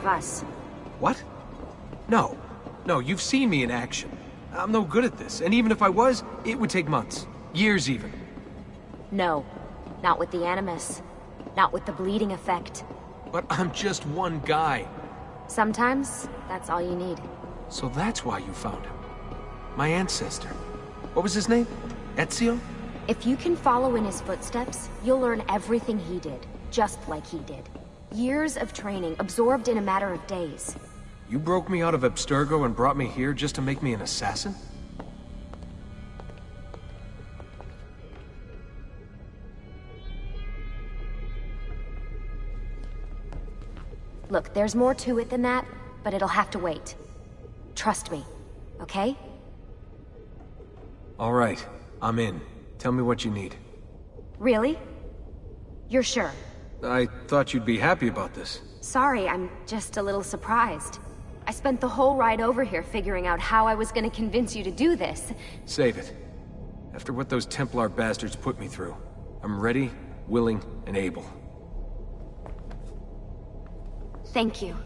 of us. What? No. No, you've seen me in action. I'm no good at this, and even if I was, it would take months. Years even. No. Not with the Animus. Not with the bleeding effect. But I'm just one guy. Sometimes, that's all you need. So that's why you found him. My ancestor. What was his name? Ezio? If you can follow in his footsteps, you'll learn everything he did, just like he did. Years of training, absorbed in a matter of days. You broke me out of Abstergo and brought me here just to make me an assassin? Look, there's more to it than that, but it'll have to wait. Trust me, okay? All right, I'm in. Tell me what you need. Really? You're sure? I thought you'd be happy about this. Sorry, I'm just a little surprised. I spent the whole ride over here figuring out how I was gonna convince you to do this. Save it. After what those Templar bastards put me through, I'm ready, willing, and able. Thank you.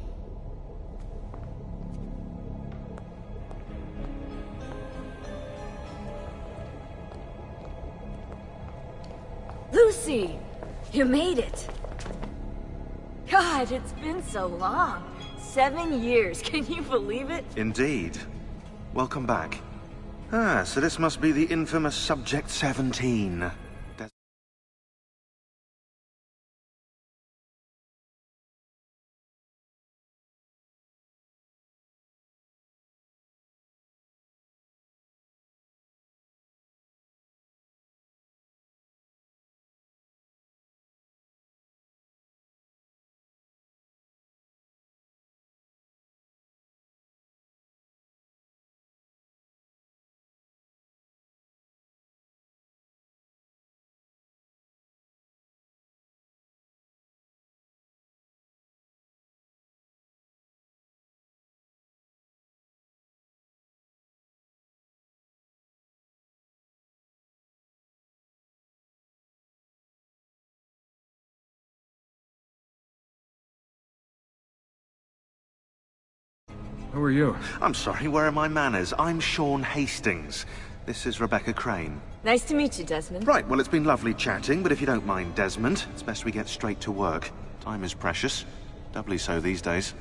Lucy! You made it! God, it's been so long. 7 years, can you believe it? Indeed. Welcome back. Ah, so this must be the infamous Subject 17. Who are you? I'm sorry, where are my manners? I'm Sean Hastings. This is Rebecca Crane. Nice to meet you, Desmond. Right, well, it's been lovely chatting, but if you don't mind, Desmond, it's best we get straight to work. Time is precious. Doubly so these days.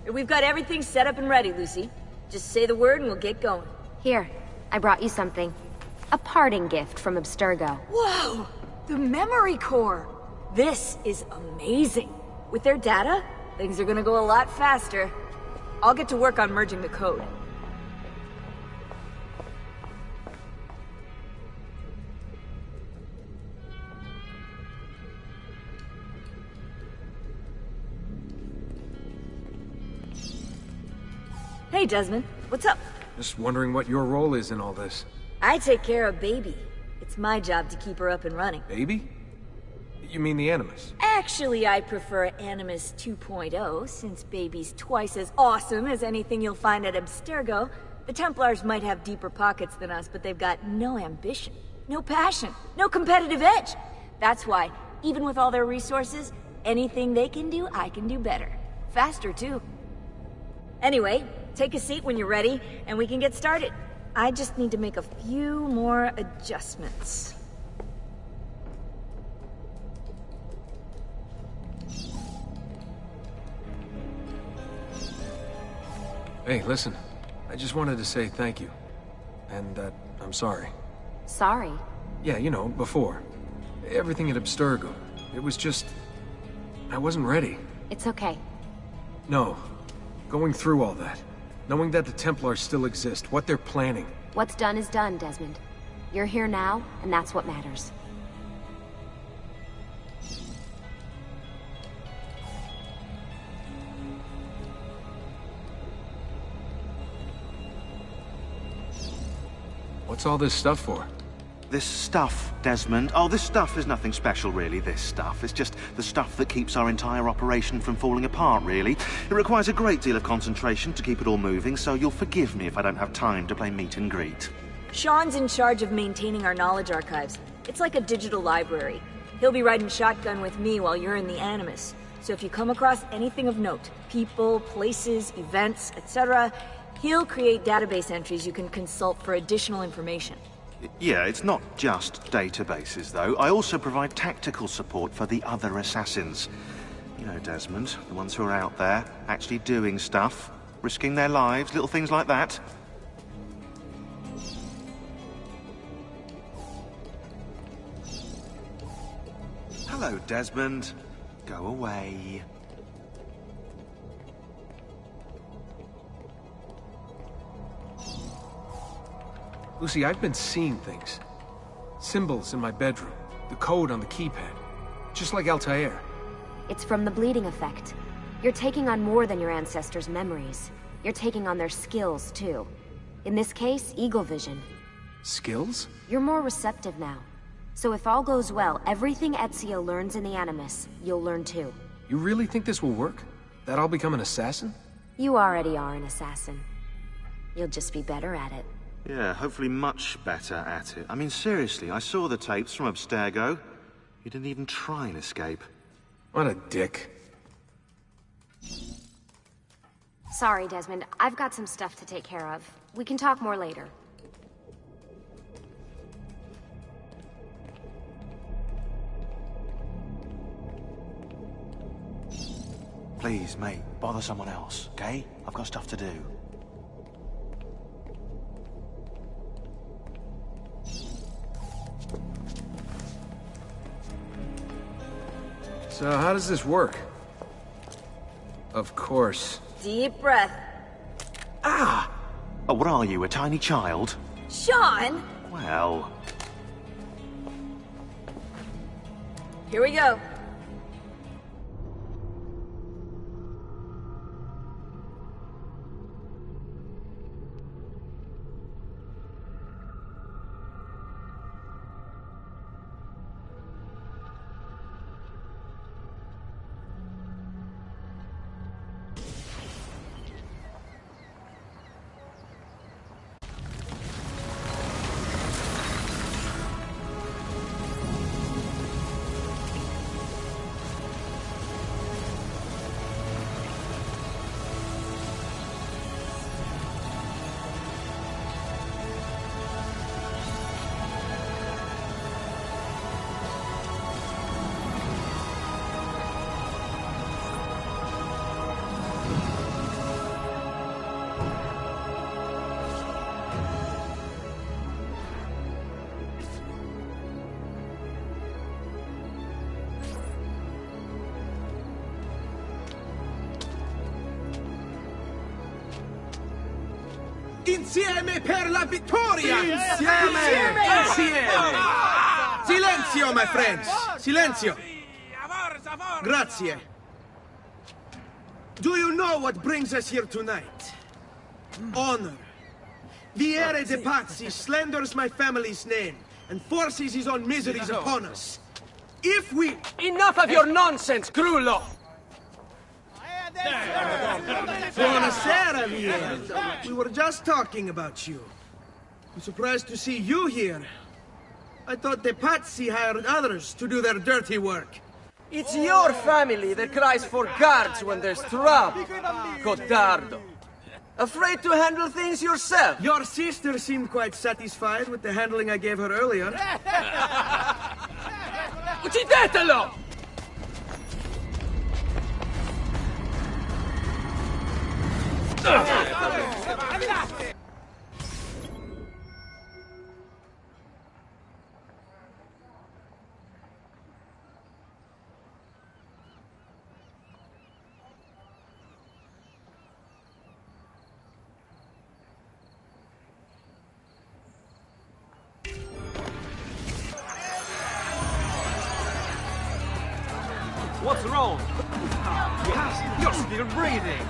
We've got everything set up and ready, Lucy. Just say the word and we'll get going. Here, I brought you something. A parting gift from Abstergo. Whoa! The memory core! This is amazing. With their data, things are gonna go a lot faster. I'll get to work on merging the code. Hey, Desmond. What's up? Just wondering what your role is in all this. I take care of Baby. It's my job to keep her up and running. Baby? You mean the Animus? Actually, I prefer Animus 2.0, since Baby's twice as awesome as anything you'll find at Abstergo. The Templars might have deeper pockets than us, but they've got no ambition, no passion, no competitive edge. That's why, even with all their resources, anything they can do, I can do better. Faster, too. Anyway, take a seat when you're ready, and we can get started. I just need to make a few more adjustments. Hey, listen. I just wanted to say thank you. And that I'm sorry. Sorry? Yeah, you know, before. Everything at Abstergo. It was just... I wasn't ready. It's okay. No. Going through all that. Knowing that the Templars still exist, what they're planning. What's done is done, Desmond. You're here now, and that's what matters. What's all this stuff for? This stuff, Desmond. Oh, this stuff is nothing special, really, this stuff. It's just the stuff that keeps our entire operation from falling apart, really. It requires a great deal of concentration to keep it all moving, so you'll forgive me if I don't have time to play meet and greet. Sean's in charge of maintaining our knowledge archives. It's like a digital library. He'll be riding shotgun with me while you're in the Animus. So if you come across anything of note, people, places, events, etc., he'll create database entries you can consult for additional information. Yeah, it's not just databases, though. I also provide tactical support for the other assassins. You know, Desmond, the ones who are out there, actually doing stuff, risking their lives, little things like that. Hello, Desmond. Go away. Lucy, I've been seeing things. Symbols in my bedroom, the code on the keypad. Just like Altair. It's from the bleeding effect. You're taking on more than your ancestors' memories. You're taking on their skills, too. In this case, eagle vision. Skills? You're more receptive now. So if all goes well, everything Ezio learns in the Animus, you'll learn too. You really think this will work? That I'll become an assassin? You already are an assassin. You'll just be better at it. Yeah, hopefully much better at it. I mean, seriously, I saw the tapes from Abstergo. You didn't even try and escape. What a dick. Sorry, Desmond. I've got some stuff to take care of. We can talk more later. Please, mate, bother someone else, okay? I've got stuff to do. So how does this work? Of course. Deep breath. Ah! Oh, what are you, a tiny child? Sean! Well... Here we go. Insieme per la vittoria! Insieme! Insieme! Silenzio, my friends! Silenzio! Grazie. Do you know what brings us here tonight? Honor. Viere de Pazzi slanders my family's name and forces his own miseries upon us. If we... Enough of your nonsense, Grullo! Buonasera, Viere. We were just talking about you. I'm surprised to see you here. I thought the Pazzi hired others to do their dirty work. It's your family that cries for guards when there's trouble, Cotardo. Afraid to handle things yourself? Your sister seemed quite satisfied with the handling I gave her earlier. Uccidetelo! What's wrong? Yes, you're still breathing.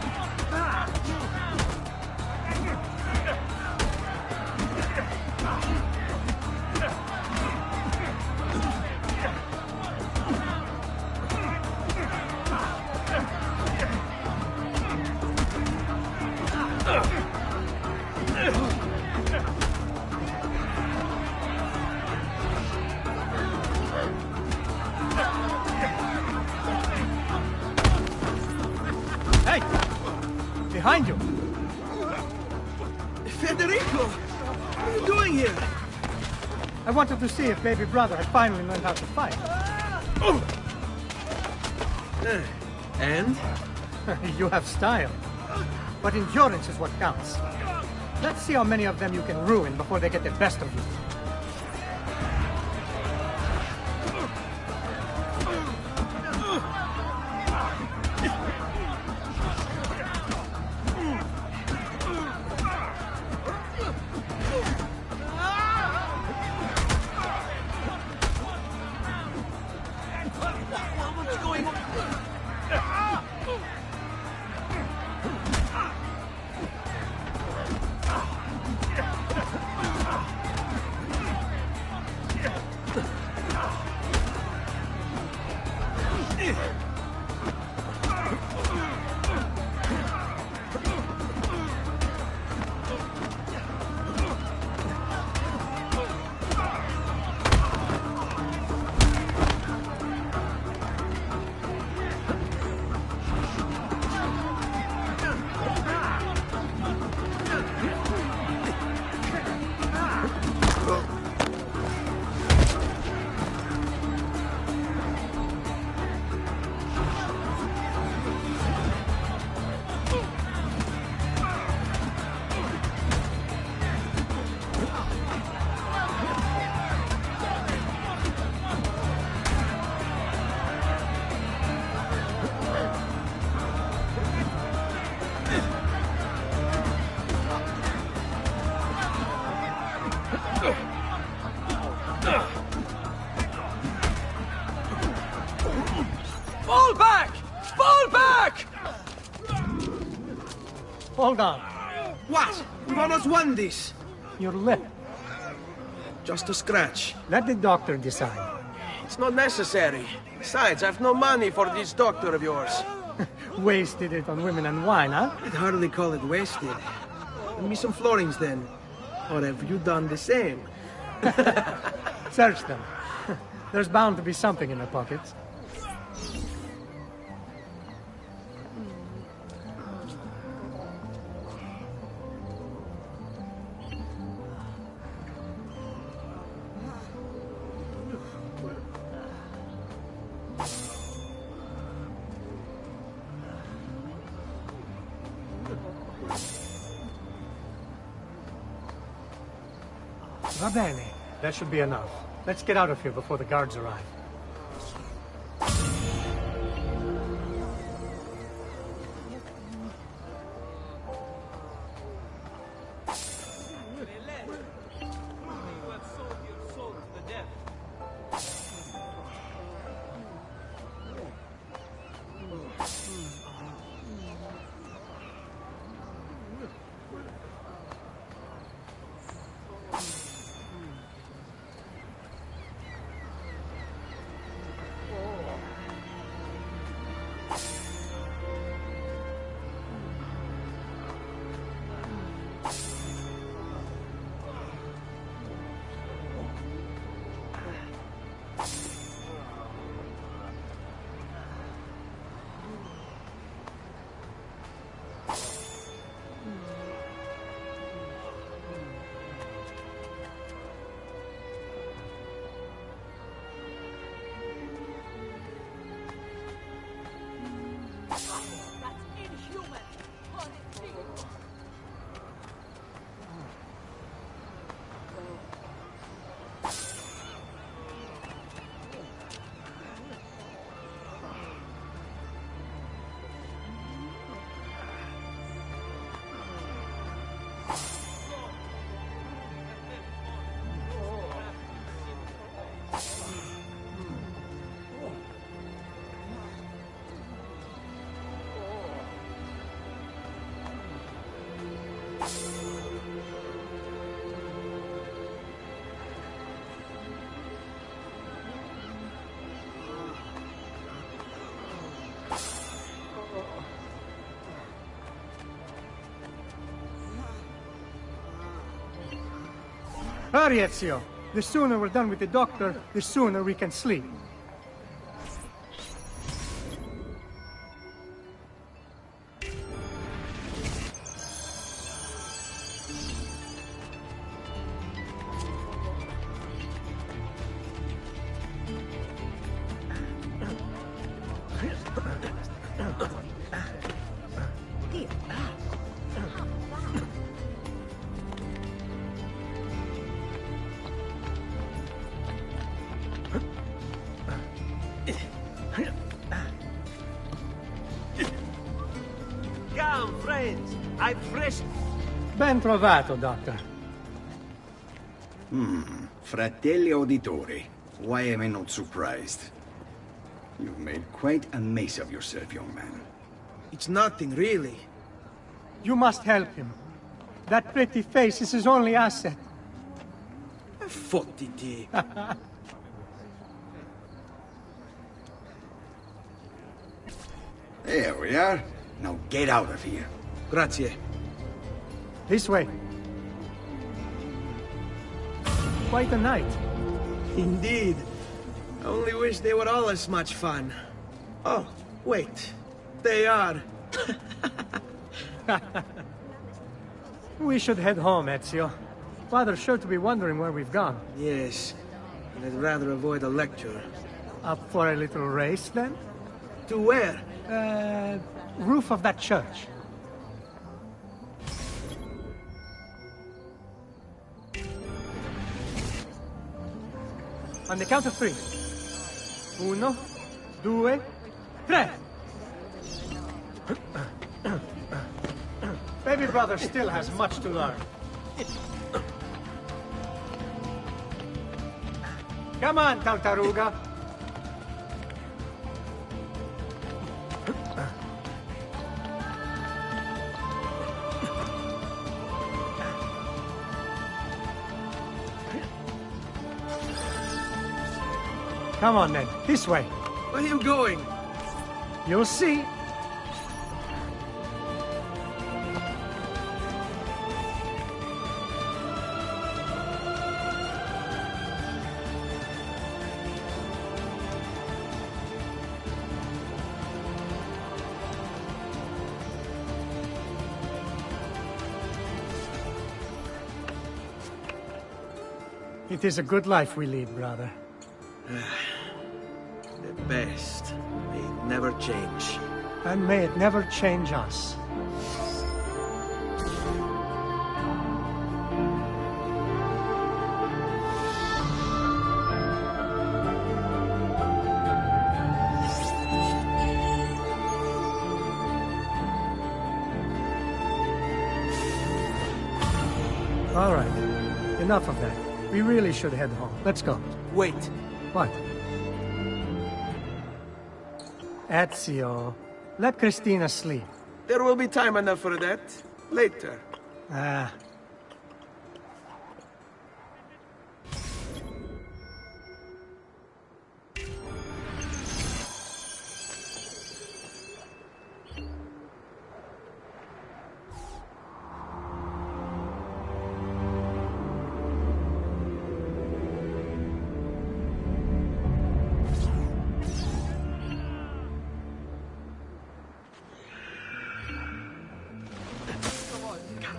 Behind you! Federico! What are you doing here? I wanted to see if baby brother had finally learned how to fight. And? You have style. But endurance is what counts. Let's see how many of them you can ruin before they get the best of you. Fall back! Fall back! Hold on. What? We've almost won this. Your lip. Just a scratch. Let the doctor decide. It's not necessary. Besides, I've no money for this doctor of yours. Wasted it on women and wine, huh? I'd hardly call it wasted. Give me some florins then. Or have you done the same? Search them. There's bound to be something in their pockets. Va bene. That should be enough. Let's get out of here before the guards arrive. Hurry, Ezio. The sooner we're done with the doctor, the sooner we can sleep. down, friends. I'm fresh. Ben trovato, Doctor. Fratelli auditori, why am I not surprised? You've made quite a mess of yourself, young man. It's nothing, really. You must help him. That pretty face is his only asset. Fottiti. There we are. Now get out of here. Grazie. This way. Quite a night. Indeed. I only wish they were all as much fun. Oh, wait. They are. We should head home, Ezio. Father's sure to be wondering where we've gone. Yes. And I'd rather avoid a lecture. Up for a little race, then? To where? Roof of that church. On the count of 3. 1, 2, 3. Baby brother still has much to learn. Come on, Tartaruga. Come on, then. This way. Where are you going? You'll see. It is a good life we lead, brother. The best. May it never change. And may it never change us. All right. Enough of that. We really should head home. Let's go. Wait. What? Ezio, let Christina sleep. There will be time enough for that. Later. Ah.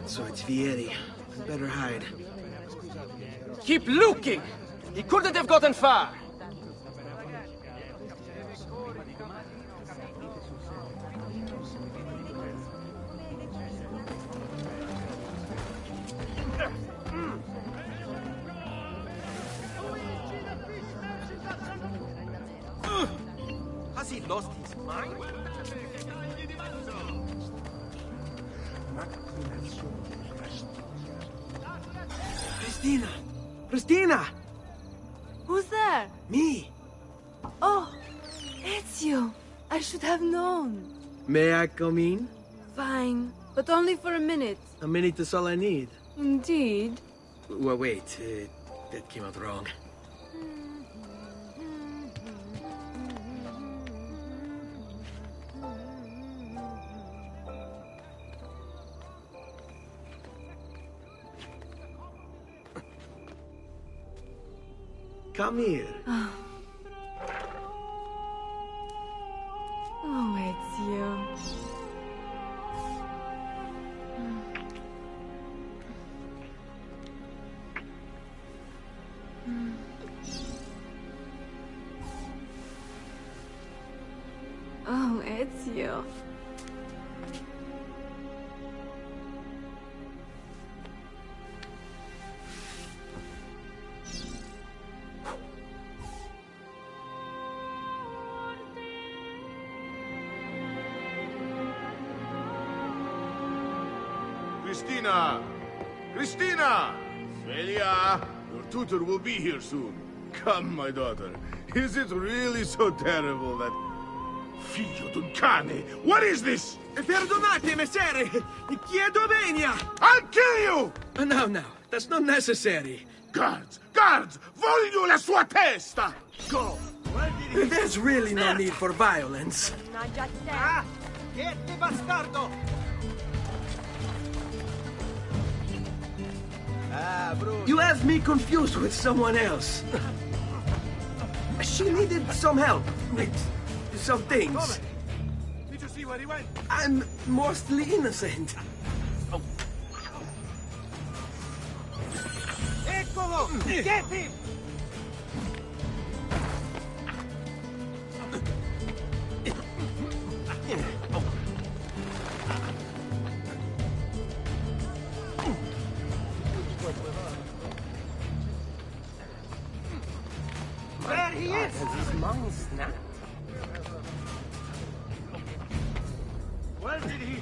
So it's Vieri. I better hide. Keep looking! He couldn't have gotten far! Has he lost his mind? Christina! Christina! Who's there? Me! Oh, Ezio. I should have known. May I come in? Fine, but only for a minute. A minute is all I need. Indeed. Well, wait. That came out wrong. Come here. Oh, Ezio. Oh, Ezio. Christina! Christina! Svelia! Your tutor will be here soon. Come, my daughter. Is it really so terrible that... Figlio d'un cane! What is this? Perdonate, messere! Chiedo venia! I'll kill you! No, that's not necessary. Guards! Guards! Voglio la sua testa! Go! There's really no need for violence. Niente bastardo! You have me confused with someone else. She needed some help with some things. Did you see where he went? I'm mostly innocent. Eccolo! Get him! There he is! Where did he...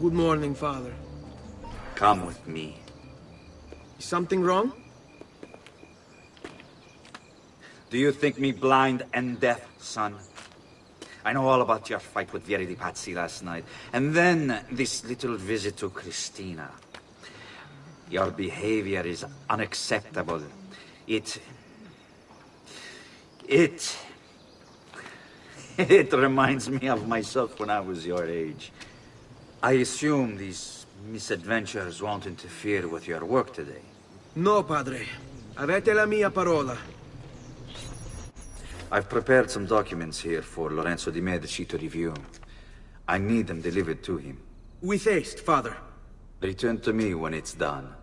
Good morning, Father. Come with me. Is something wrong? Do you think me blind and deaf, son? I know all about your fight with Vieri di Pazzi last night. And then this little visit to Christina. Your behavior is unacceptable. It reminds me of myself when I was your age. I assume these misadventures won't interfere with your work today. No, padre. Avete la mia parola. I've prepared some documents here for Lorenzo di Medici to review. I need them delivered to him. With haste, Father. Return to me when it's done.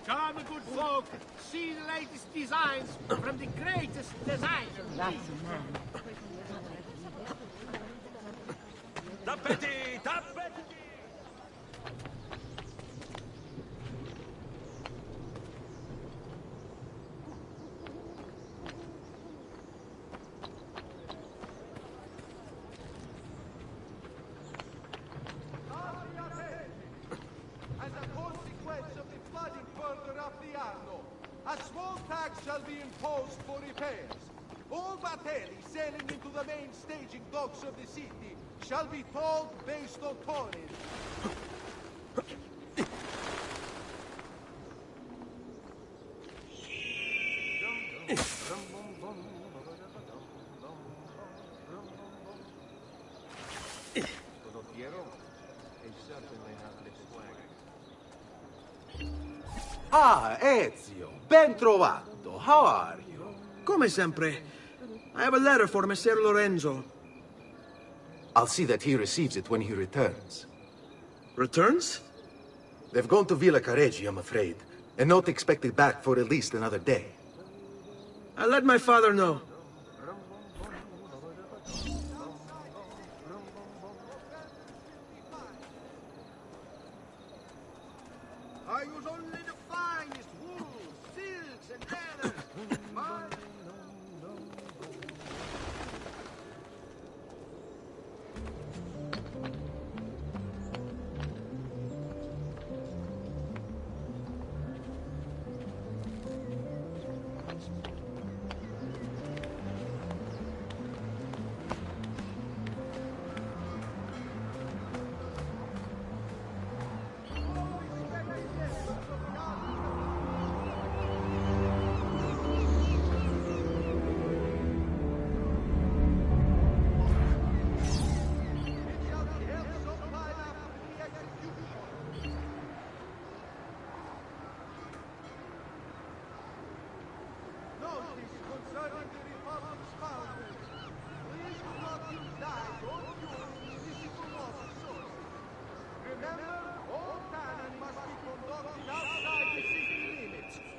Come, good folk, see the latest designs from the greatest designers. Tappeti! Tappeti! As a consequence of the flooding further up the Arno, a small tax shall be imposed for repairs. All battelli sailing into the main staging docks of the city shall be tolled based on tonnage. Ah, Ezio, ben trovato. How are you? Come sempre. I have a letter for Messer Lorenzo. I'll see that he receives it when he returns. Returns? They've gone to Villa Careggi, I'm afraid, and not expected back for at least another day. I'll let my father know. I use only the finest wools, silks, and leathers.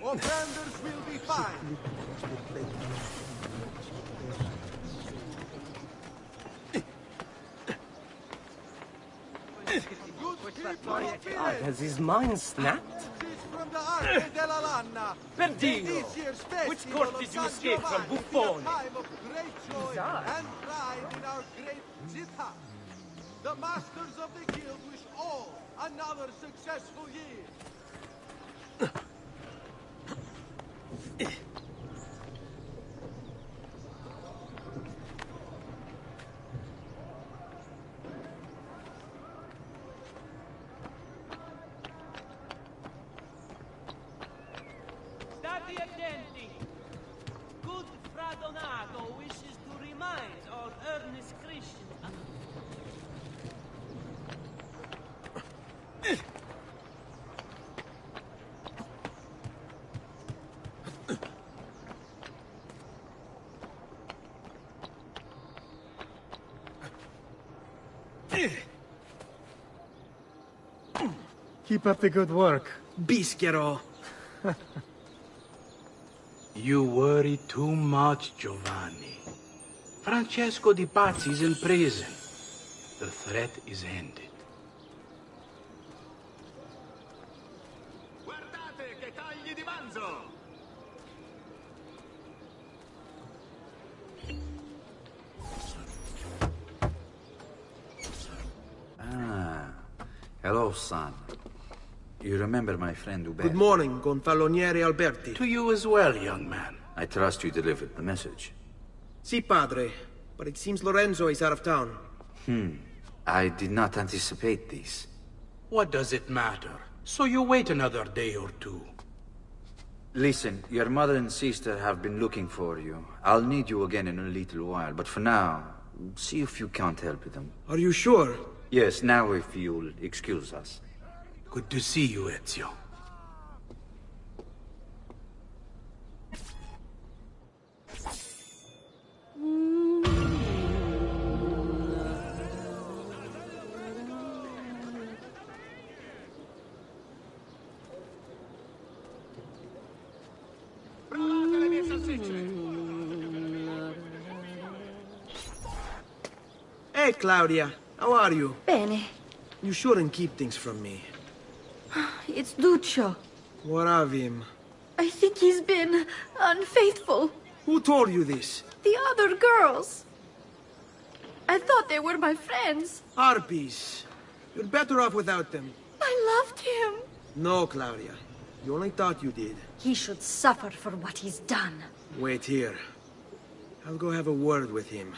Offenders will be fined. Has his mind snapped? From the Arche della Lanna. Perdino! Which court did you escape from, Buffon? Time of great joy and pride in our great Zita. The masters of the guild wish all another successful year. State attenti. Good Fra Donato wishes to remind all earnest Christians. Keep up the good work. Bischero. You worry too much, Giovanni. Francesco Di Pazzi is in prison. The threat is ended. Guardate che tagli di manzo! Ah, hello, son. You remember my friend Uberto? Good morning, Gonfaloniere Alberti. To you as well, young man. I trust you delivered the message. Si, padre. But it seems Lorenzo is out of town. I did not anticipate this. What does it matter? So you wait another day or two. Listen, your mother and sister have been looking for you. I'll need you again in a little while, but for now, see if you can't help them. Are you sure? Yes, now if you'll excuse us. Good to see you, Ezio. Provate le mie salsicce! Hey, Claudia. How are you? Bene. You shouldn't keep things from me. It's Duccio. What of him? I think he's been unfaithful. Who told you this? The other girls. I thought they were my friends. Harpies. You're better off without them. I loved him. No, Claudia. You only thought you did. He should suffer for what he's done. Wait here. I'll go have a word with him.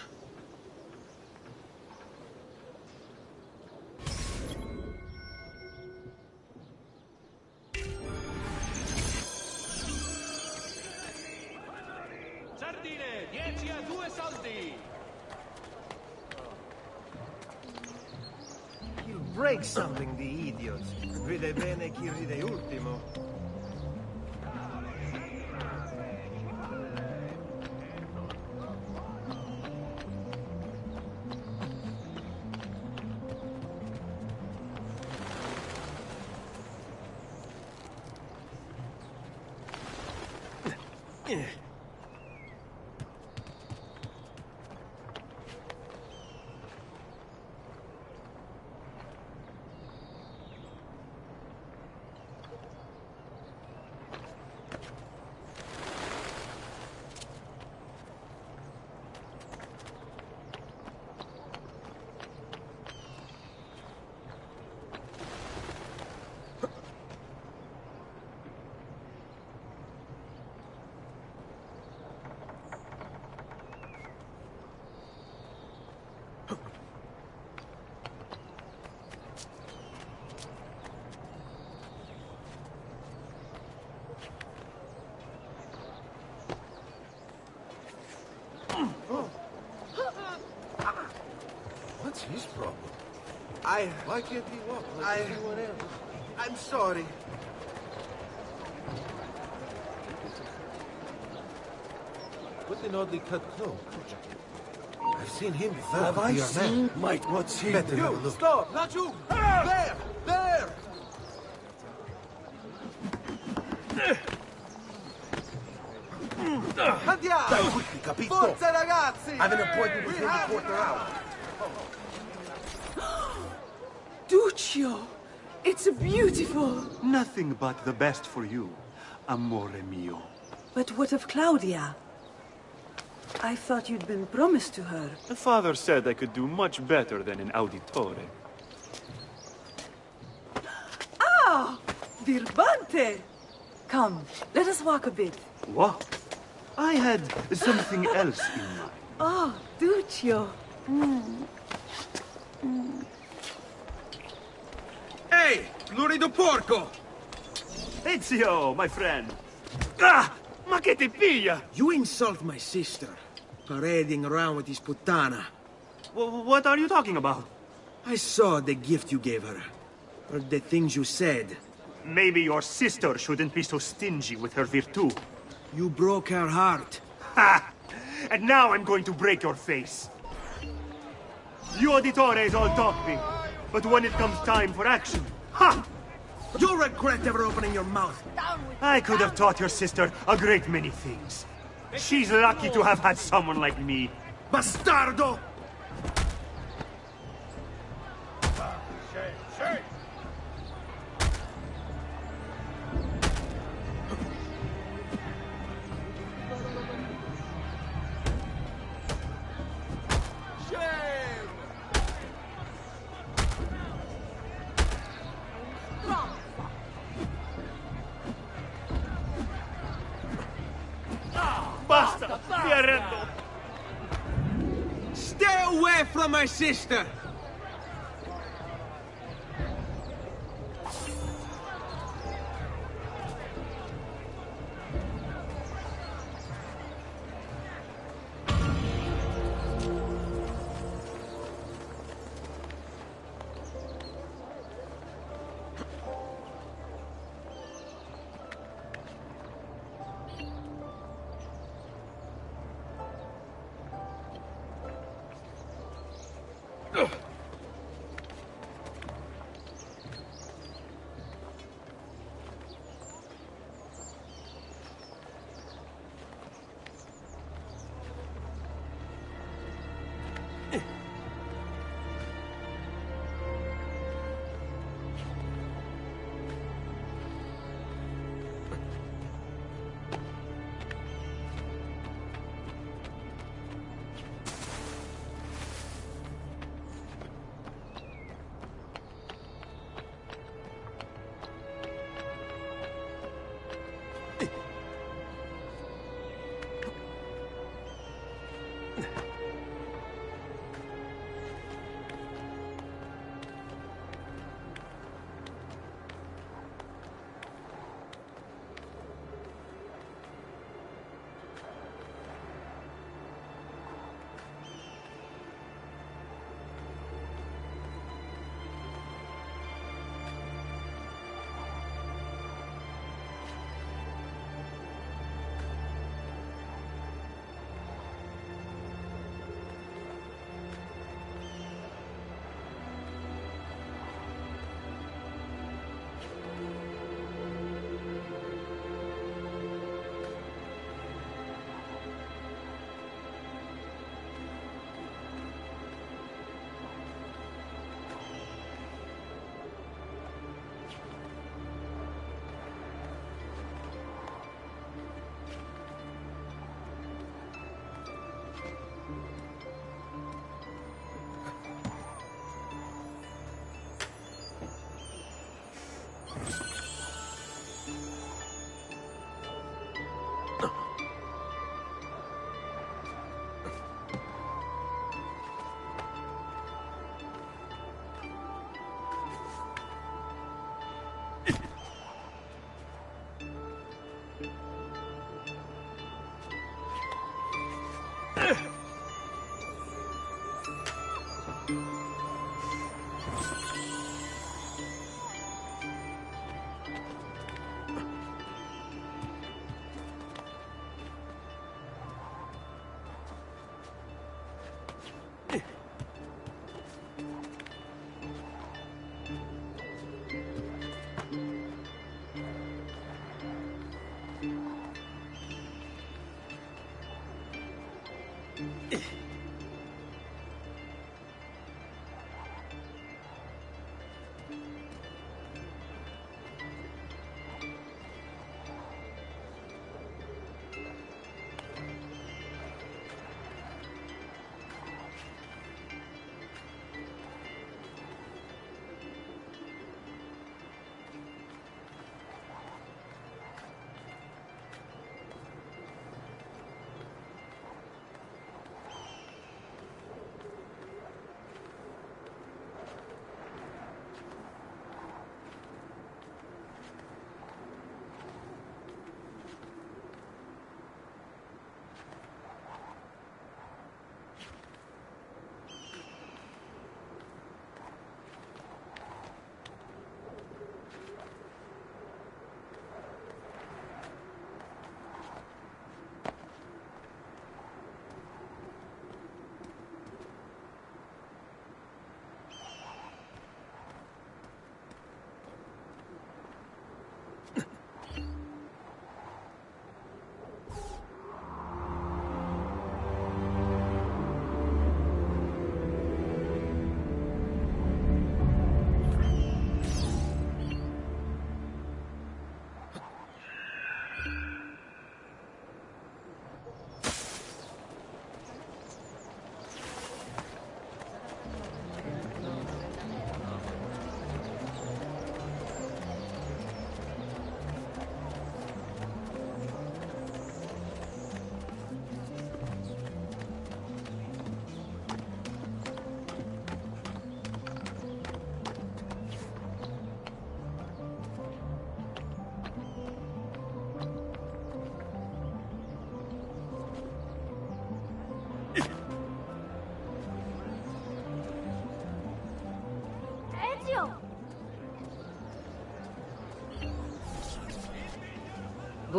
Sardine, 10 a 2 soldi. He'll break something, the idiot. Vede bene chi ride ultimo. Why can't he walk like everyone else? I'm sorry. What an oddly cut cloak. I've seen him before. Have I Your seen? man. Mike, what's he? Better have a look. Stop! Not you! There! There! Andiamo! Dai, quickly, capito? Forza ragazzi! I have an appointment with him in a quarter hour. Duccio! It's beautiful! Nothing but the best for you, amore mio. But what of Claudia? I thought you'd been promised to her. The father said I could do much better than an auditore. Ah! Birbante! Come, let us walk a bit. What? I had something else in mind. Oh, Duccio. Hey, lurido porco! Ezio, my friend. Ah! Ma che ti piglia? You insult my sister, parading around with this puttana. What are you talking about? I saw the gift you gave her. Heard the things you said. Maybe your sister shouldn't be so stingy with her virtù. You broke her heart. Ha! And now I'm going to break your face. You auditore is all talking, but when it comes time for action, ha! You'll regret ever opening your mouth. I could have taught your sister a great many things. She's lucky to have had someone like me. Bastardo! Basta! Mi arrendo! Stay away from my sister!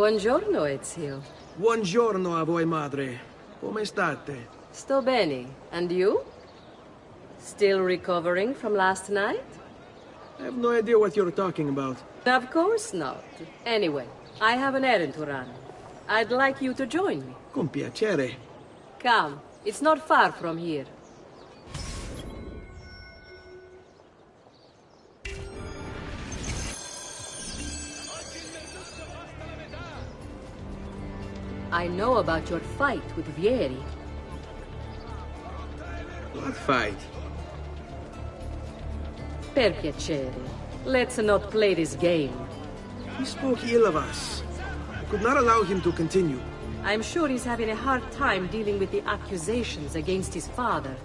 Buongiorno, Ezio. Buongiorno a voi, madre. Come state? Sto bene. And you? Still recovering from last night? I have no idea what you're talking about. Of course not. Anyway, I have an errand to run. I'd like you to join me. Con piacere. Come. It's not far from here. I know about your fight with Vieri. What fight? Per piacere. Let's not play this game. He spoke ill of us. I could not allow him to continue. I'm sure he's having a hard time dealing with the accusations against his father.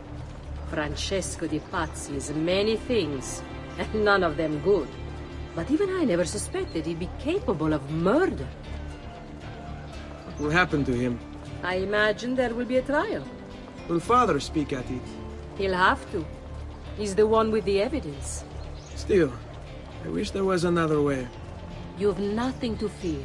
Francesco di Pazzi is many things, and none of them good. But even I never suspected he'd be capable of murder. What will happen to him? I imagine there will be a trial. Will father speak at it? He'll have to. He's the one with the evidence. Still, I wish there was another way. You've nothing to fear.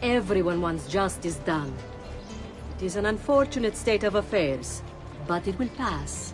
Everyone wants justice done. It is an unfortunate state of affairs, but it will pass.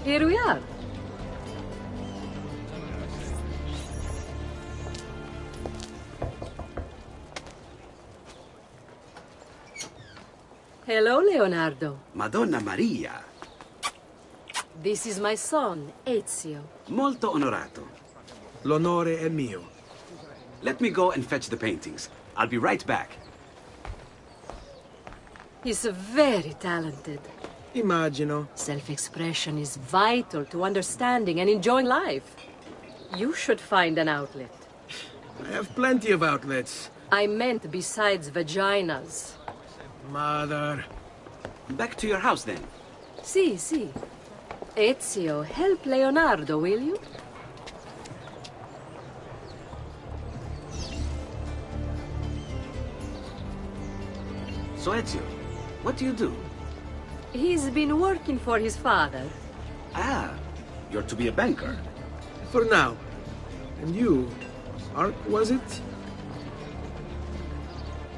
Here we are. Hello, Leonardo. Madonna Maria. This is my son, Ezio. Molto onorato. L'onore è mio. Let me go and fetch the paintings. I'll be right back. He's very talented. Immagino. Self-expression is vital to understanding and enjoying life. You should find an outlet. I have plenty of outlets. I meant besides vaginas. Mother. Back to your house, then. Si. Ezio, help Leonardo, will you? So, Ezio, what do you do? He's been working for his father. Ah, you're to be a banker. For now. And you, Art, was it?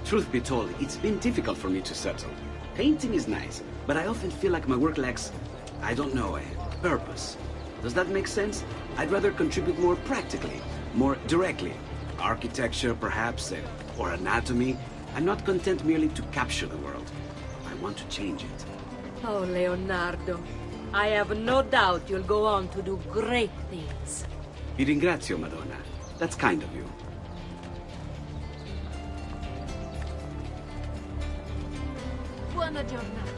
Truth be told, it's been difficult for me to settle. Painting is nice, but I often feel like my work lacks, I don't know, a purpose. Does that make sense? I'd rather contribute more practically, more directly. Architecture, perhaps, or anatomy. I'm not content merely to capture the world. I want to change it. Oh, Leonardo. I have no doubt you'll go on to do great things. Vi ringrazio, Madonna. That's kind of you. Buona giornata.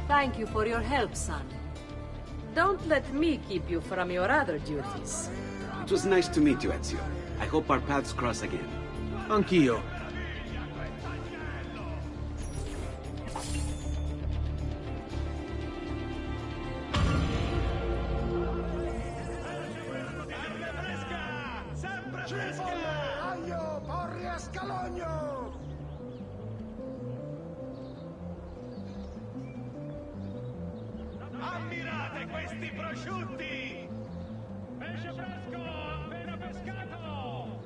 Thank you for your help, son. Don't let me keep you from your other duties. It was nice to meet you, Ezio. I hope our paths cross again. Anch'io. Aglio, porri a scalogno! Ammirate questi prosciutti! Pesce fresco, appena pescato!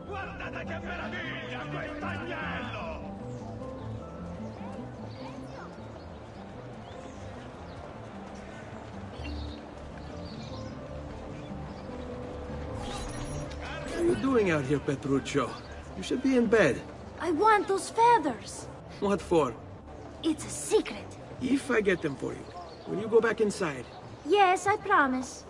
Guardate che meraviglia quest'agnello! What are you doing out here, Petruccio? You should be in bed. I want those feathers. What for? It's a secret. If I get them for you, will you go back inside? Yes, I promise.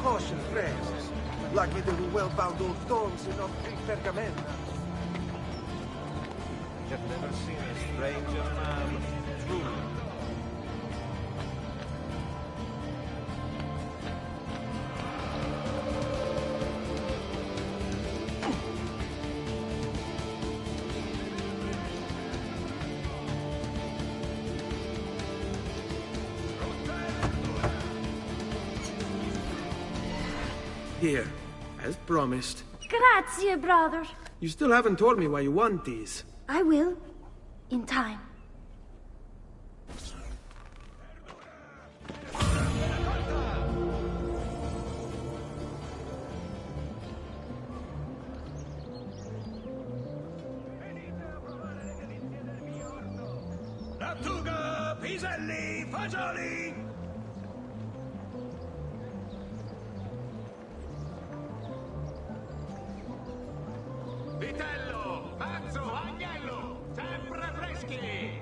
Caution phrases. Like it in well-bound old tomes in old Greek pergamena. I've never seen a stranger man. Truly. Here, as promised. Grazie, brother. You still haven't told me why you want these. I will. In time. Lattuga, piselli, fagioli! Vitello, pazzo, agnello, sempre freschi!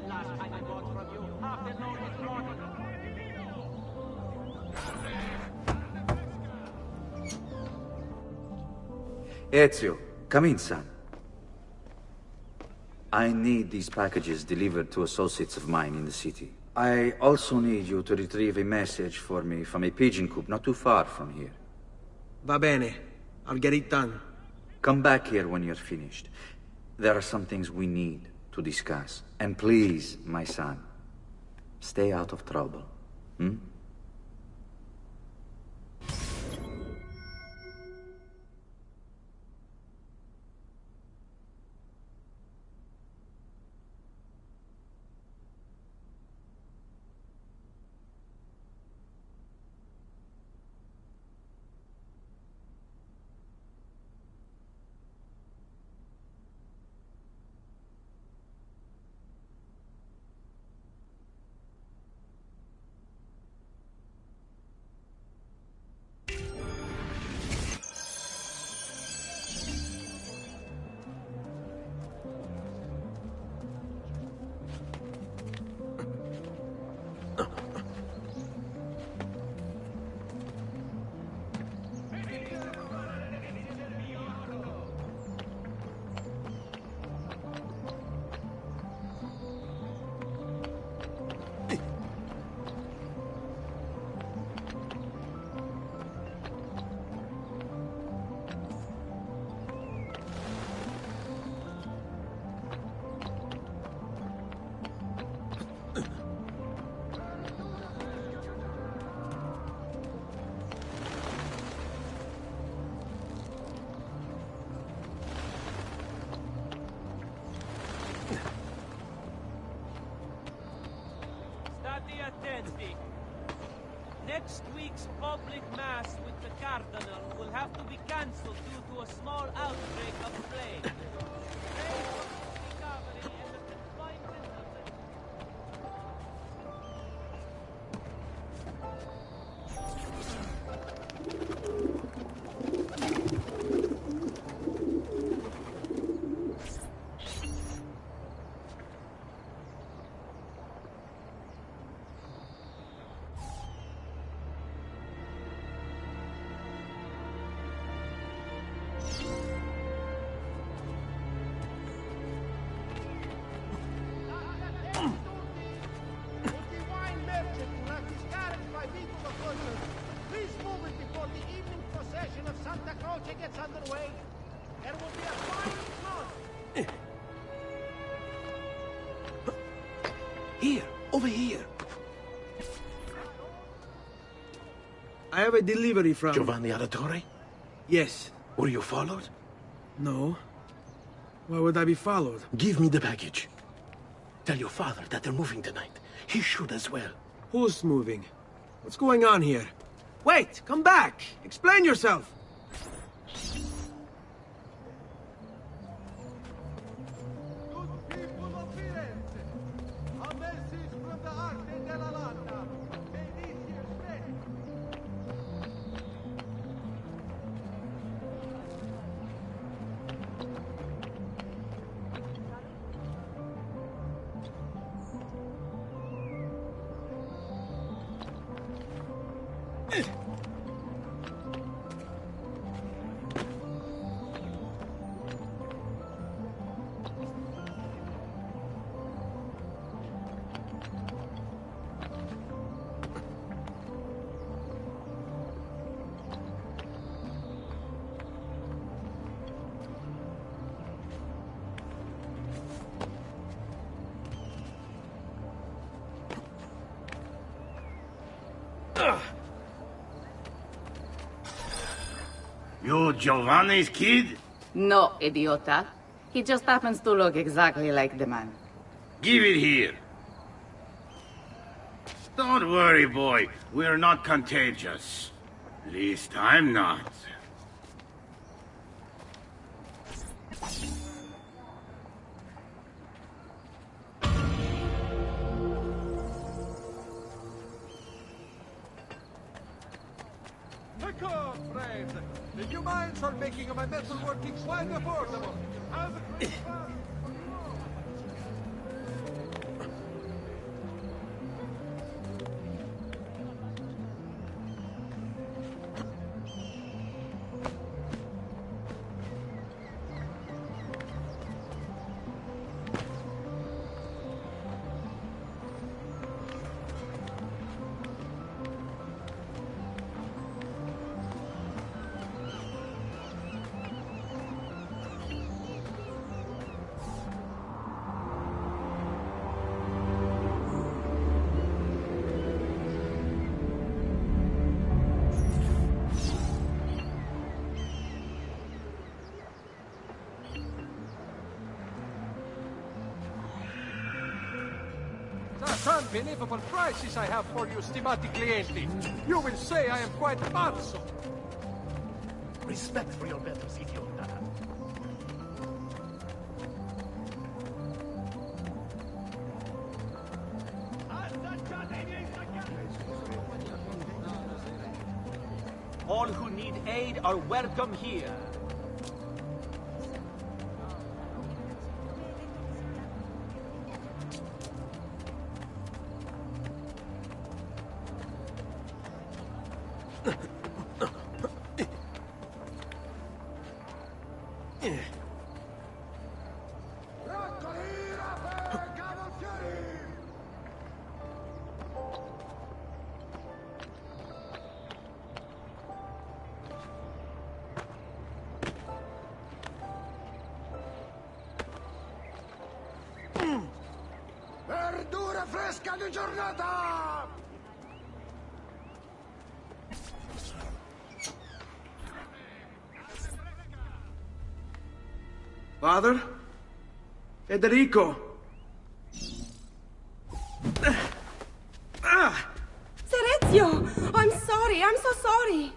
Last time I bought from you, half the load is rotten. Ezio, come in, son. I need these packages delivered to associates of mine in the city. I also need you to retrieve a message for me from a pigeon coop not too far from here. Va bene. I'll get it done. Come back here when you're finished. There are some things we need to discuss. And please, my son, stay out of trouble. Hmm? State attenti. Next week's public mass with the Cardinal will have to be cancelled due to a small outbreak of plague. Pray for his recovery and the confinement of the... Please move it before the evening procession of Santa Croce gets underway. There will be a fine crowd. Here, over here. I have a delivery from... Giovanni Auditore? Yes. Were you followed? No. Why would I be followed? Give me the package. Tell your father that they're moving tonight. He should as well. Who's moving? What's going on here? Wait! Come back! Explain yourself! Good people of Firenze, a message from the Arte della Lana. May these years ready. You Giovanni's kid? No, idiota. He just happens to look exactly like the man. Give it here. Don't worry, boy. We're not contagious. At least I'm not. Come, friends. The new mines are making my metal working quite affordable. Have a great fun. Unbelievable prices I have for you, stimati clienti. You will say I am quite pazzo. Respect for your betters, idiota. All who need aid are welcome here. Verdura fresca di giornata! Father? Federico! Serezio! I'm sorry, I'm so sorry.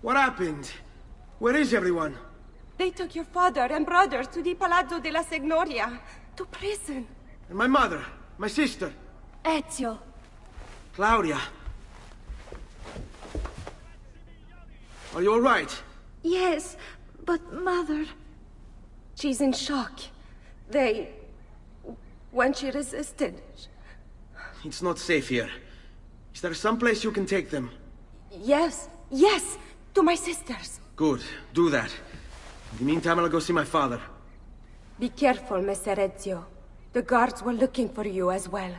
What happened? Where is everyone? They took your father and brother to the Palazzo della Signoria, to prison. And my mother? My sister? Ezio. Claudia? Are you all right? Yes, but Mother... She's in shock. When she resisted... It's not safe here. Is there some place you can take them? Yes, to my sisters. Good, do that. In the meantime, I'll go see my father. Be careful, Messer Ezio. The guards were looking for you as well.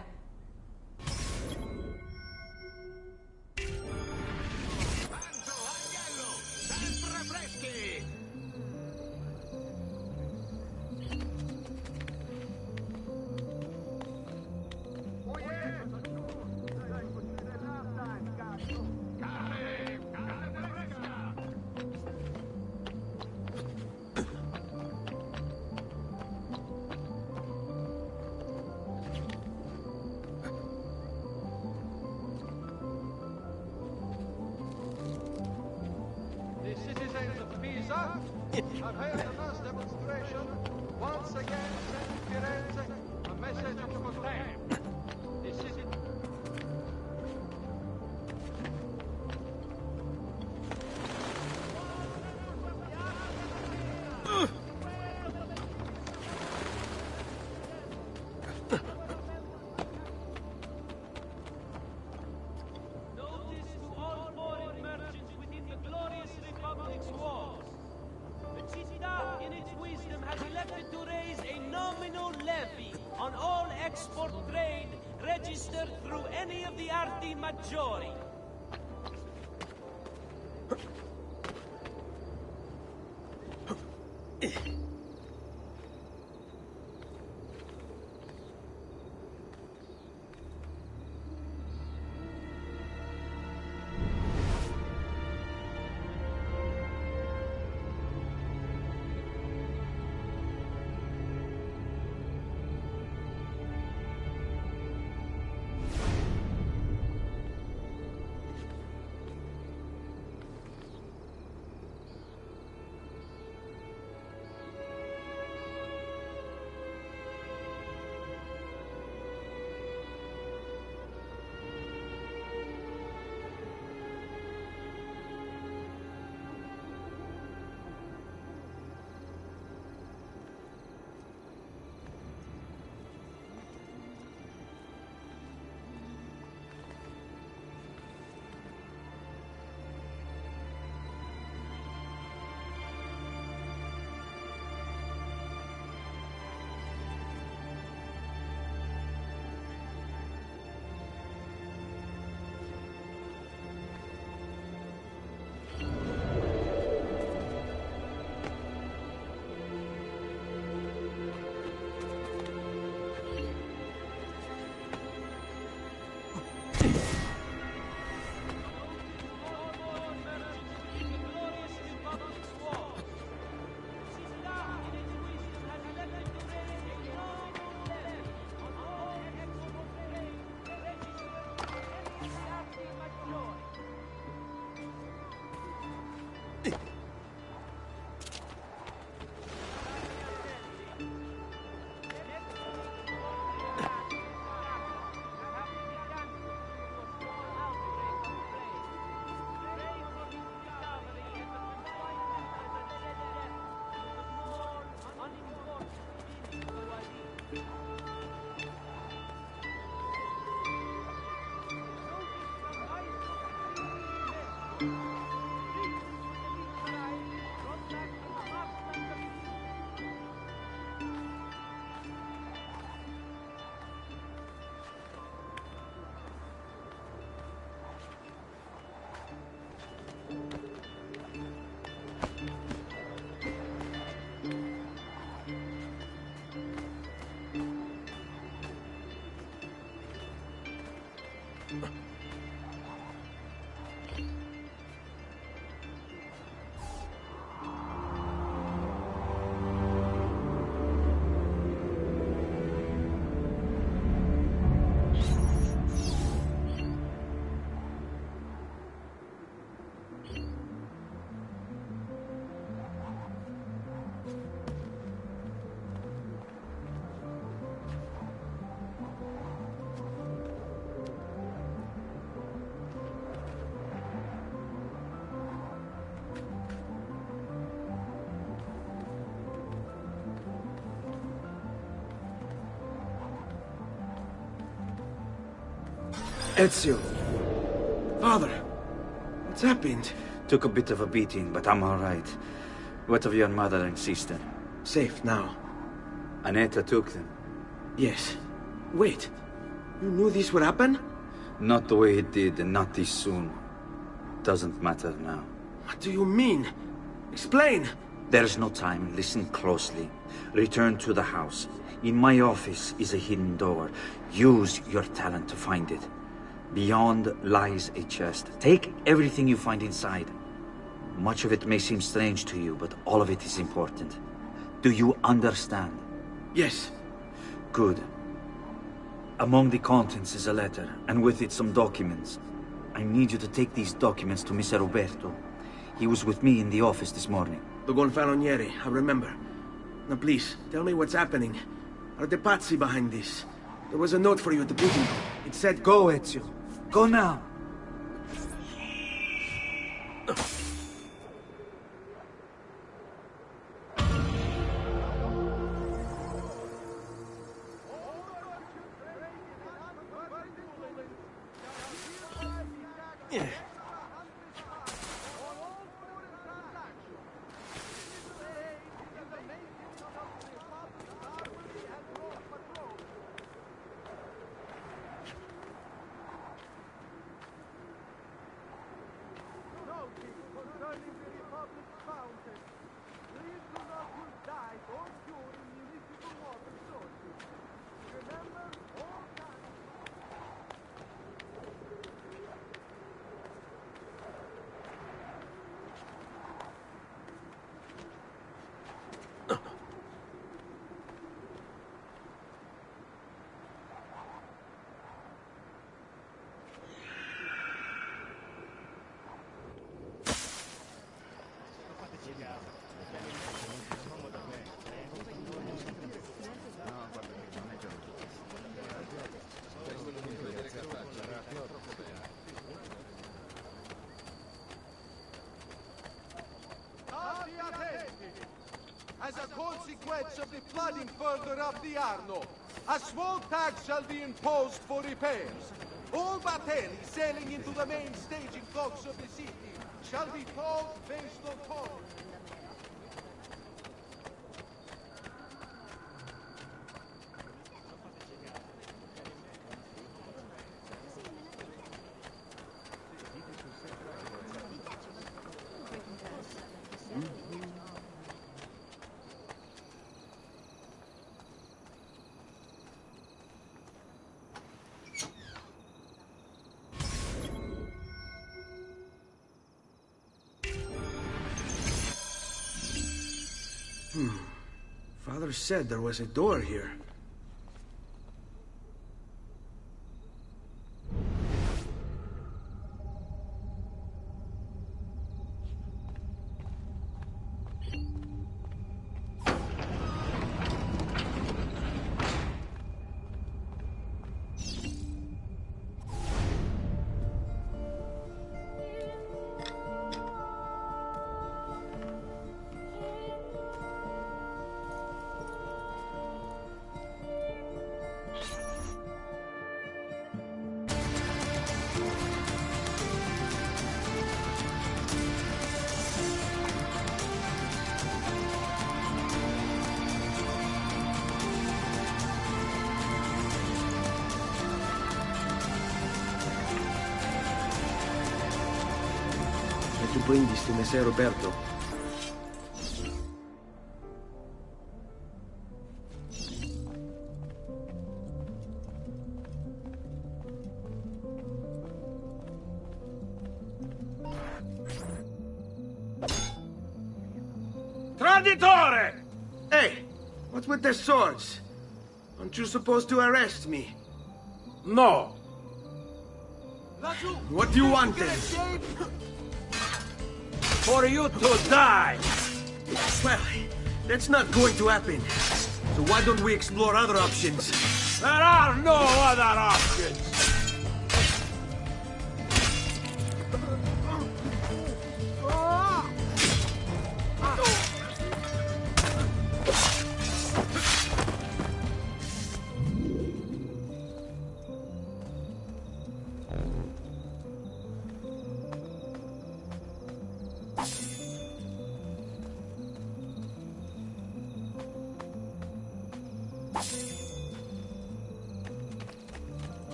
Citizens of Pisa have held a mass demonstration, once again sending Firenze a message of contempt. This is it. Notice to all foreign any of the Arti Maggiori. Ezio. Father, what's happened? Took a bit of a beating, but I'm all right. What of your mother and sister? Safe now. Annetta took them. Yes. Wait. You knew this would happen? Not the way it did, and not this soon. Doesn't matter now. What do you mean? Explain! There's no time. Listen closely. Return to the house. In my office is a hidden door. Use your talent to find it. Beyond lies a chest. Take everything you find inside. Much of it may seem strange to you, but all of it is important. Do you understand? Yes. Good. Among the contents is a letter, and with it some documents. I need you to take these documents to Mr. Roberto. He was with me in the office this morning. The Gonfaloniere, I remember. Now please, tell me what's happening. Are the Pazzi behind this? There was a note for you at the booking. It said, "Go, Ezio. Go now." flooding further up the Arno. A small tax shall be imposed for repairs. All battelli sailing into the main staging docks of the city shall be towed face to port. Father said there was a door here. Tu bring this to Messer Roberto. Traditore! Hey, what's with the swords? Aren't you supposed to arrest me? No. What do you want then? For you to die! Well, that's not going to happen. So why don't we explore other options? There are no other options!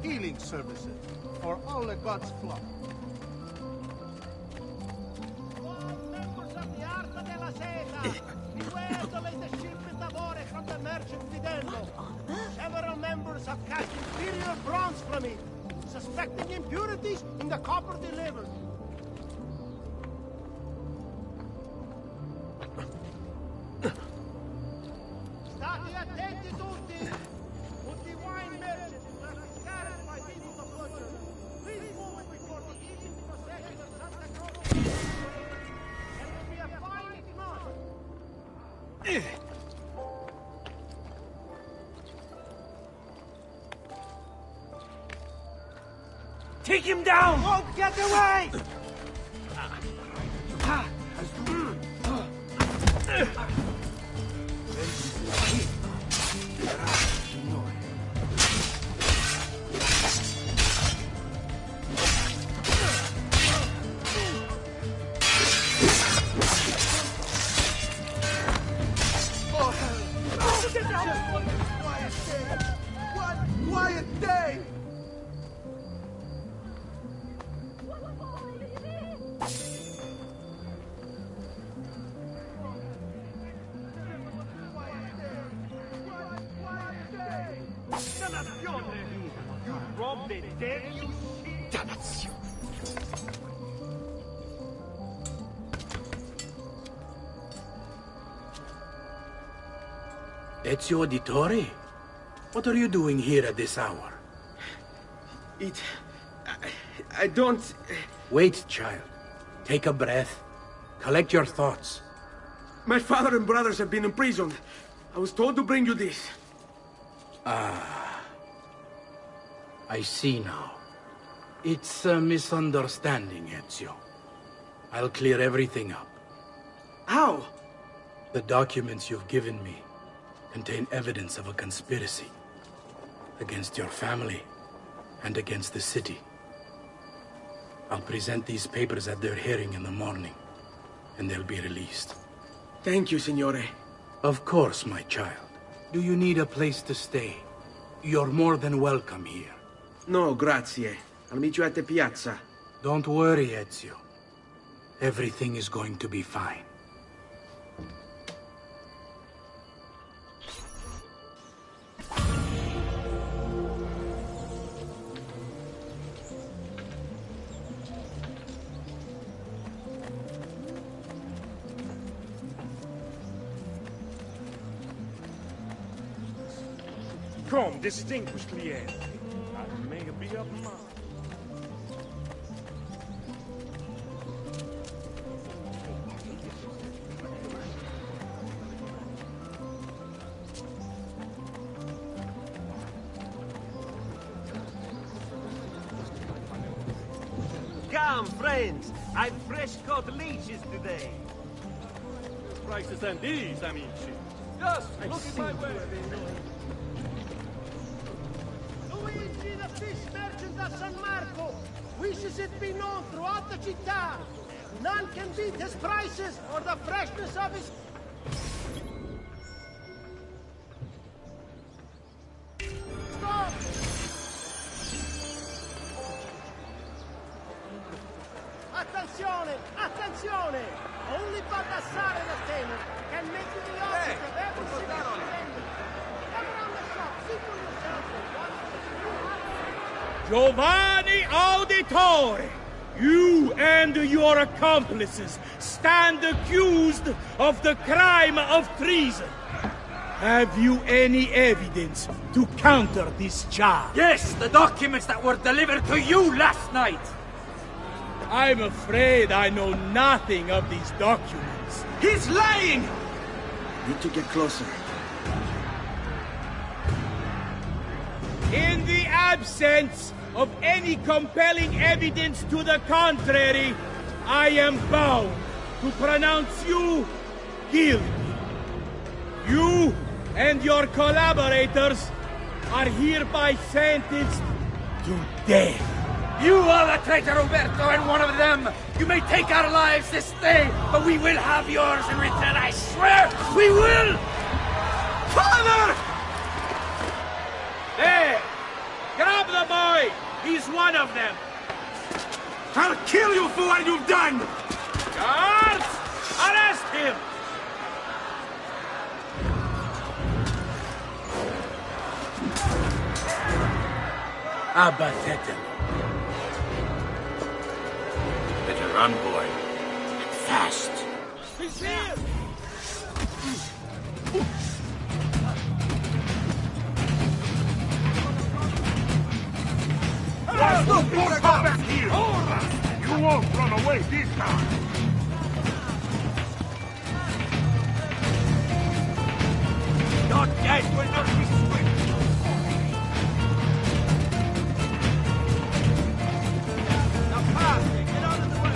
Healing services for all the gods' flock. All members of the Arca della Seta, beware the latest shipment of ore from the merchant Fidello. Several members have cast inferior bronze from it, suspecting impurities in the copper delivered. State attenti tutti! Tutti i wine merchants will have been scattered by people of butcher. Please move before the evening procession of Santa Croce. There will be a fine if not. Take him down! Won't get away! Quiet day! You robbed the dead, you shit! Ezio Auditore? What are you doing here at this hour? I don't... Wait, child. Take a breath. Collect your thoughts. My father and brothers have been imprisoned. I was told to bring you this. Ah. I see now. It's a misunderstanding, Ezio. I'll clear everything up. How? The documents you've given me contain evidence of a conspiracy against your family and against the city. I'll present these papers at their hearing in the morning, and they'll be released. Thank you, Signore. Of course, my child. Do you need a place to stay? You're more than welcome here. No, grazie. I'll meet you at the piazza. Don't worry, Ezio. Everything is going to be fine. Come, distinguished client. I may be of mine. Come, friends. I've fresh-caught leeches today. Prices than these, amici. Just look at my way. Luigi, the fish merchant of San Marco, wishes it be known throughout the città. None can beat his prices or the freshness of his... Stop! Attenzione! Attenzione! Only Baldassare the Tamer can make you the object of every single vendor. Come around the shop, see for yourself. Giovanni Auditore! You and your accomplices stand accused of the crime of treason. Have you any evidence to counter this charge? Yes, the documents that were delivered to you last night. I'm afraid I know nothing of these documents. He's lying! Need to get closer. In the absence of any compelling evidence to the contrary, I am bound to pronounce you guilty. You and your collaborators are hereby sentenced to death. You are the traitor, Roberto, and one of them. You may take our lives this day, but we will have yours in return, I swear! We will! Father! There! Grab the boy! He's one of them! I'll kill you for what you've done! Guards! Arrest him! Abatete. Better run, boy. And fast. He's here! Don't come back here! You won't run away this time! Your death will not be swift. Now pass me. Get out of the way.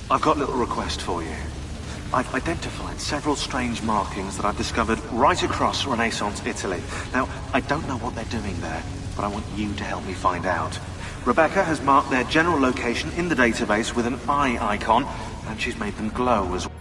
I've got a little request for you. I've identified several strange markings that I've discovered right across Renaissance Italy. Now, I don't know what they're doing there, but I want you to help me find out. Rebecca has marked their general location in the database with an eye icon, and she's made them glow as well.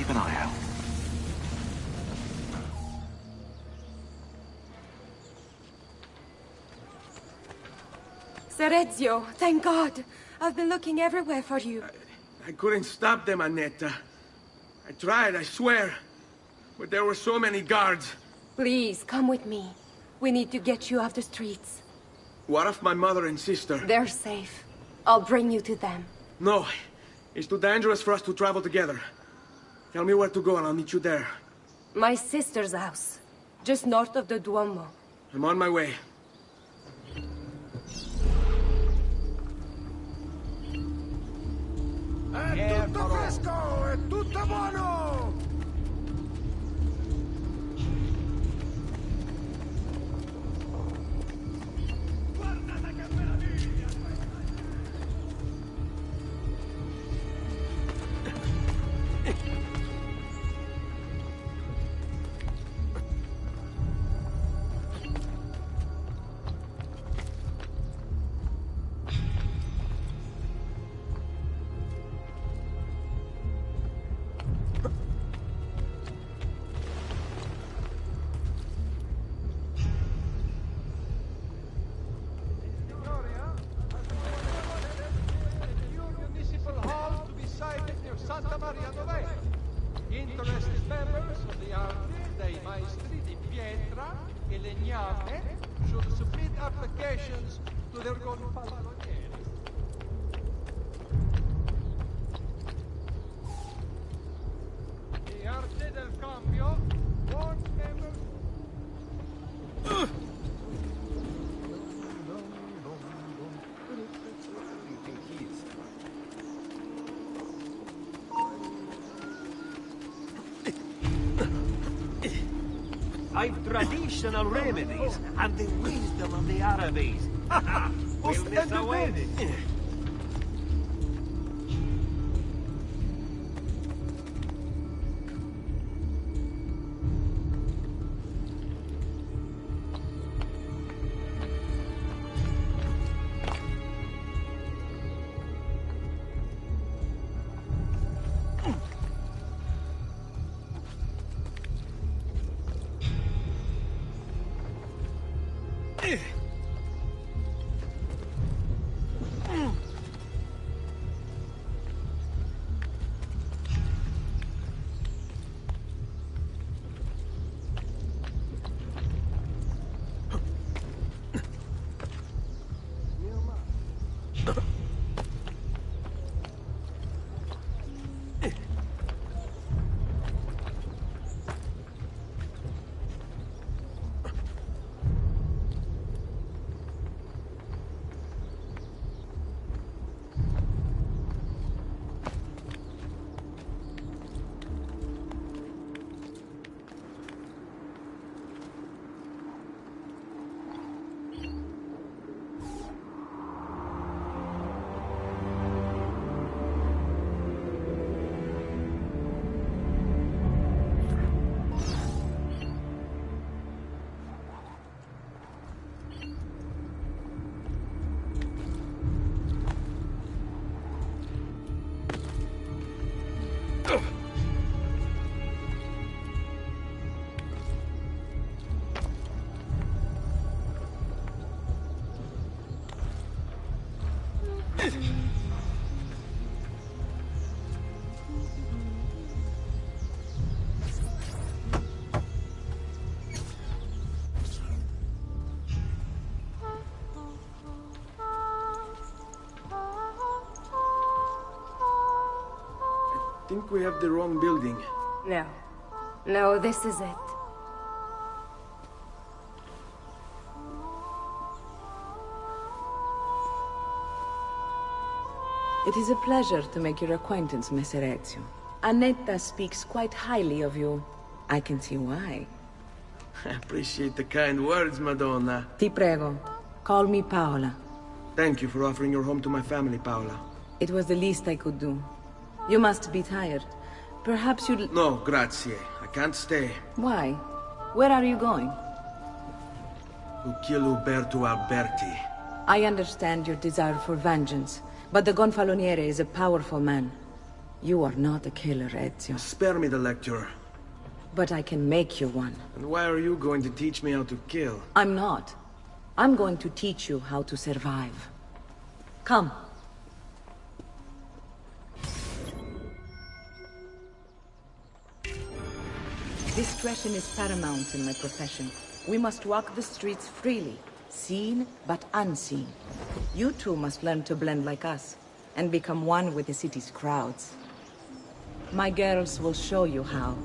keep an eye out. Ser Ezio, thank God. I've been looking everywhere for you. I couldn't stop them, Annetta. I tried, I swear. But there were so many guards. Please, come with me. We need to get you off the streets. What of my mother and sister? They're safe. I'll bring you to them. No. It's too dangerous for us to travel together. Tell me where to go and I'll meet you there. My sister's house. Just north of the Duomo. I'm on my way. È tutto fresco, è tutto buono! Santa Maria Novella. Interested members of the Arti dei Maestri di Pietra e Legname should submit applications to their gonfalonieri. The Arte del Cambio, board members. I've traditional remedies and the wisdom of the Arabes. Will this await? I think we have the wrong building. No. No, this is it. It is a pleasure to make your acquaintance, Messer Ezio. Annetta speaks quite highly of you. I can see why. I appreciate the kind words, Madonna. Ti prego, call me Paola. Thank you for offering your home to my family, Paola. It was the least I could do. You must be tired. Perhaps you'd... No, grazie. I can't stay. Why? Where are you going? To kill Uberto Alberti. I understand your desire for vengeance, but the Gonfaloniere is a powerful man. You are not a killer, Ezio. Spare me the lecture. But I can make you one. And why are you going to teach me how to kill? I'm not. I'm going to teach you how to survive. Come. Discretion is paramount in my profession. We must walk the streets freely, seen but unseen. You too must learn to blend like us, and become one with the city's crowds. My girls will show you how.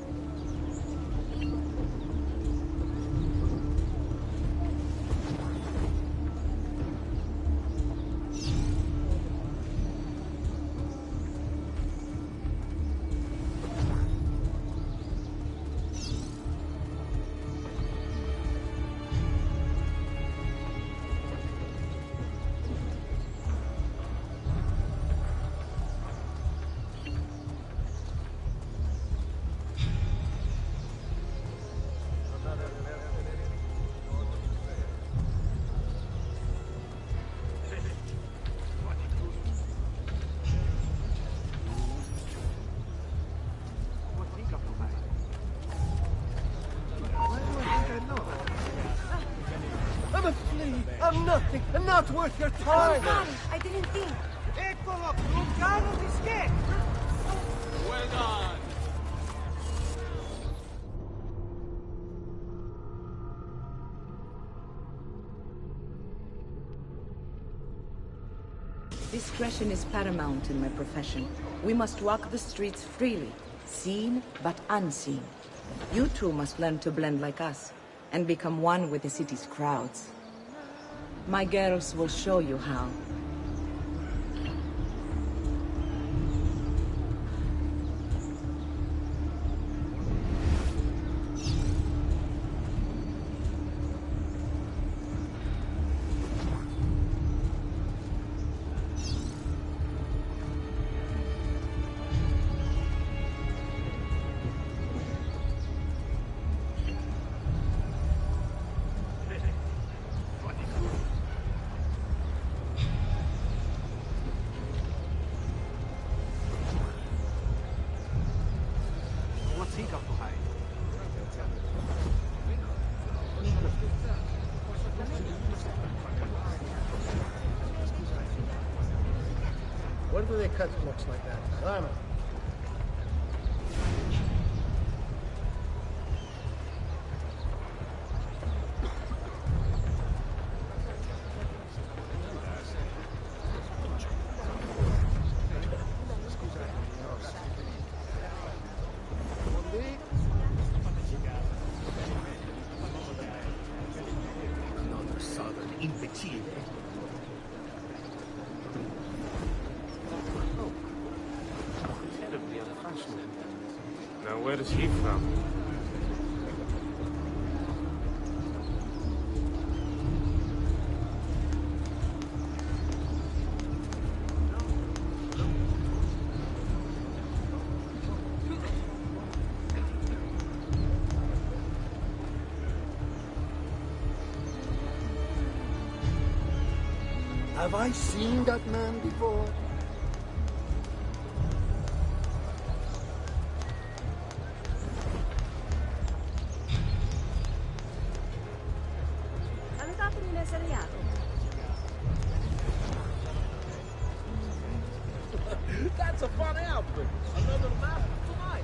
I'm a flea. I'm nothing. I'm not worth your time. I'm sorry. I didn't think. Eccolo, Lugano di Sche! Well done. Discretion is paramount in my profession. We must walk the streets freely, seen but unseen. You too must learn to blend like us, and become one with the city's crowds. My girls will show you how. What's he got to hide? Where do they cut clocks like that? Rama. Another southern imbecile. Terribly unfashionable. Now where is he from? Have I seen that man before? Ano tapos nila sa Riaco? That's a fun outfit. Another map tonight.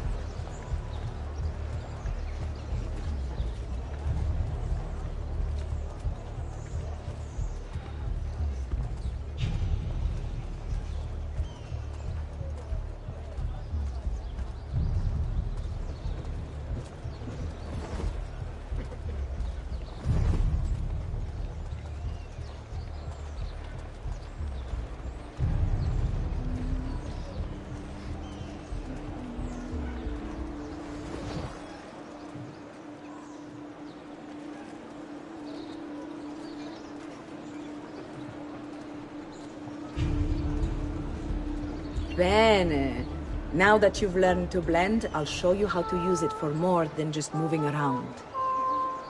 Bene. Now that you've learned to blend, I'll show you how to use it for more than just moving around.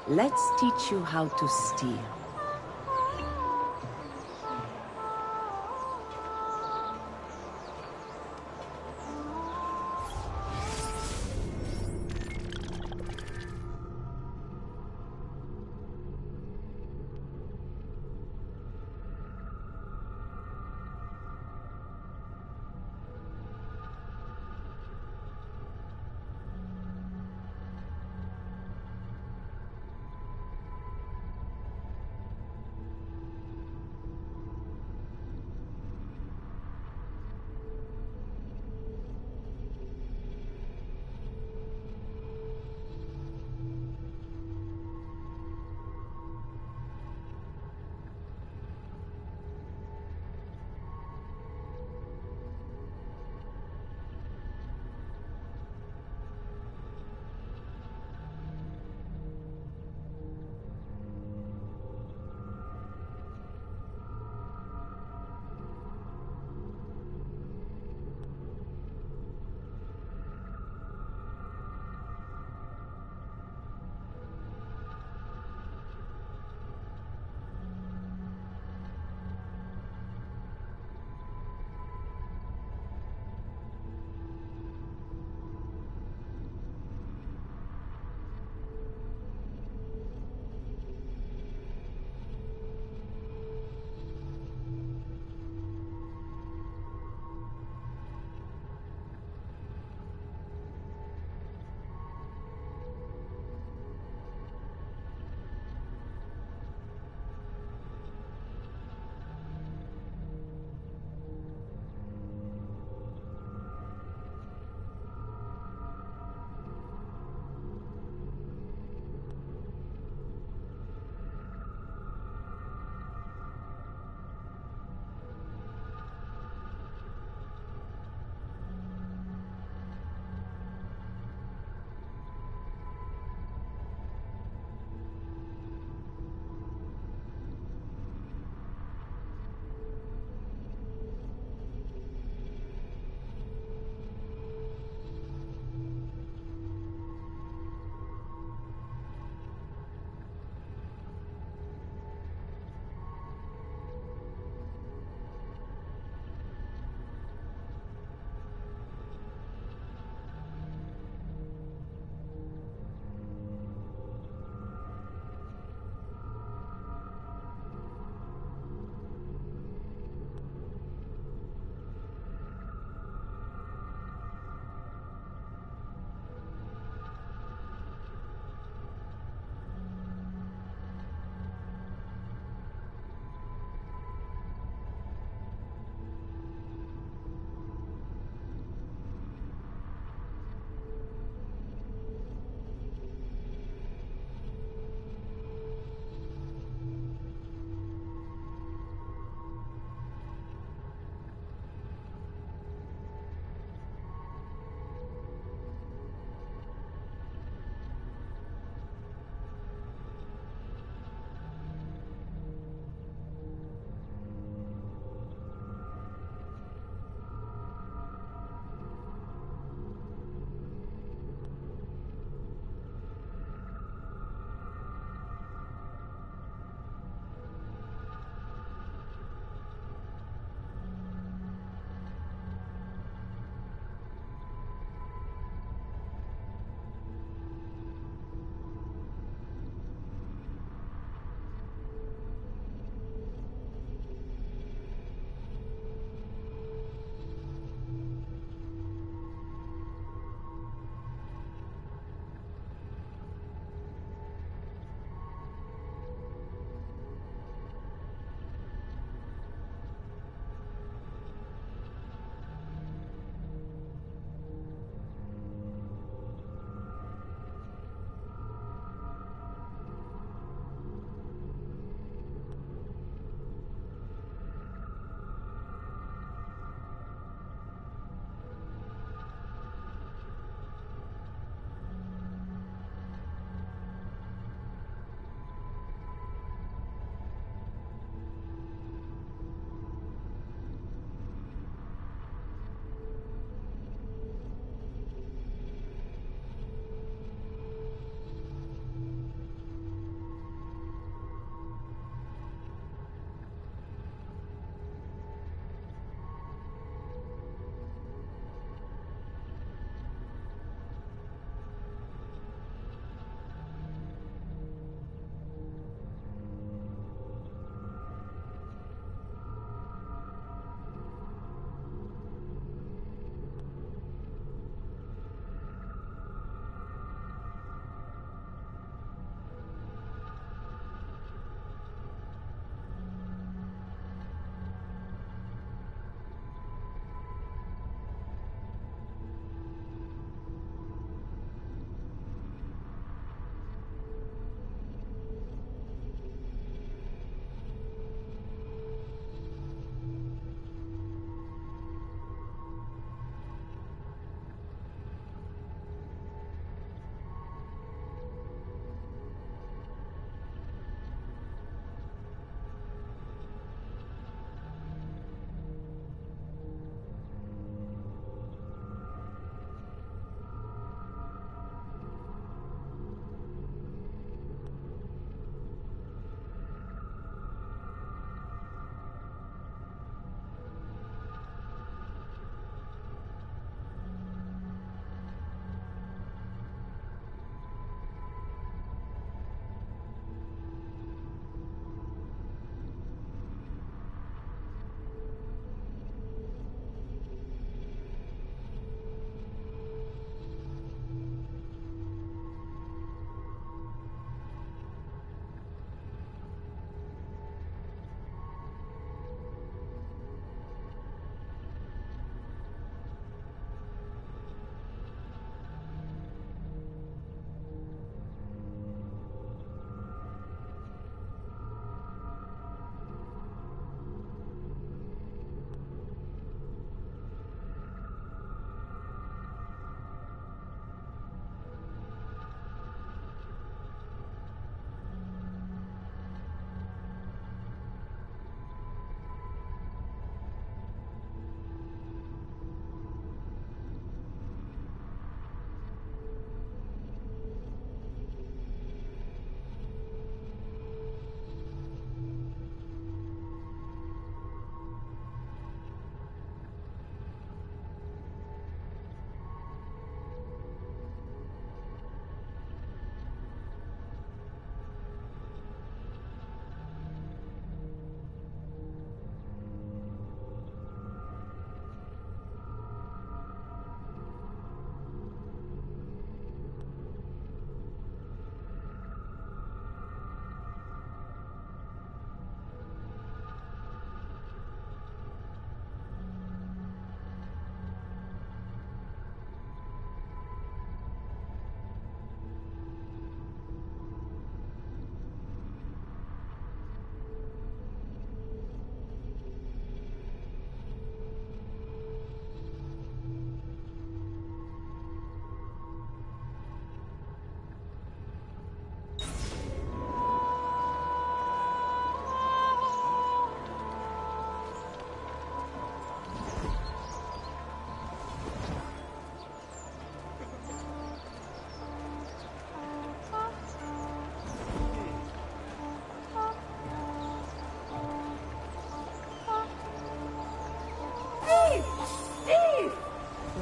Let's teach you how to steal.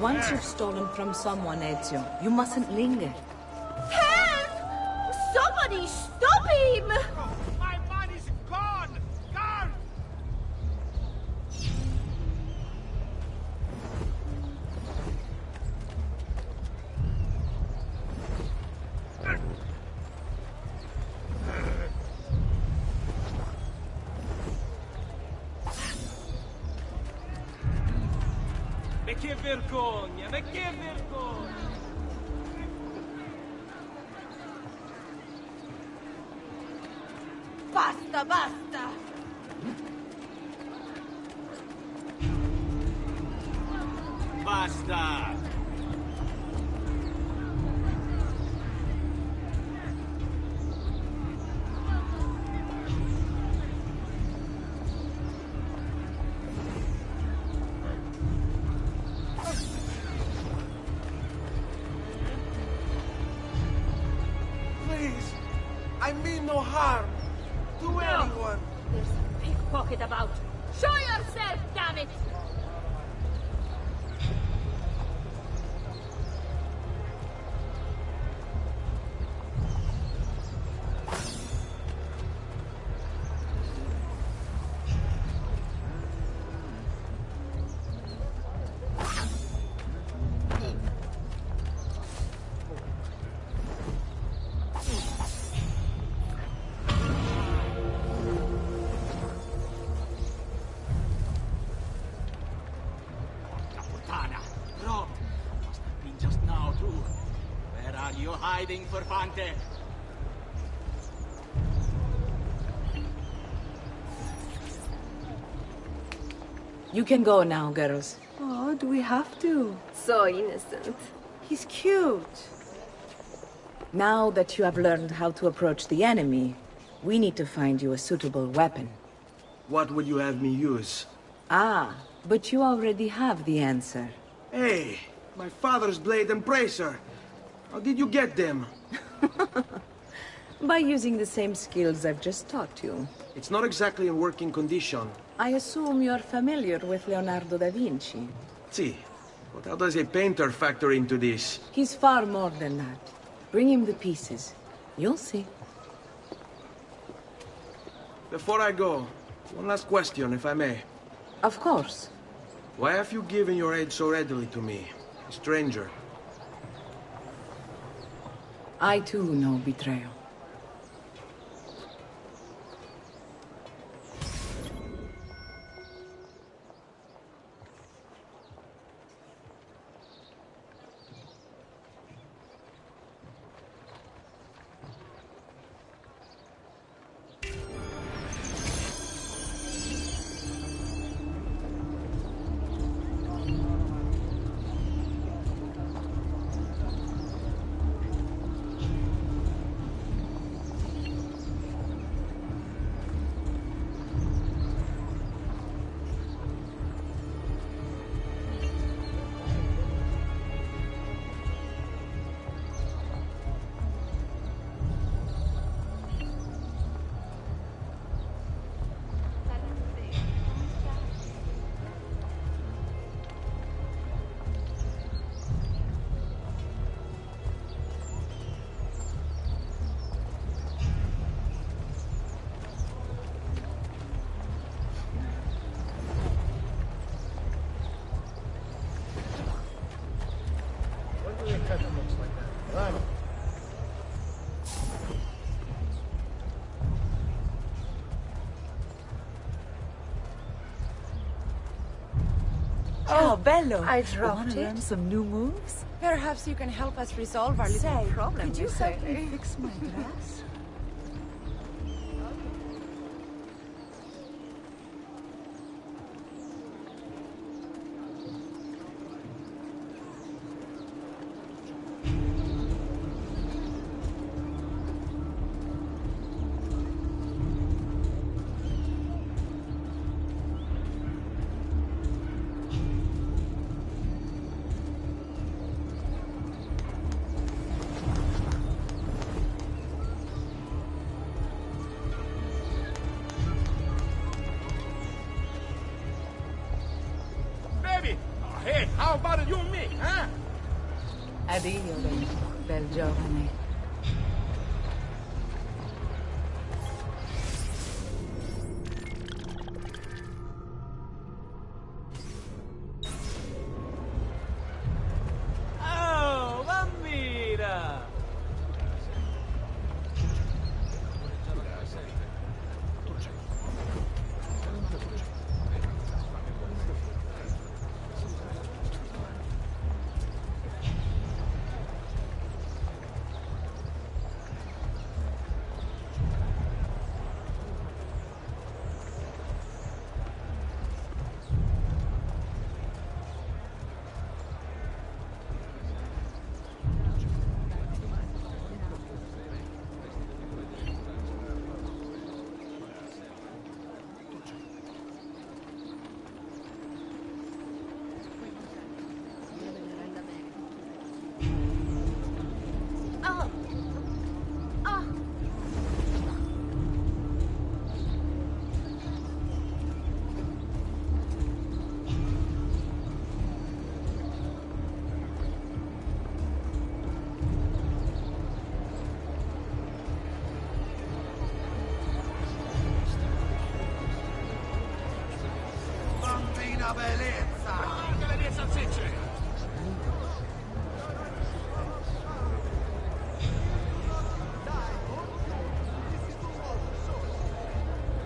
Once you've stolen from someone, Ezio, you mustn't linger. Help! Somebody stop him! My money's gone! Gone! Ma che vergogna, ma che vergogna! Basta, basta! Basta! Please, I mean no harm to anyone. There's a pickpocket about. Show yourself, damn it! Robbed! Must have been just now, too. Where are you hiding, Furfante? You can go now, girls. Oh, do we have to? So innocent. He's cute. Now that you have learned how to approach the enemy, we need to find you a suitable weapon. What would you have me use? Ah, but you already have the answer. Hey, my father's blade and bracer. How did you get them? By using the same skills I've just taught you. It's not exactly in working condition. I assume you're familiar with Leonardo da Vinci. See, but how does a painter factor into this? He's far more than that. Bring him the pieces. You'll see. Before I go, one last question, if I may. Of course. Why have you given your aid so readily to me, a stranger? I too know betrayal. Oh, bello! I dropped Want to it. learn some new moves? Perhaps you can help us resolve our little problem. Could you Miss help me Haley. fix my dress? How about you and me, huh? Addio, bel giovane. Oh, bambina! Bambina bellezza! Anche le mie salsicce!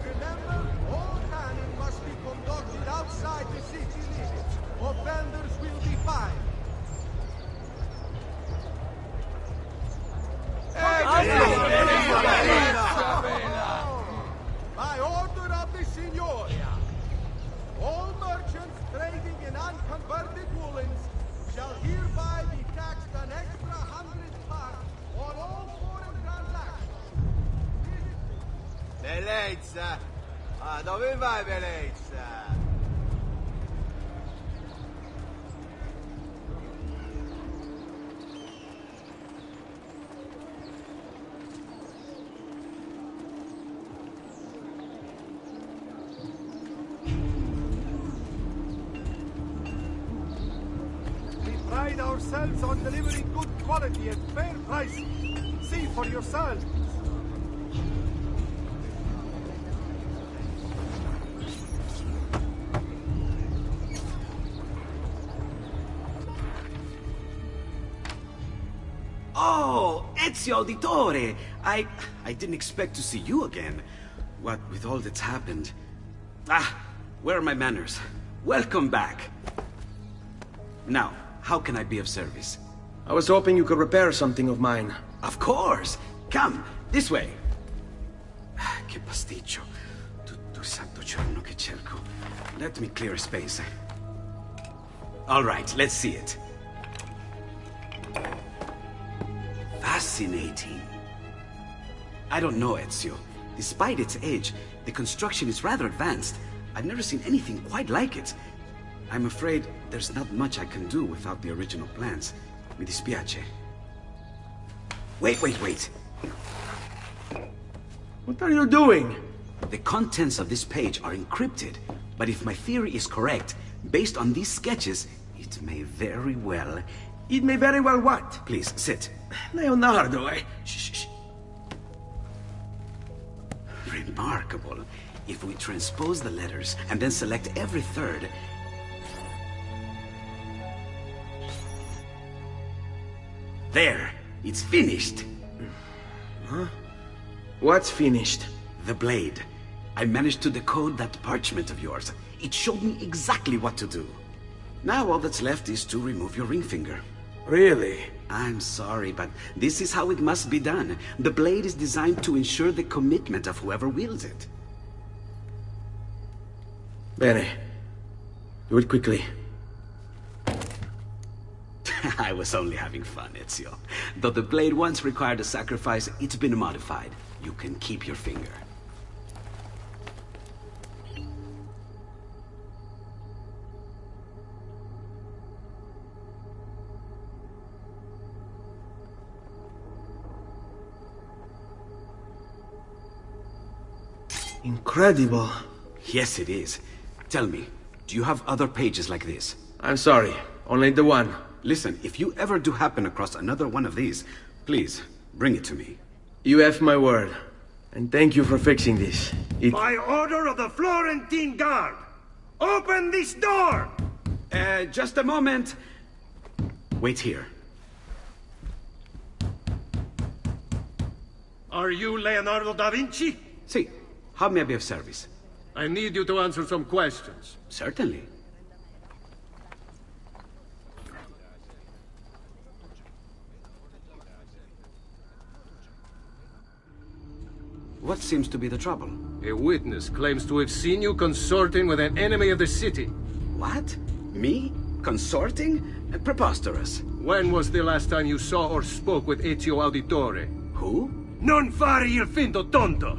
Remember, all cannon must be conducted outside the city limits. Offenders will be fined. By order of the Signoria, all merchants trading in unconverted woolens shall hereby be taxed an extra 100 part on all foreign transactions. Bellezza! Ah, dove vai, bellezza? We pride ourselves on delivering good quality at fair prices. See for yourselves. Oh, Ezio Auditore! I didn't expect to see you again. What with all that's happened. Ah, where are my manners? Welcome back. Now, how can I be of service? I was hoping you could repair something of mine. Of course! Come, this way! Che pasticcio. Tutto il santo giorno che cerco. Let me clear a space. Alright, let's see it. Fascinating. I don't know, Ezio. Despite its age, the construction is rather advanced. I've never seen anything quite like it. I'm afraid there's not much I can do without the original plans. Mi dispiace. Wait. What are you doing? The contents of this page are encrypted, but if my theory is correct, based on these sketches, it may very well... It may very well what? Please, sit. Leonardo, Shh. Remarkable. If we transpose the letters and then select every third... There! It's finished! Huh? What's finished? The blade. I managed to decode that parchment of yours. It showed me exactly what to do. Now all that's left is to remove your ring finger. Really? I'm sorry, but this is how it must be done. The blade is designed to ensure the commitment of whoever wields it. Bene. Do it quickly. I was only having fun, Ezio. Though the blade once required a sacrifice, it's been modified. You can keep your finger. Incredible. Yes, it is. Tell me, do you have other pages like this? I'm sorry. Only the one. Listen, if you ever do happen across another one of these, please, bring it to me. You have my word. And thank you for fixing this. By order of the Florentine Guard! Open this door! Just a moment. Wait here. Are you Leonardo da Vinci? Si. How may I be of service? I need you to answer some questions. Certainly. What seems to be the trouble? A witness claims to have seen you consorting with an enemy of the city. What? Me? Consorting? Preposterous. When was the last time you saw or spoke with Ezio Auditore? Who? Non fare il finto tonto!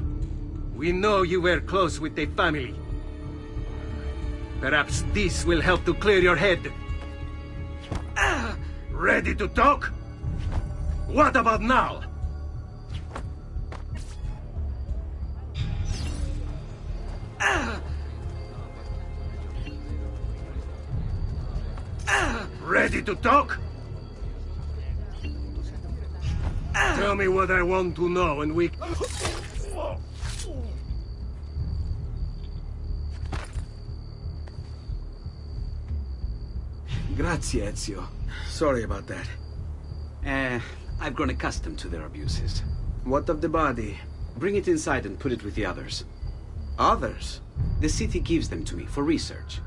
We know you were close with the family. Perhaps this will help to clear your head. Ready to talk? What about now? Ready to talk? Tell me what I want to know and we... Grazie, Ezio. Sorry about that. I've grown accustomed to their abuses. What of the body? Bring it inside and put it with the others. Others? The city gives them to me for research.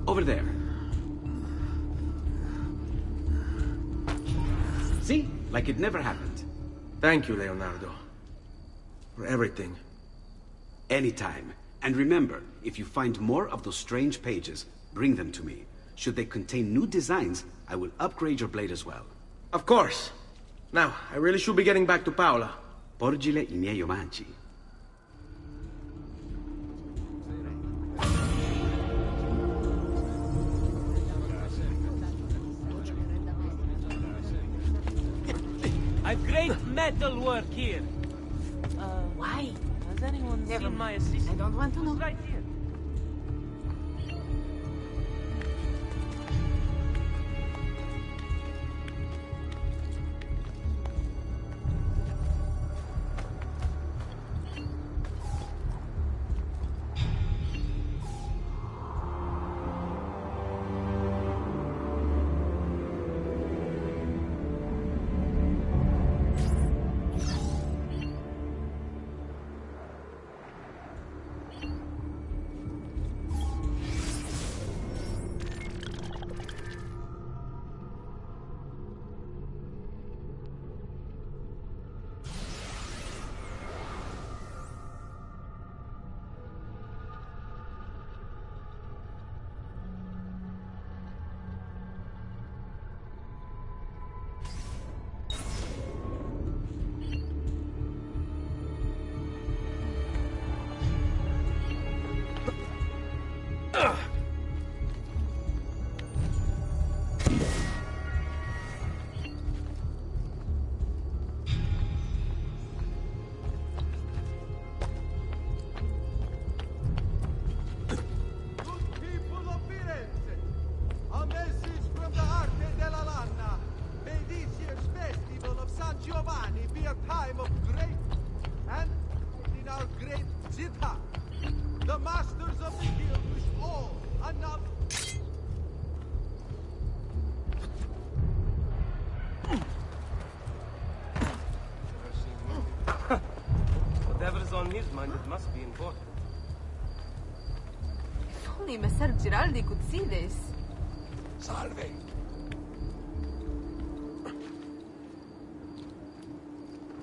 Over there. See? Like it never happened. Thank you, Leonardo. For everything. Anytime. And remember, if you find more of those strange pages, bring them to me. Should they contain new designs, I will upgrade your blade as well. Of course. Now, I really should be getting back to Paola. Porgile I miei omanci. I've great metal work here. Why? Has anyone seen my assistant? I don't want to know. He's right here. mind it must be important. If only Messer Giraldi could see this. Salve.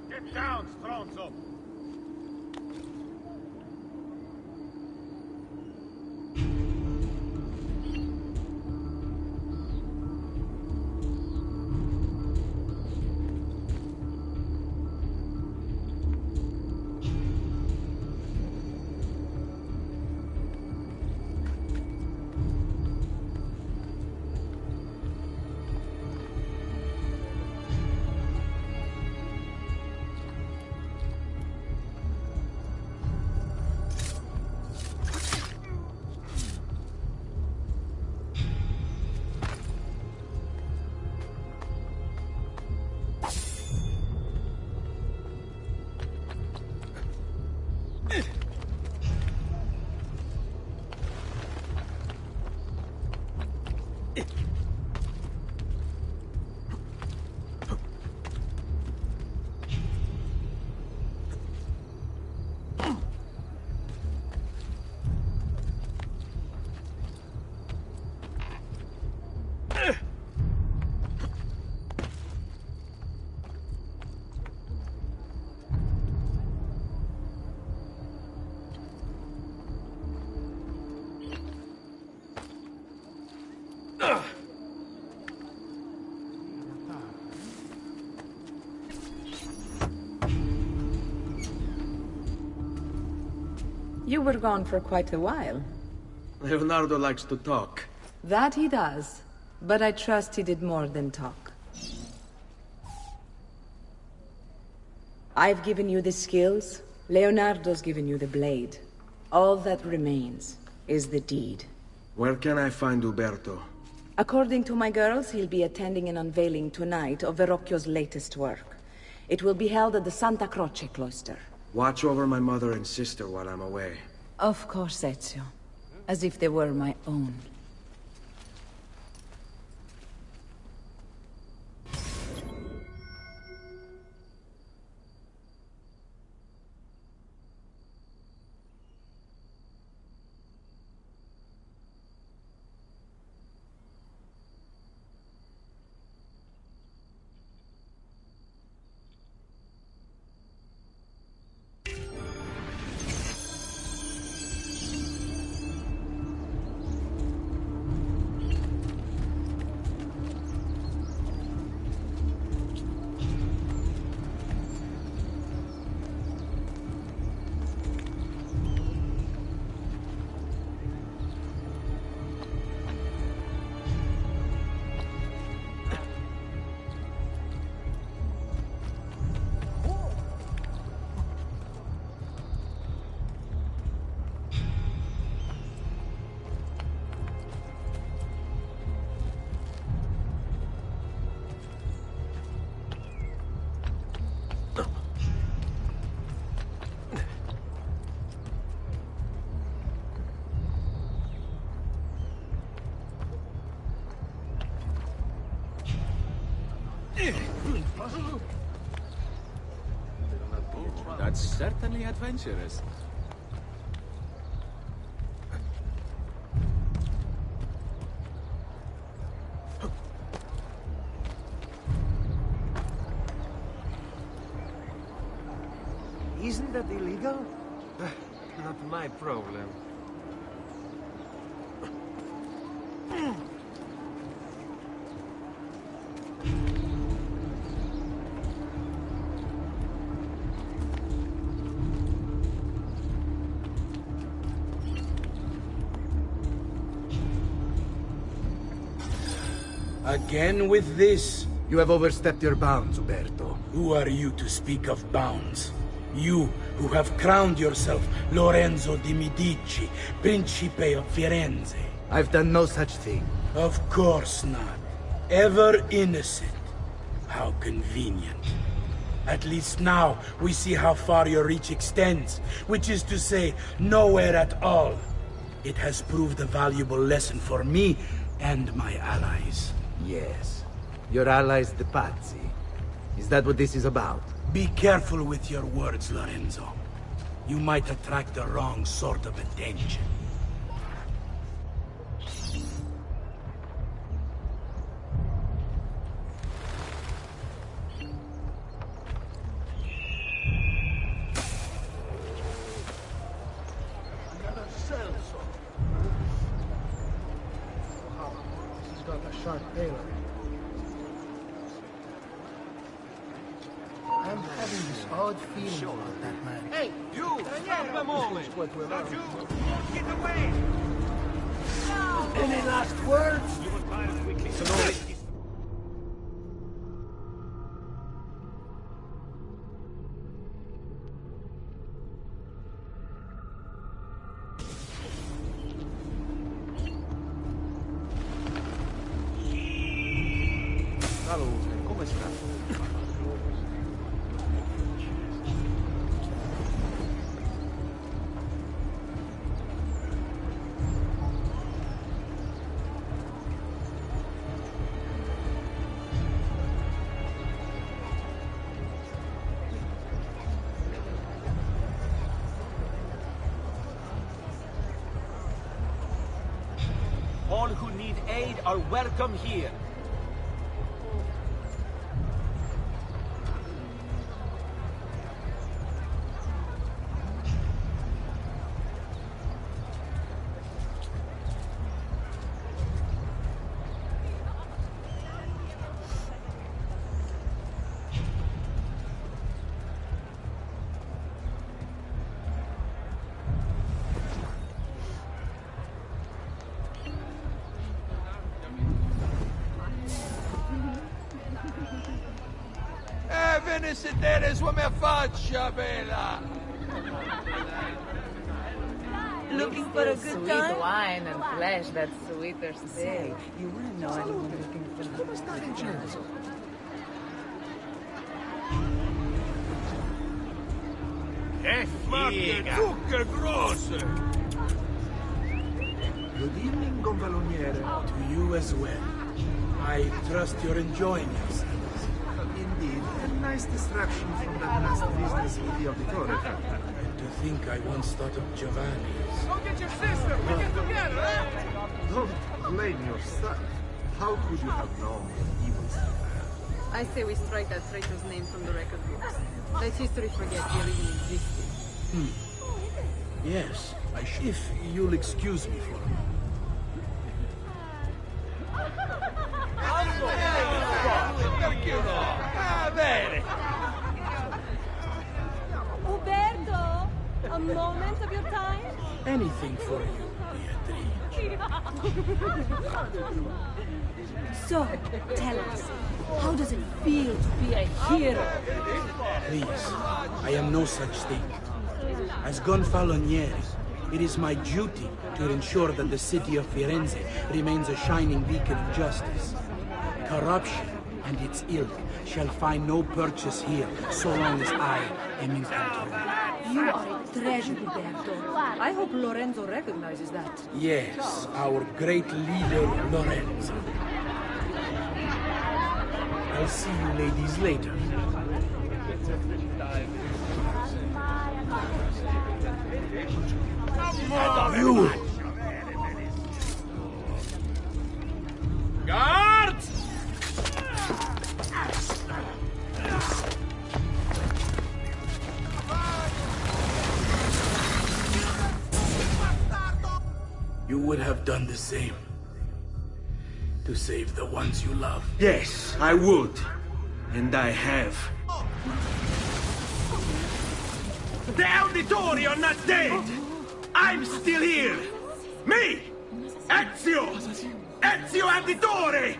Get down, Stronzo! You were gone for quite a while. Leonardo likes to talk. That he does, but I trust he did more than talk. I've given you the skills, Leonardo's given you the blade. All that remains is the deed. Where can I find Uberto? According to my girls, he'll be attending an unveiling tonight of Verrocchio's latest work. It will be held at the Santa Croce cloister. Watch over my mother and sister while I'm away. Of course, Ezio. As if they were my own. That's certainly adventurous. Isn't that illegal? Not my problem. Again with this? You have overstepped your bounds, Uberto. Who are you to speak of bounds? You, who have crowned yourself Lorenzo di Medici, Principe of Firenze. I've done no such thing. Of course not. Ever innocent. How convenient. At least now, we see how far your reach extends, which is to say, nowhere at all. It has proved a valuable lesson for me and my allies. Yes. Your allies, the Pazzi. Is that what this is about? Be careful with your words, Lorenzo. you might attract the wrong sort of attention. Another Celso. Wow, he's got a sharp tailor. I'm having this odd feeling about that man. Hey, you! Stop a moment! What will Don't you! Don't get away! Any last words? You will tire quickly. Salute, come sta? All who need aid are welcome here. Ve ne sedere sulla mia faccia, bella! Looking for a good Sweet time? wine and flesh that's sweeter still. You wouldn't know anyone looking for a good time. Ma che zucche grosse! Good evening, Gonfaloniere. To you as well. I trust you're enjoying yourselves. Indeed, a nice distraction from that last business with the auditorium. And to think I once thought of Giovanni's. Go get your sister! We get together, eh? Don't blame yourself. How could you have known an evil secret? I say we strike that traitor's name from the record books. Let history forget he even existed. Yes, if you'll excuse me for a moment. Perché no? Ah, bene! Uberto, a moment of your time? Anything for you, Beatrice. So, tell us, how does it feel to be a hero? Please, I am no such thing. As Gonfaloniere, it is my duty to ensure that the city of Firenze remains a shining beacon of justice. Corruption and its ilk shall find no purchase here so long as I am in control. You are a treasure, Uberto. I hope Lorenzo recognizes that. Yes, our great leader, Lorenzo. I'll see you ladies later. You! Guards! You would have done the same. To save the ones you love. Yes, I would. And I have. The Auditori are not dead! I'm still here! Me! Ezio! Ezio Auditore!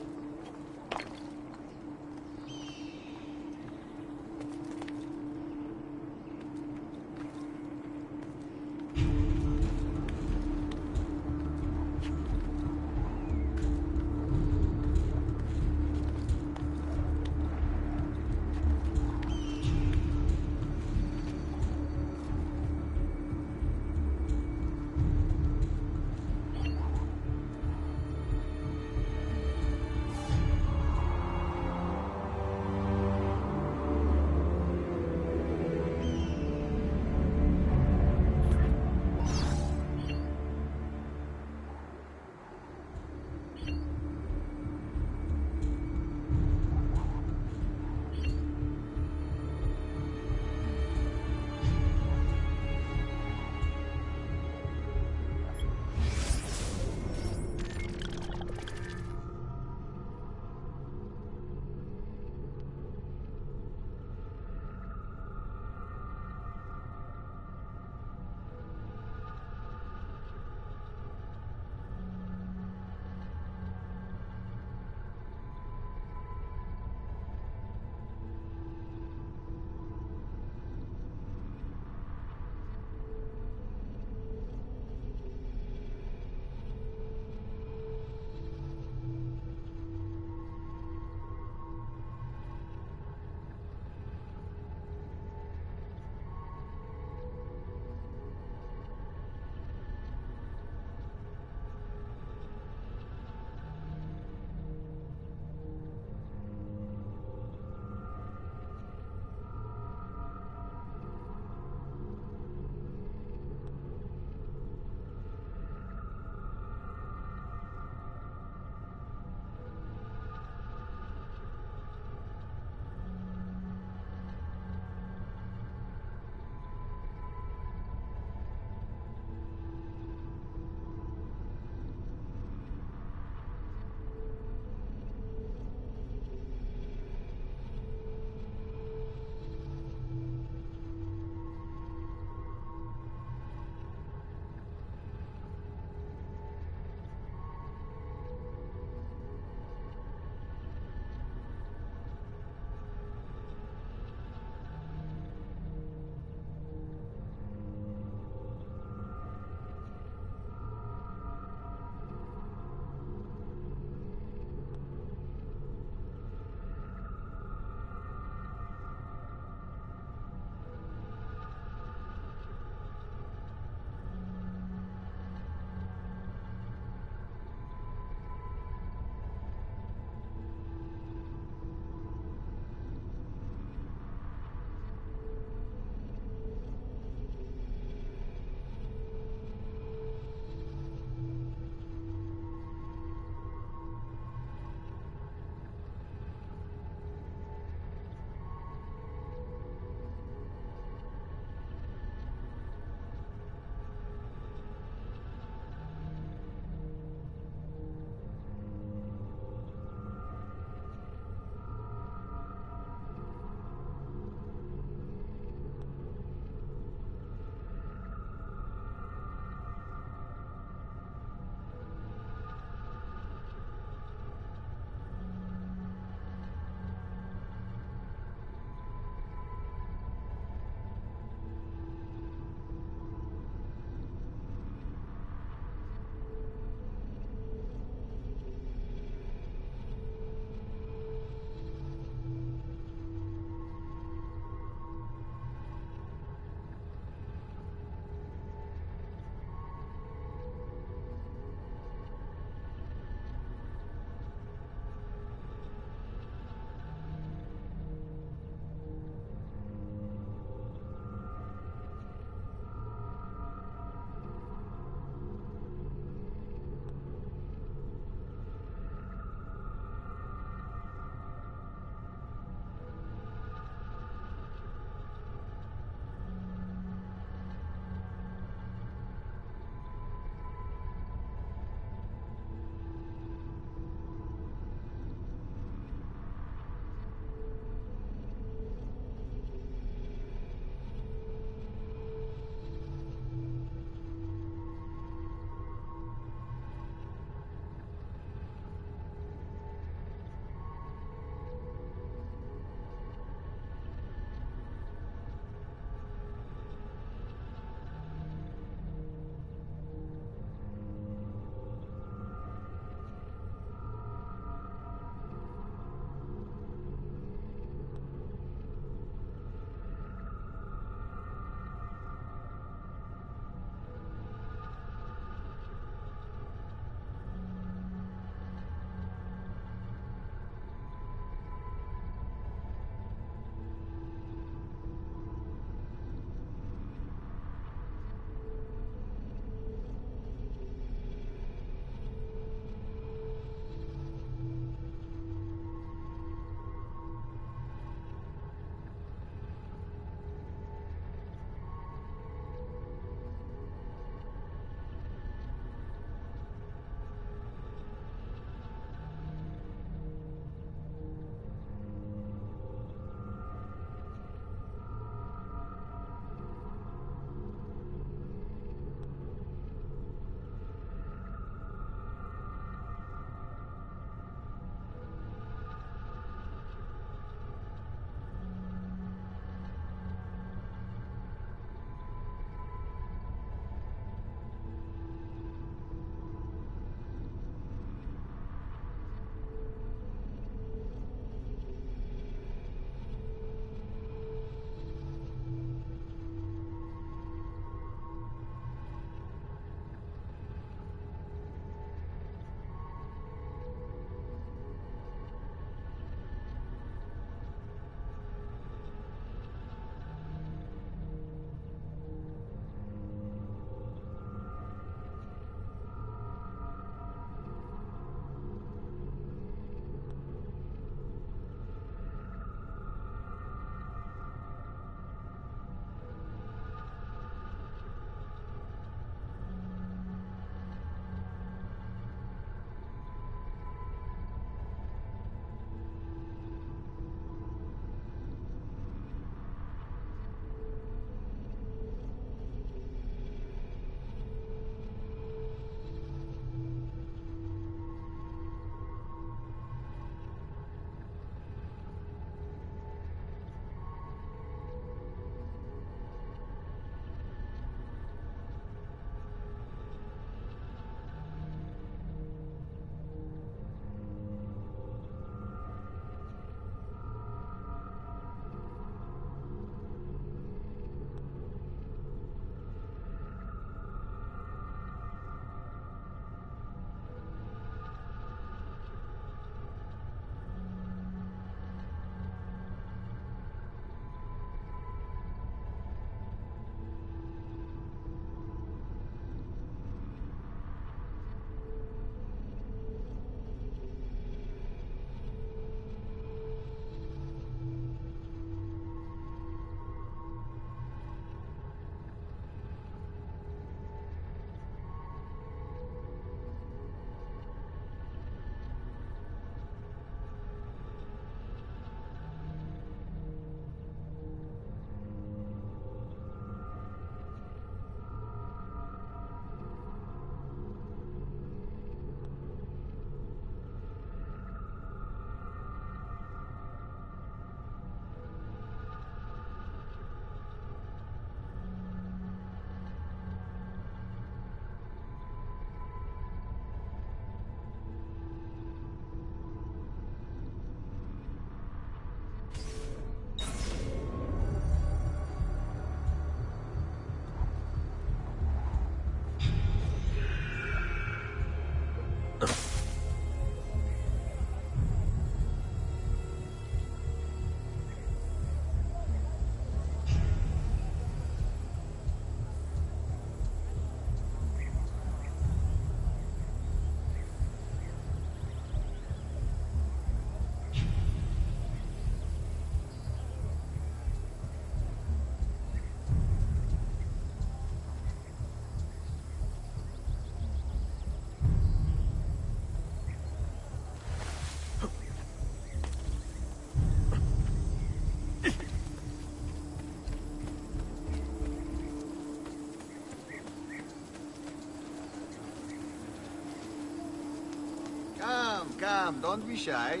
Come, don't be shy.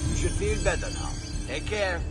You should feel better now. Take care.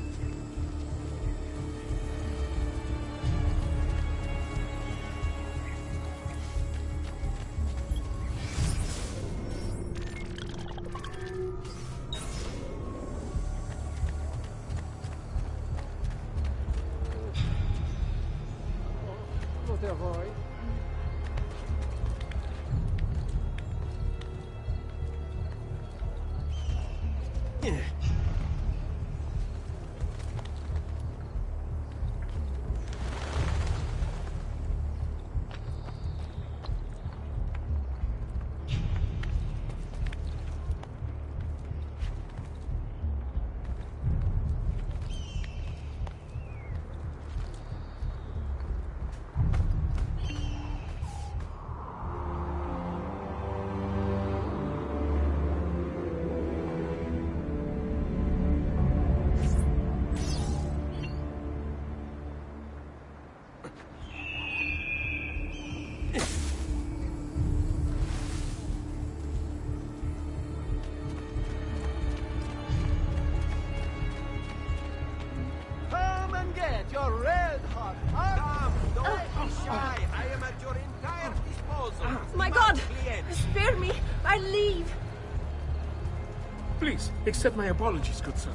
Come and get your red hot Come, don't be shy. I am at your entire disposal. My God! Spare me! I leave! Please, accept my apologies, good sir.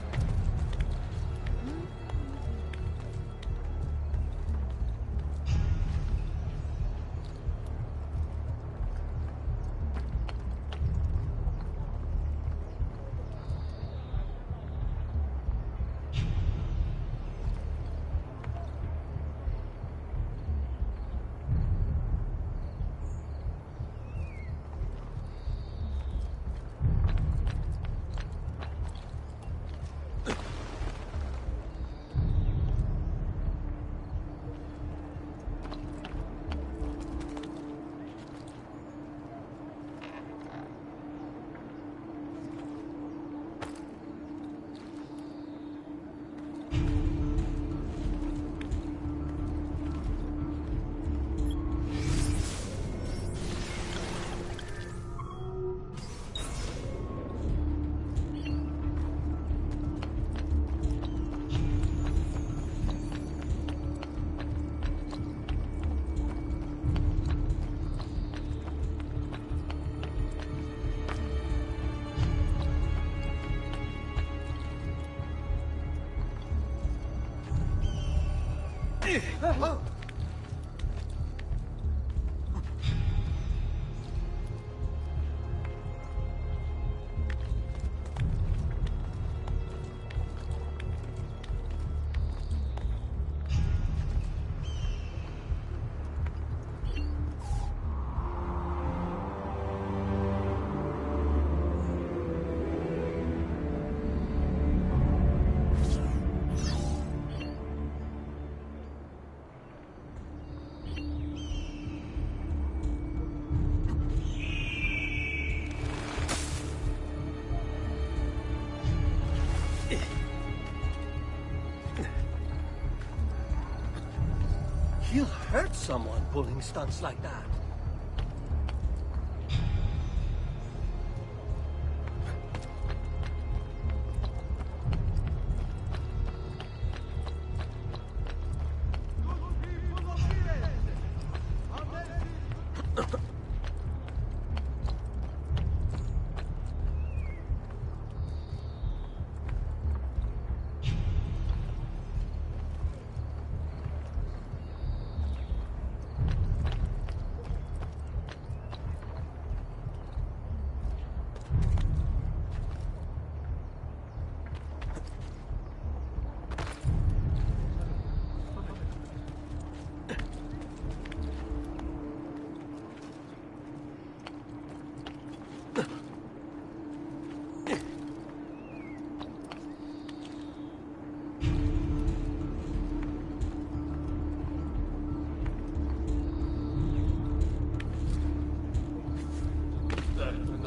He'll hurt someone pulling stunts like that.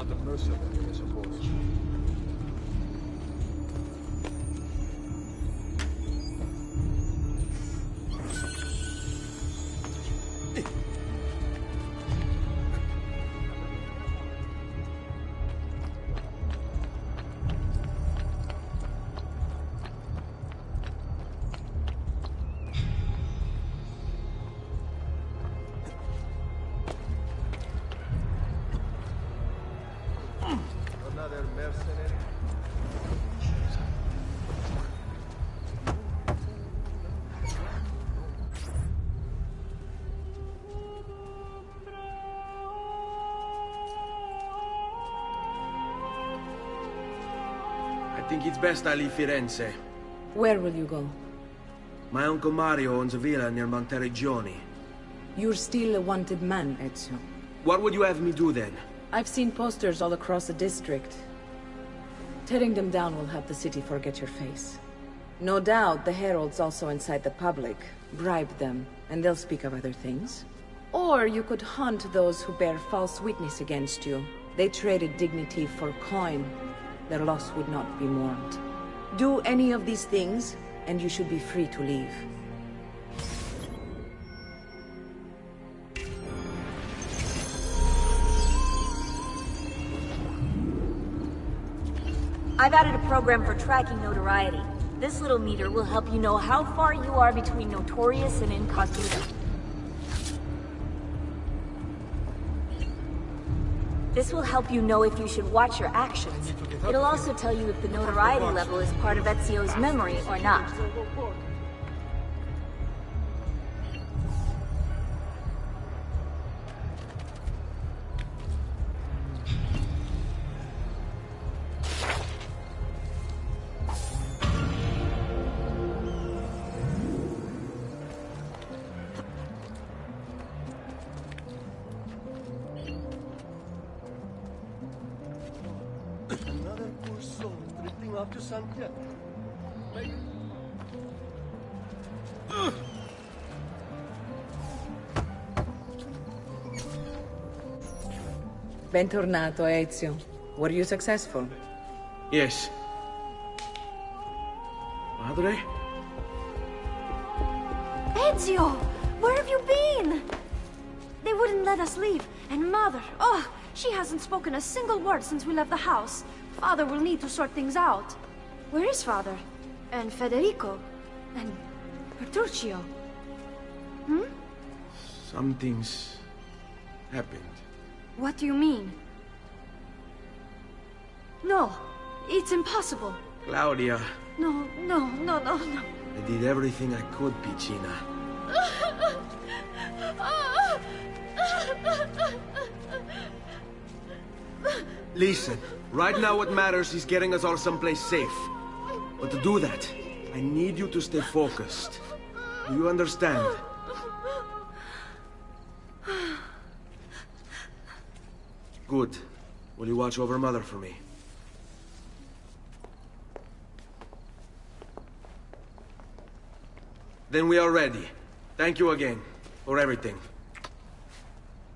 Not a mercenary, I suppose. Another mercenary? I think it's best I leave Firenze. Where will you go? My uncle Mario owns a villa near Monteriggioni. You're still a wanted man, Ezio. What would you have me do then? I've seen posters all across the district. Tearing them down will help the city forget your face. No doubt the heralds also incite the public. Bribe them, and they'll speak of other things. Or you could hunt those who bear false witness against you. They traded dignity for coin. Their loss would not be mourned. Do any of these things, and you should be free to leave. I've added a program for tracking notoriety. This little meter will help you know how far you are between notorious and incognito. This will help you know if you should watch your actions. It'll also tell you if the notoriety level is part of Ezio's memory or not. Another poor soul drifting off to Santiago. Bentornato, Ezio. Were you successful? Yes. Padre? Ezio! Where have you been? They wouldn't let us leave. And Mother, oh, she hasn't spoken a single word since we left the house. Father will need to sort things out. Where is Father? And Federico? And Petruccio? Hmm? Something's happened. What do you mean? No, it's impossible. Claudia, No. I did everything I could, Piccina. Listen, right now what matters is getting us all someplace safe. But to do that, I need you to stay focused. Do you understand? Good. Will you watch over Mother for me? Then we are ready. Thank you again for everything.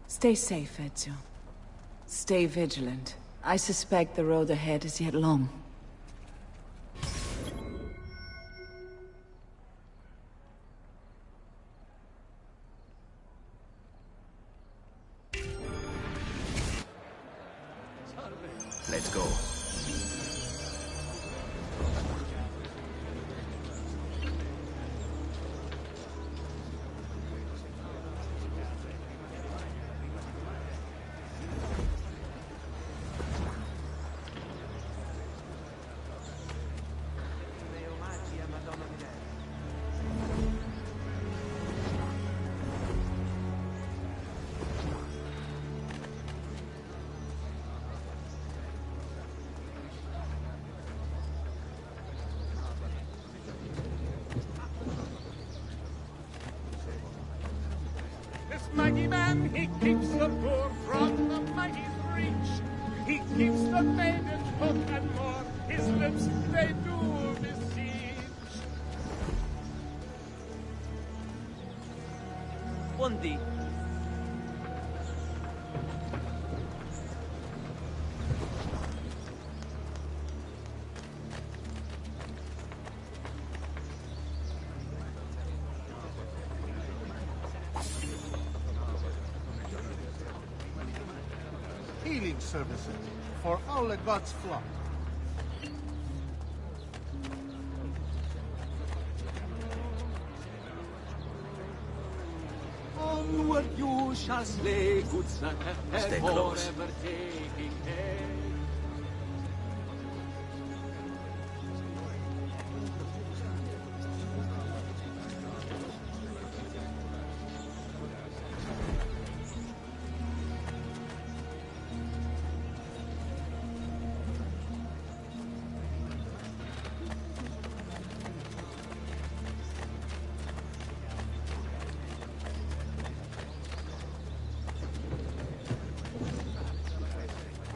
Stay safe, Ezio. Stay vigilant. I suspect the road ahead is yet long. Let's go. Mighty man, he keeps the poor from the mighty's reach. He keeps the maiden hook and more. His lips, they do beseech. Bundi. cleaning services for all the gods' flock. Onward you shall slay, good son, Stay close. forever taking care.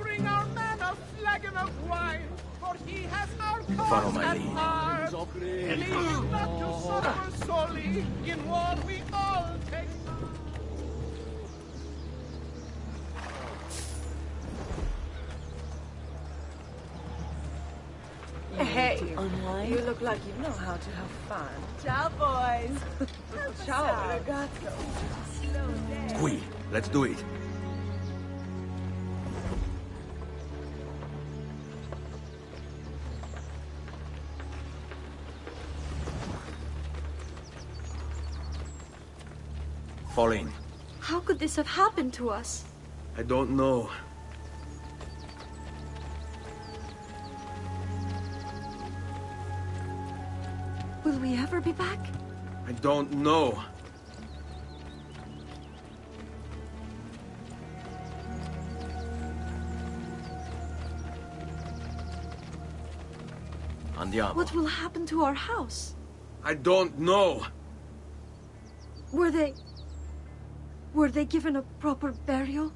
Bring our man a flagon of wine, for he has our Follow cause my at lead. heart. Leave not to suffer sorely in war we all take. Hey, you look like you know how to have fun. Ciao, boys. Ciao, ragazzo. Qui, let's do it. Fall in. How could this have happened to us? I don't know. Will we ever be back? I don't know. Andiamo. What will happen to our house? I don't know. Were they given a proper burial?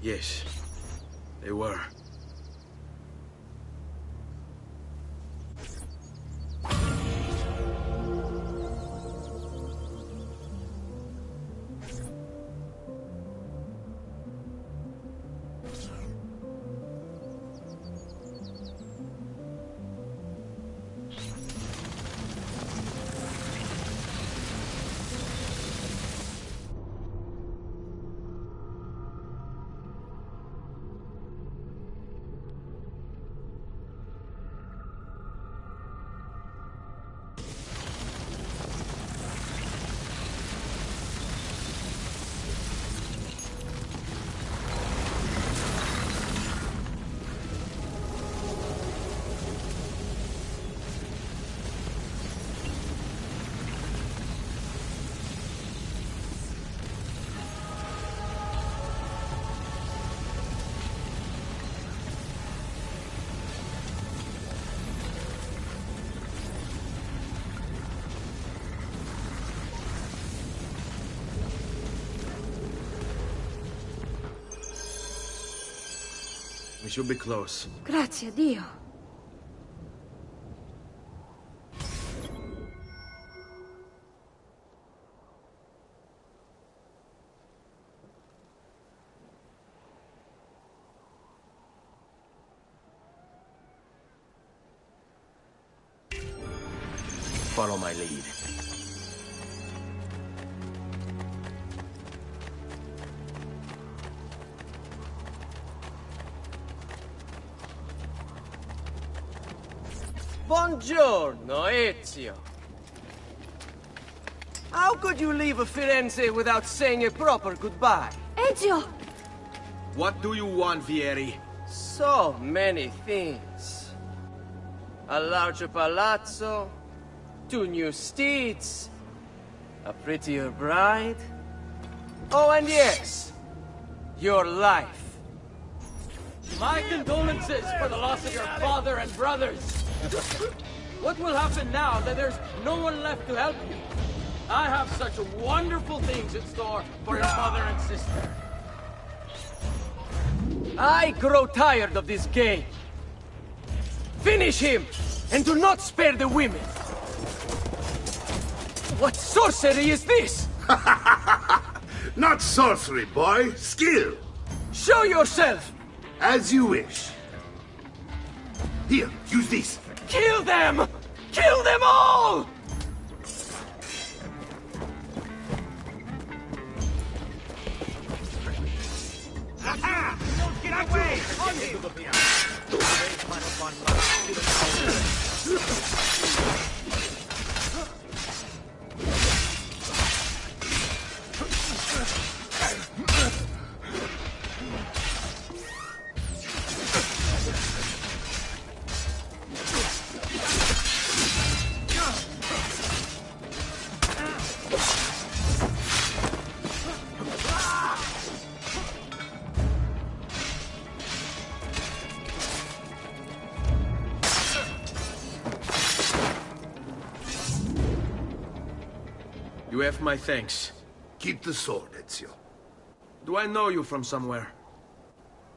Yes, they were. We should be close. Grazie a Dio. Follow my lead. Buongiorno, Ezio. How could you leave Firenze without saying a proper goodbye? Ezio! What do you want, Vieri? So many things. A larger palazzo, 2 new steeds, a prettier bride. Oh, and yes, your life. My condolences for the loss of your father and brothers. What will happen now that there's no one left to help you? I have such wonderful things in store for your father and sister. I grow tired of this game. Finish him, and do not spare the women. What sorcery is this? Not sorcery, boy. Skill. Show yourself! As you wish. Here, use this. Kill them! Kill them all! You have my thanks. Keep the sword, Ezio. Do I know you from somewhere?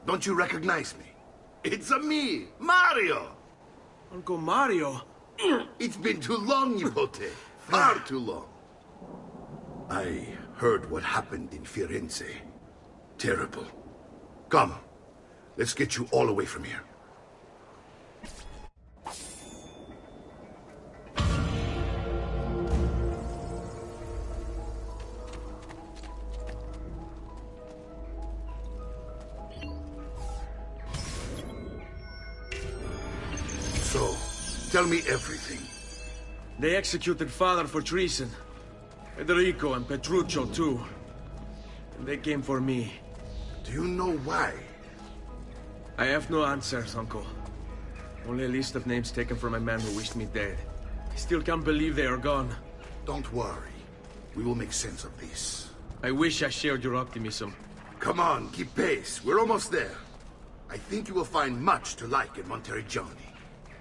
Don't you recognize me? It's me, Mario! Uncle Mario? It's been too long, Nipote. Far too long. I heard what happened in Firenze. Terrible. Come, let's get you all away from here. So, tell me everything. They executed Father for treason. Federico and Petruccio, too. And they came for me. Do you know why? I have no answers, Uncle. Only a list of names taken from a man who wished me dead. I still can't believe they are gone. Don't worry. We will make sense of this. I wish I shared your optimism. Come on, keep pace. We're almost there. I think you will find much to like in Monteriggioni.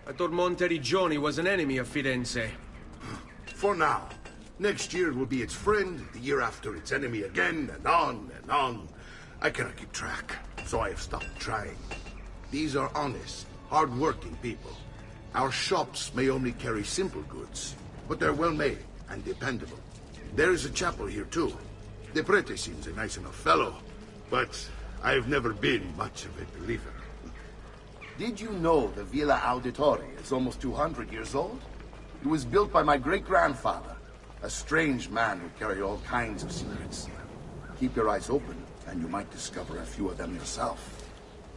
I thought Monteriggioni was an enemy of Firenze. For now. Next year it will be its friend, the year after its enemy again, and on and on. I cannot keep track, so I have stopped trying. These are honest, hard-working people. Our shops may only carry simple goods, but they're well-made and dependable. There is a chapel here, too. The prete seems a nice enough fellow, but I've never been much of a believer. Did you know the Villa Auditore is almost 200 years old? It was built by my great-grandfather, a strange man who carried all kinds of secrets. Keep your eyes open, and you might discover a few of them yourself.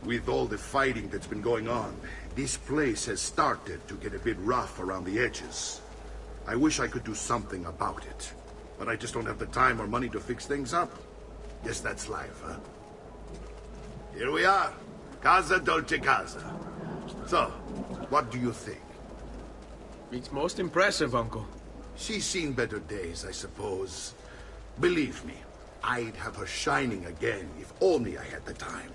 With all the fighting that's been going on, this place has started to get a bit rough around the edges. I wish I could do something about it, but I just don't have the time or money to fix things up. Guess that's life, huh? Here we are. Casa Dolce Casa. So, what do you think? It's most impressive, Uncle. She's seen better days, I suppose. Believe me, I'd have her shining again if only I had the time.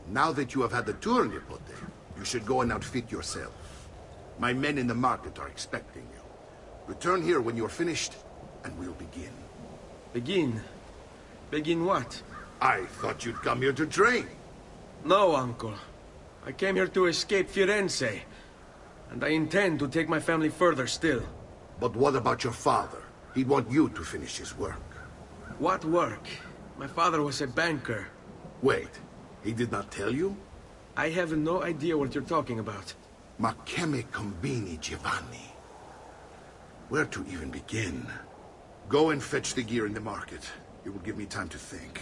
Now that you have had the tour, Nipote, you should go and outfit yourself. My men in the market are expecting you. Return here when you're finished, and we'll begin. Begin? Begin what? I thought you'd come here to train. No, Uncle. I came here to escape Firenze. And I intend to take my family further still. But what about your father? He'd want you to finish his work. What work? My father was a banker. Wait, he did not tell you? I have no idea what you're talking about. Ma che me combini, Giovanni? Where to even begin? Go and fetch the gear in the market. It will give me time to think.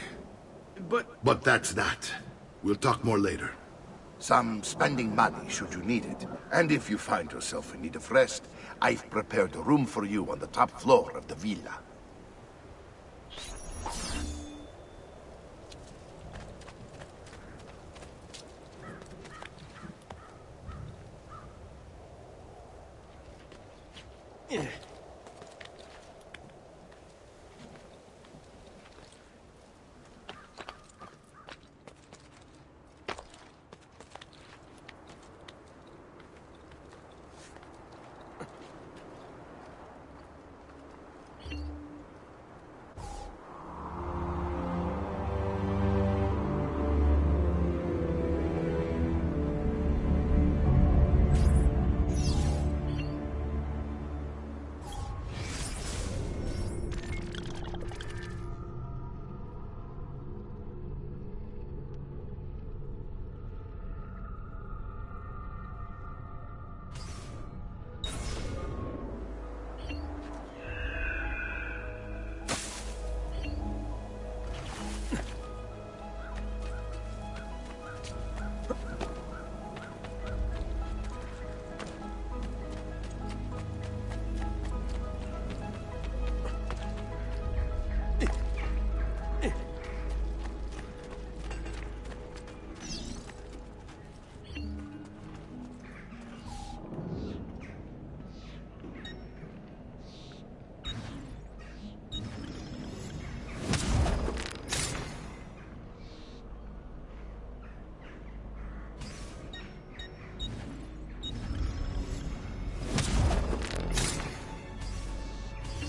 But that's that. We'll talk more later. Some spending money should you need it. And if you find yourself in need of rest, I've prepared a room for you on the top floor of the villa.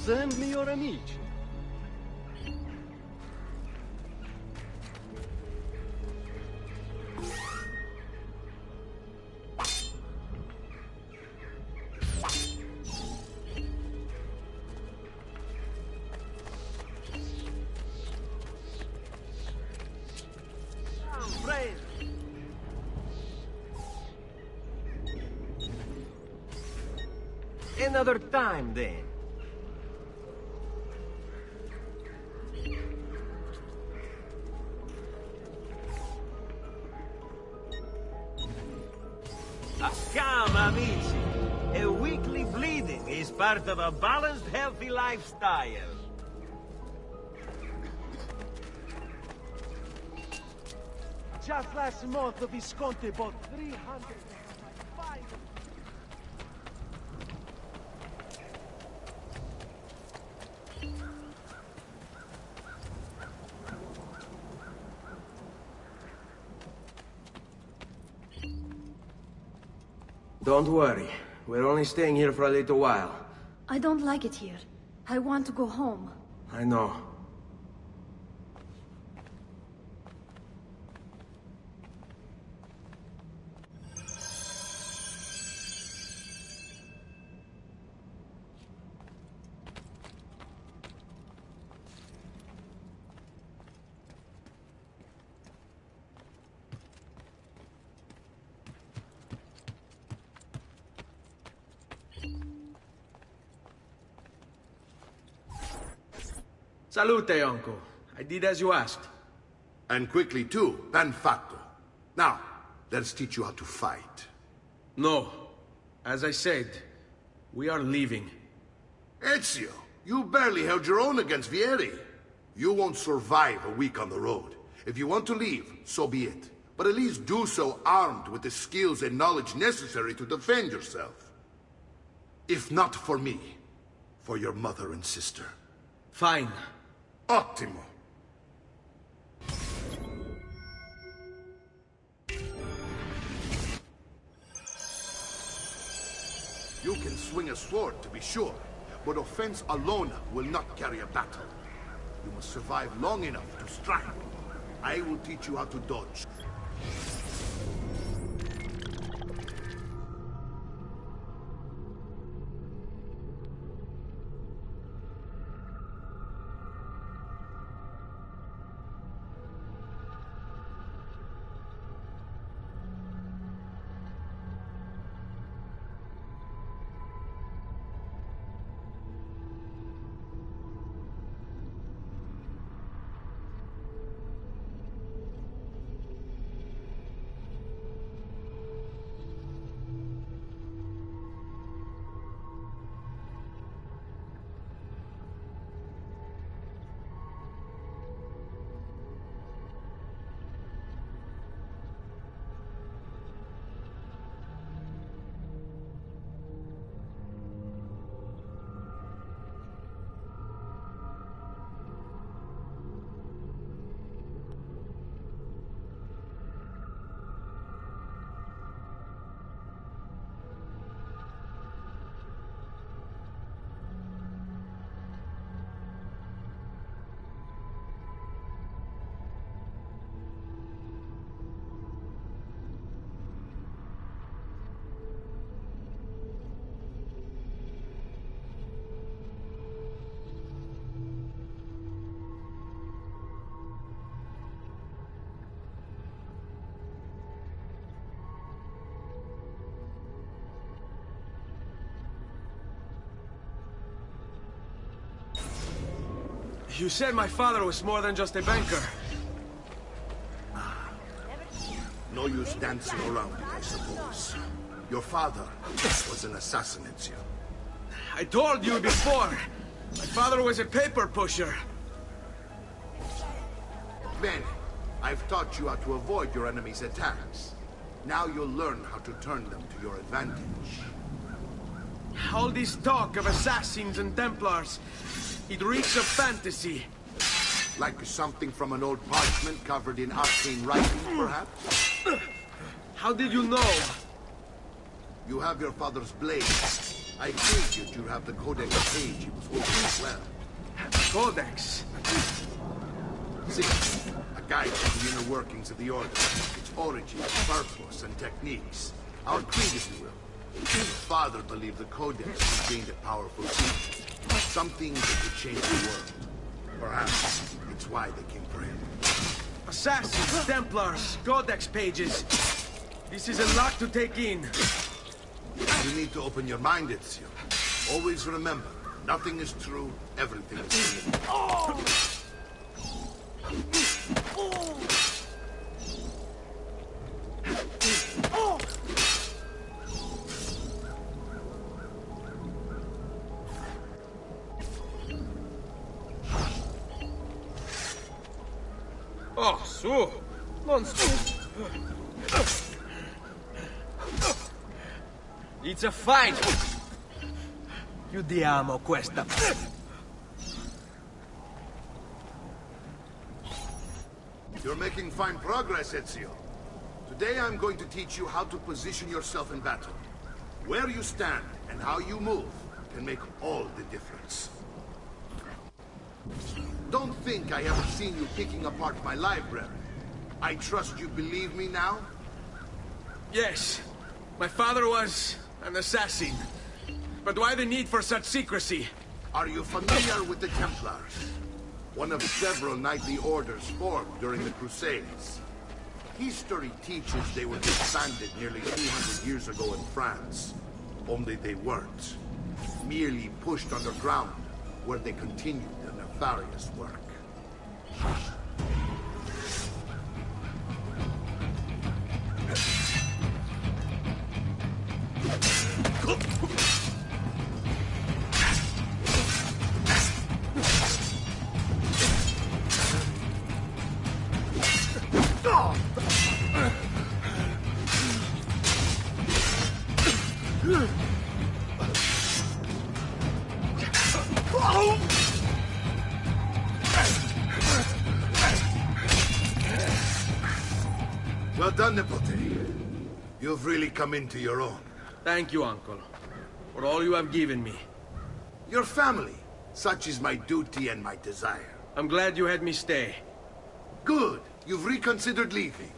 Send me your amici. Another time, then. Come, amici. A weekly bleeding is part of a balanced, healthy lifestyle. Just last month, the Visconti bought 305. Don't worry. We're only staying here for a little while. I don't like it here. I want to go home. I know. Salute, uncle. I did as you asked. And quickly too, ben fatto. Now, let's teach you how to fight. No. As I said, we are leaving. Ezio, you barely held your own against Vieri. You won't survive a week on the road. If you want to leave, so be it. But at least do so armed with the skills and knowledge necessary to defend yourself. If not for me, for your mother and sister. Fine. Ottimo. You can swing a sword, to be sure, but offense alone will not carry a battle. You must survive long enough to strike. I will teach you how to dodge. You said my father was more than just a banker. No use dancing around it, I suppose. Your father was an assassin, Ezio. I told you before. My father was a paper pusher. Bene. I've taught you how to avoid your enemy's attacks. Now you'll learn how to turn them to your advantage. All this talk of assassins and Templars, it reeks of fantasy. Like something from an old parchment covered in arcane writing, perhaps? How did you know? You have your father's blade. I figured you'd have the Codex page. It was working as well. Codex? See, a guide to the inner workings of the Order, its origin, purpose, and techniques. Our creed, if you will. Your father believed the Codex contained a powerful secret, something that could change the world. Perhaps it's why they came for him. Assassins, Templars, Codex pages. This is a lot to take in. You need to open your mind, Ezio. Always remember, nothing is true, everything is true. Oh, su! Non su! It's a fight! Chiudiamo questa. You're making fine progress, Ezio. Today I'm going to teach you how to position yourself in battle. Where you stand and how you move can make all the difference. Don't think I haven't seen you picking apart my library. I trust you believe me now? Yes. My father was an assassin. But why the need for such secrecy? Are you familiar with the Templars? One of several knightly orders formed during the Crusades. History teaches they were disbanded nearly 200 years ago in France. Only they weren't. Merely pushed underground, where they continued their nefarious work. Well done, Nipote. You've really come into your own. Thank you, Uncle, for all you have given me. Your family. Such is my duty and my desire. I'm glad you had me stay. Good. You've reconsidered leaving.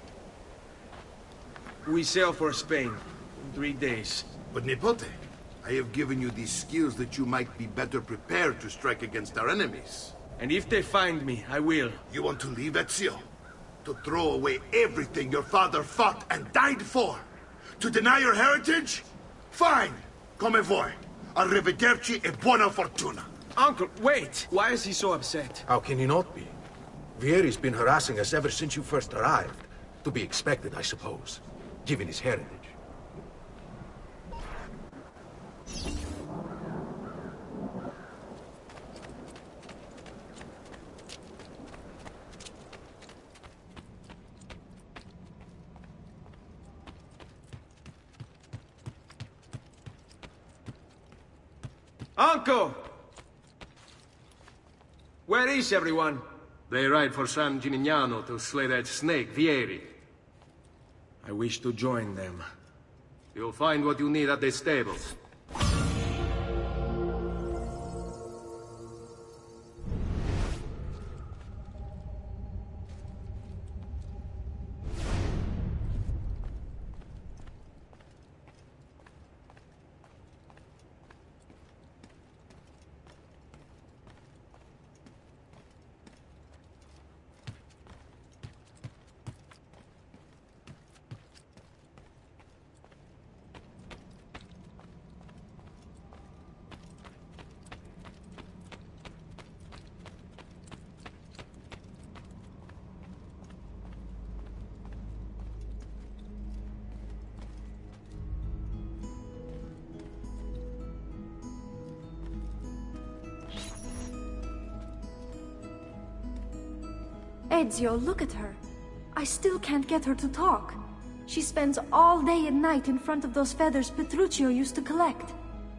We sail for Spain in 3 days. But Nipote, I have given you these skills that you might be better prepared to strike against our enemies. And if they find me, I will. You want to leave, Ezio? To throw away everything your father fought and died for? To deny your heritage? Fine. Come vuoi. Arrivederci e buona fortuna. Uncle, wait! Why is he so upset? How can he not be? Vieri's been harassing us ever since you first arrived. To be expected, I suppose, given his heritage. Uncle! Where is everyone? They ride for San Gimignano to slay that snake, Vieri. I wish to join them. You'll find what you need at the stables. Ezio, look at her. I still can't get her to talk. She spends all day and night in front of those feathers Petruchio used to collect.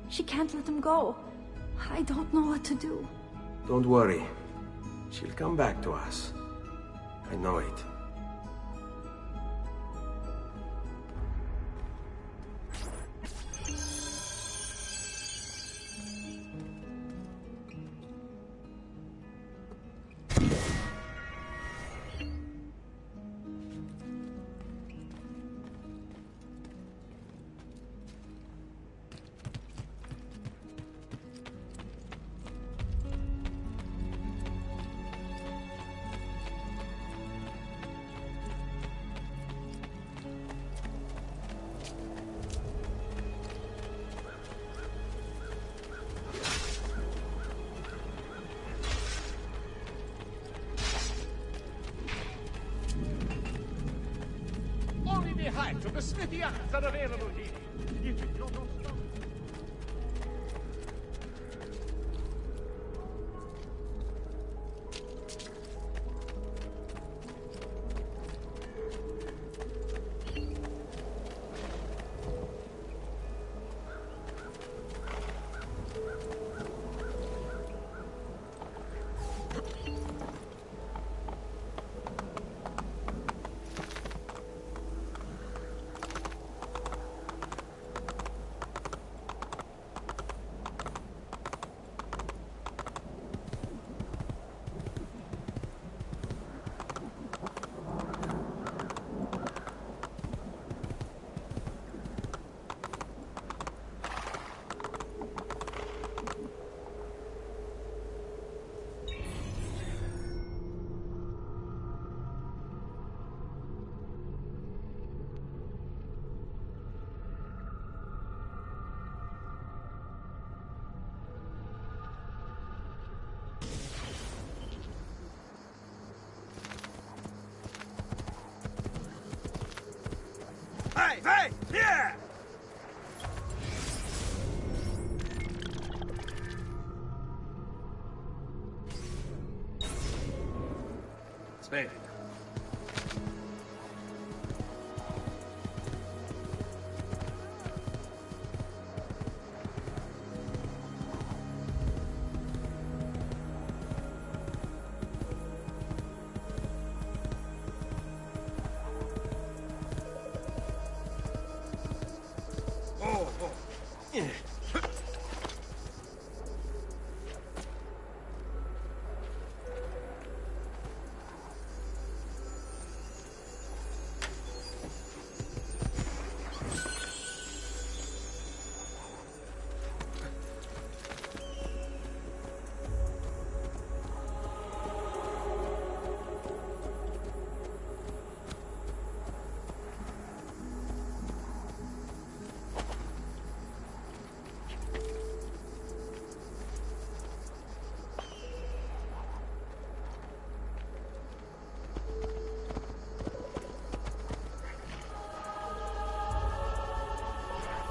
She can't let them go. I don't know what to do. Don't worry. She'll come back to us. I know it. types of the smithy arts are available here. If you're not Hey, hey, here! Spade.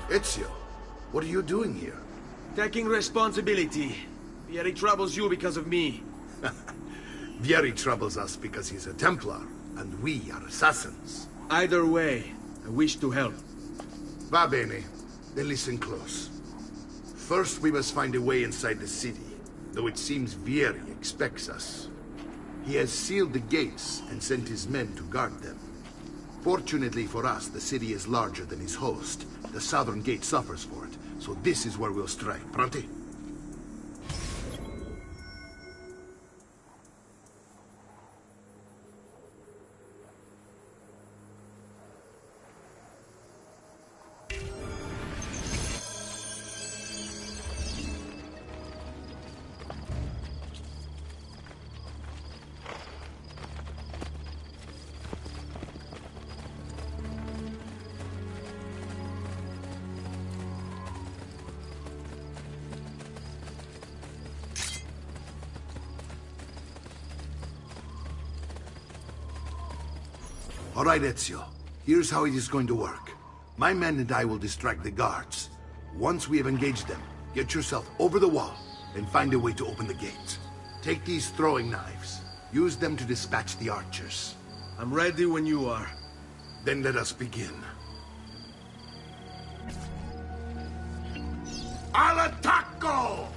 Ezio, what are you doing here? Taking responsibility. Vieri troubles you because of me. Vieri troubles us because he's a Templar, and we are assassins. Either way, I wish to help. Va bene. Then listen close. First, we must find a way inside the city, though it seems Vieri expects us. He has sealed the gates and sent his men to guard them. Fortunately for us, the city is larger than his host. The southern gate suffers for it, so this is where we'll strike. Pronti? All right, Ezio. Here's how it is going to work. My men and I will distract the guards. Once we have engaged them, get yourself over the wall and find a way to open the gate. Take these throwing knives. Use them to dispatch the archers. I'm ready when you are. Then let us begin. Al attacco!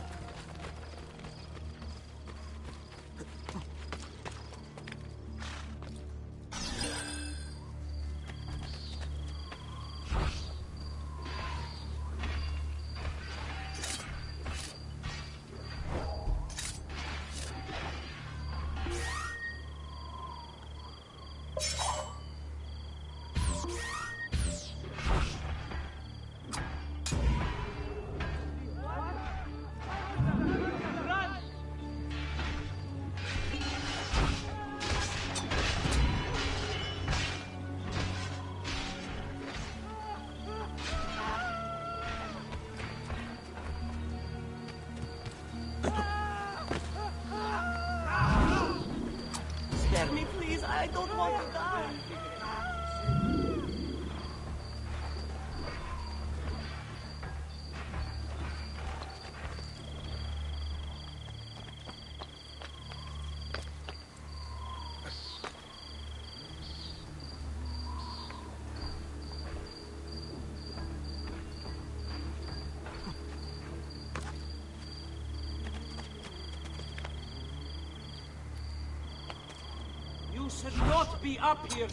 should not be up here.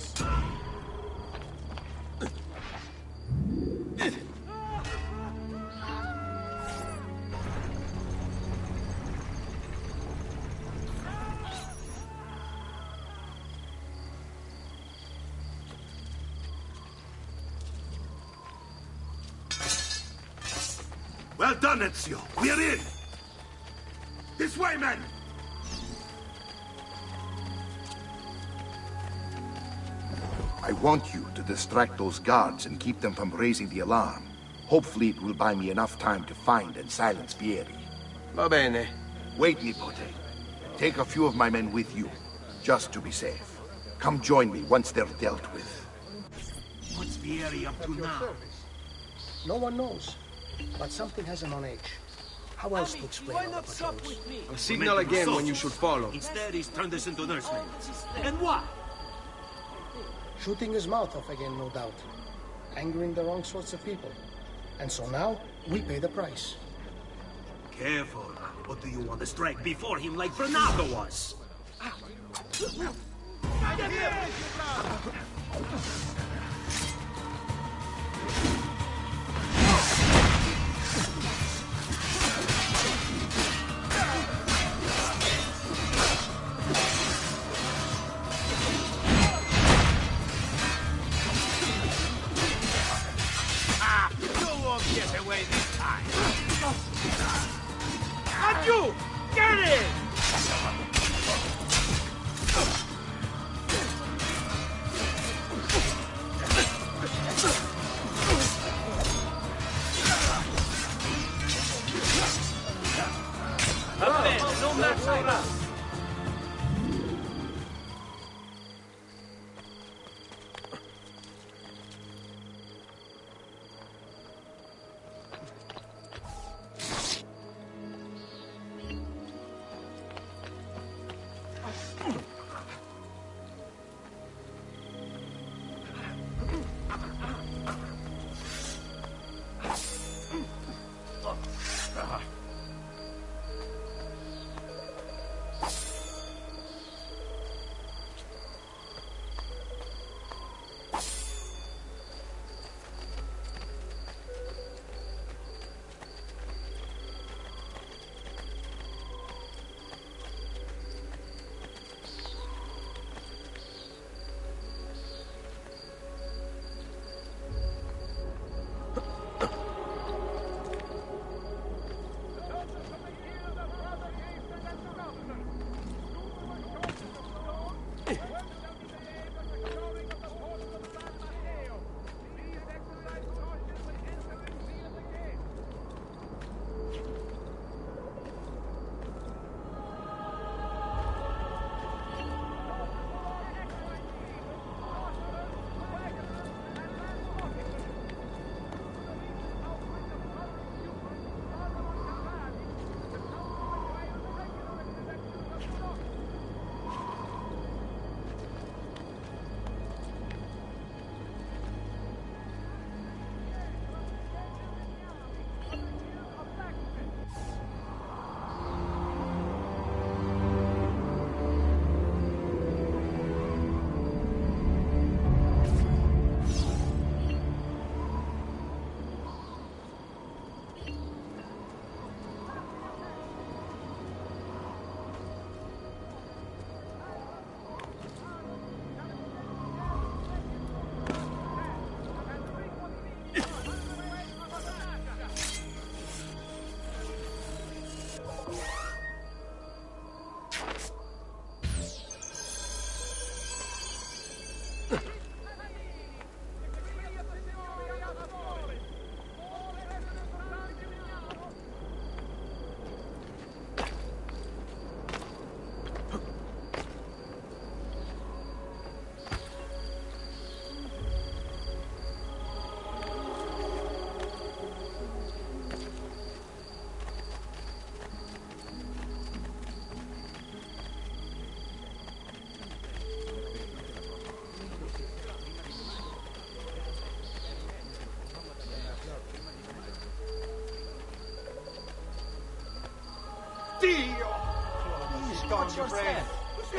Well done, Ezio. We're in. This way, men. I want you to distract those guards and keep them from raising the alarm. Hopefully it will buy me enough time to find and silence Vieri. Va bene. Wait, Nipote. Take a few of my men with you, just to be safe. Come join me once they're dealt with. What's Vieri up to now? No one knows, but something has him on edge. How else to explain all the patrols? I'll signal again when you should follow. Instead, he's turned us into nursemen. And why? Shooting his mouth off again, no doubt. Angering the wrong sorts of people. And so now, we pay the price. Careful. What do you want to strike before him like Bernardo was? Get away this time. Not you! Get it! No matter.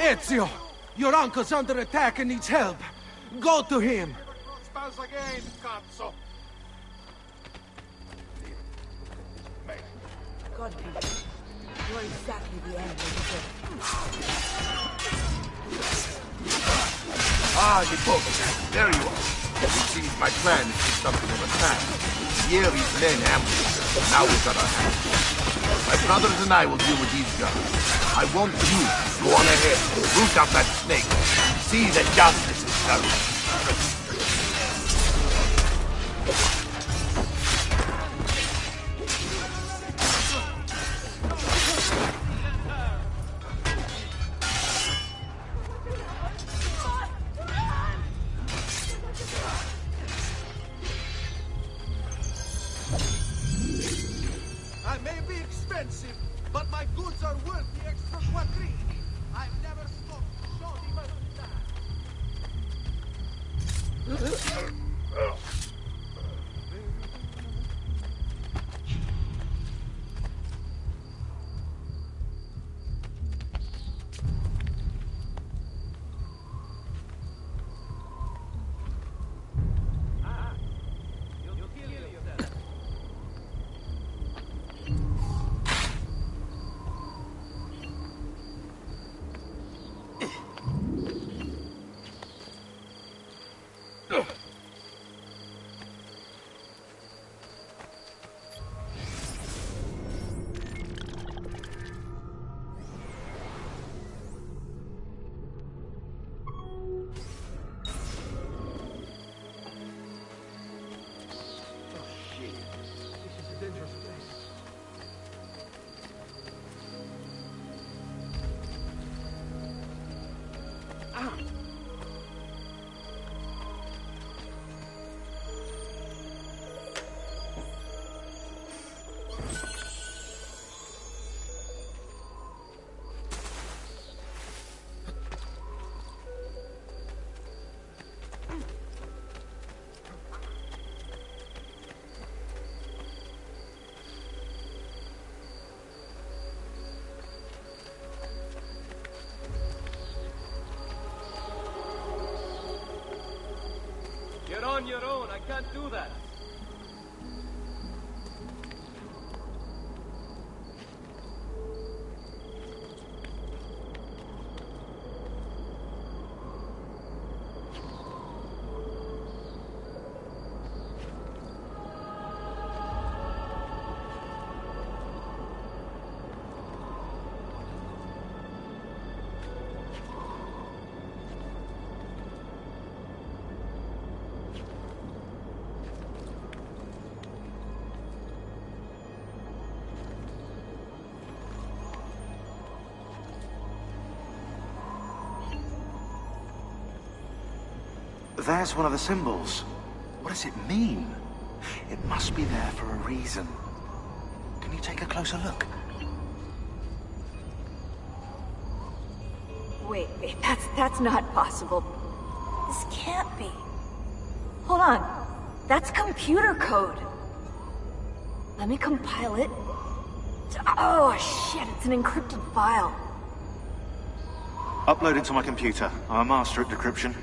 Ezio! Your uncle's under attack and needs help. Go to him. Again, cazzo. God, Peter. You're exactly the end we deserve. Ah, you both. There you are. It seems my plan is just something of a plan. Vieri's men ambushed us, and now we've got our hands full. My brothers and I will deal with these guys. I want you to go on ahead, root out that snake, see that justice is done. I may be expensive, but my goods are worth the extra quadrille. I've never stopped to show the merchandise. You're on your own. I can't do that. There's one of the symbols. What does it mean? It must be there for a reason. Can you take a closer look? Wait, that's not possible. This can't be. Hold on. That's computer code. Let me compile it. Oh, shit, it's an encrypted file. Upload it to my computer. I'm a master at decryption.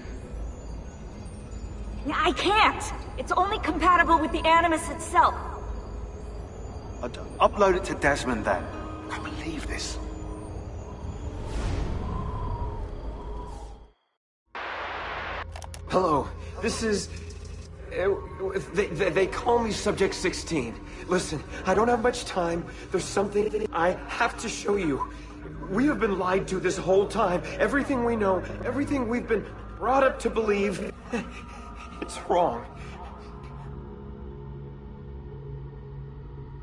I can't! It's only compatible with the Animus itself. Upload it to Desmond, then. I can't believe this. Hello, this is... They call me Subject 16. Listen, I don't have much time. There's something I have to show you. We have been lied to this whole time. Everything we know, everything we've been brought up to believe... It's wrong.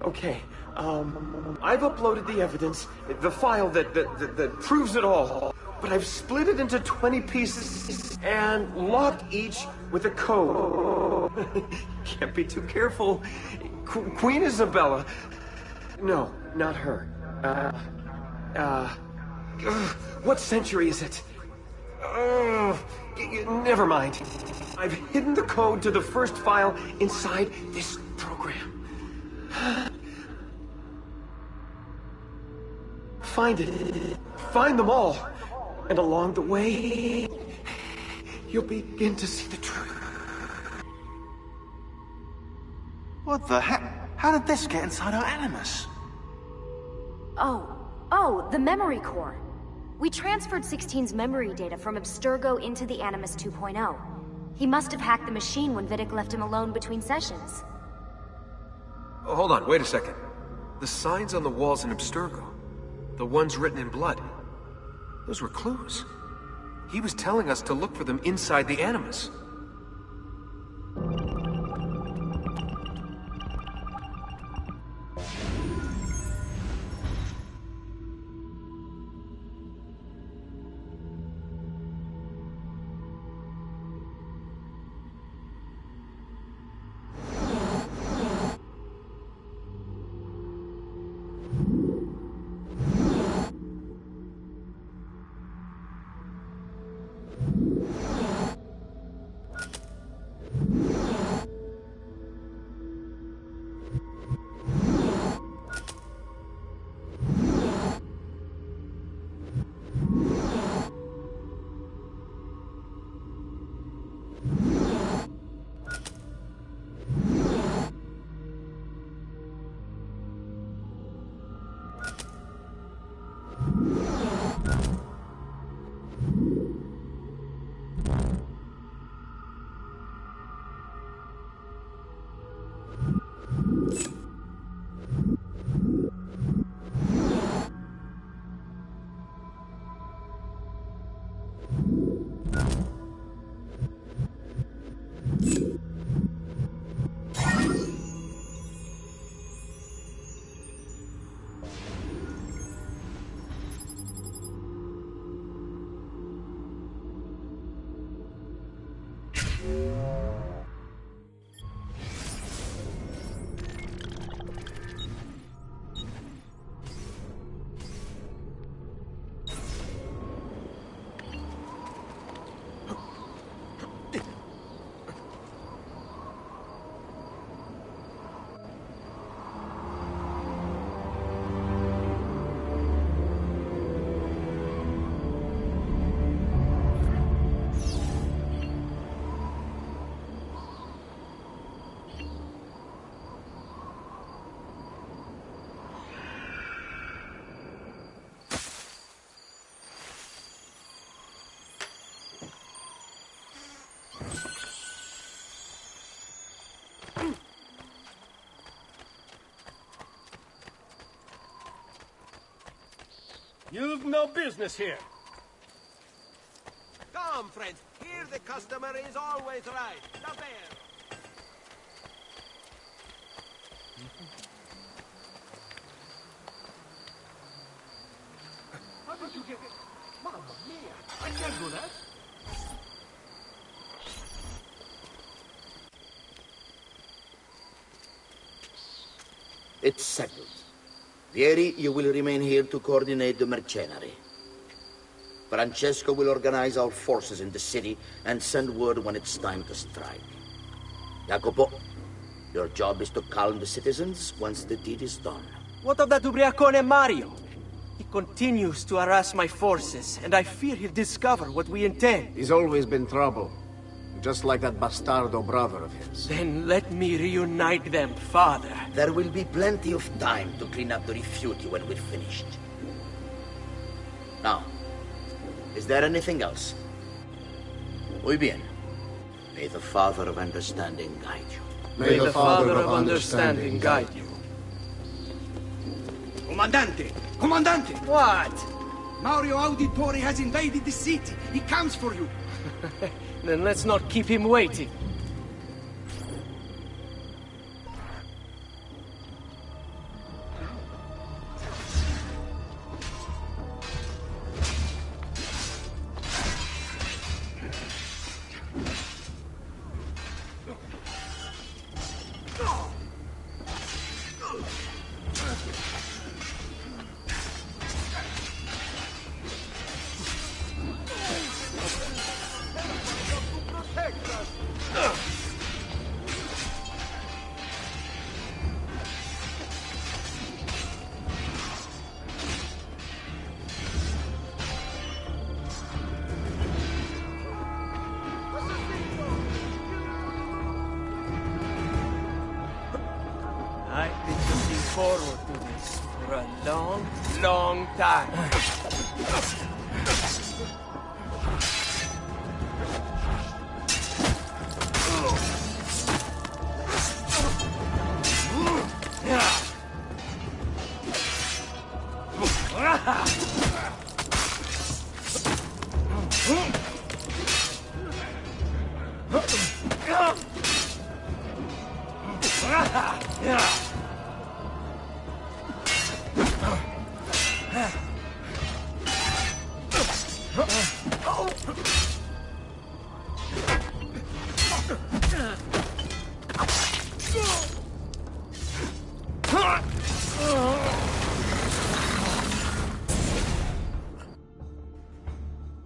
Okay, I've uploaded the evidence, the file that proves it all, but I've split it into 20 pieces and locked each with a code. Can't be too careful. Queen Isabella. No, not her. What century is it? Never mind. I've hidden the code to the first file inside this program. Find it. Find them all. And along the way, you'll begin to see the truth. What the heck? How did this get inside our Animus? Oh, the memory core. We transferred 16's memory data from Abstergo into the Animus 2.0. He must have hacked the machine when Vidic left him alone between sessions. Oh, hold on, wait a second. The signs on the walls in Abstergo, the ones written in blood, those were clues. He was telling us to look for them inside the Animus. You've no business here. Come, friends. Here the customer is always right. The bear. How did you get... Mamma mia! I can't do that! It's settled. Vieri, you will remain here to coordinate the mercenary. Francesco will organize our forces in the city and send word when it's time to strike. Jacopo, your job is to calm the citizens once the deed is done. What of that ubriacone Mario? He continues to harass my forces, and I fear he'll discover what we intend. He's always been trouble. Just like that bastardo brother of his. Then let me reunite them, father. There will be plenty of time to clean up the refuge when we're finished. Now, is there anything else? Muy bien. May the Father of Understanding guide you. May the Father of Understanding guide you. Comandante! Comandante! What? Mario Auditore has invaded the city. He comes for you. Then let's not keep him waiting. Protect us! forward to this for a long, long time.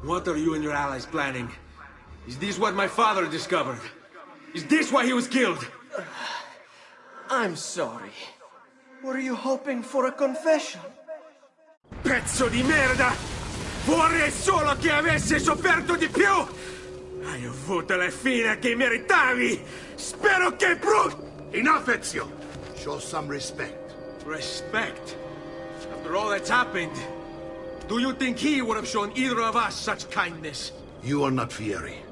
What are you and your allies planning? Is this what my father discovered? Is this why he was killed? I'm sorry. Were you hoping for a confession? Pezzo di merda! Vorrei solo che avessi sofferto di più! Hai avuto la fine che meritavi! Spero che Enough, Ezio! Show some respect. Respect? After all that's happened, do you think he would have shown either of us such kindness? You are not Fieri.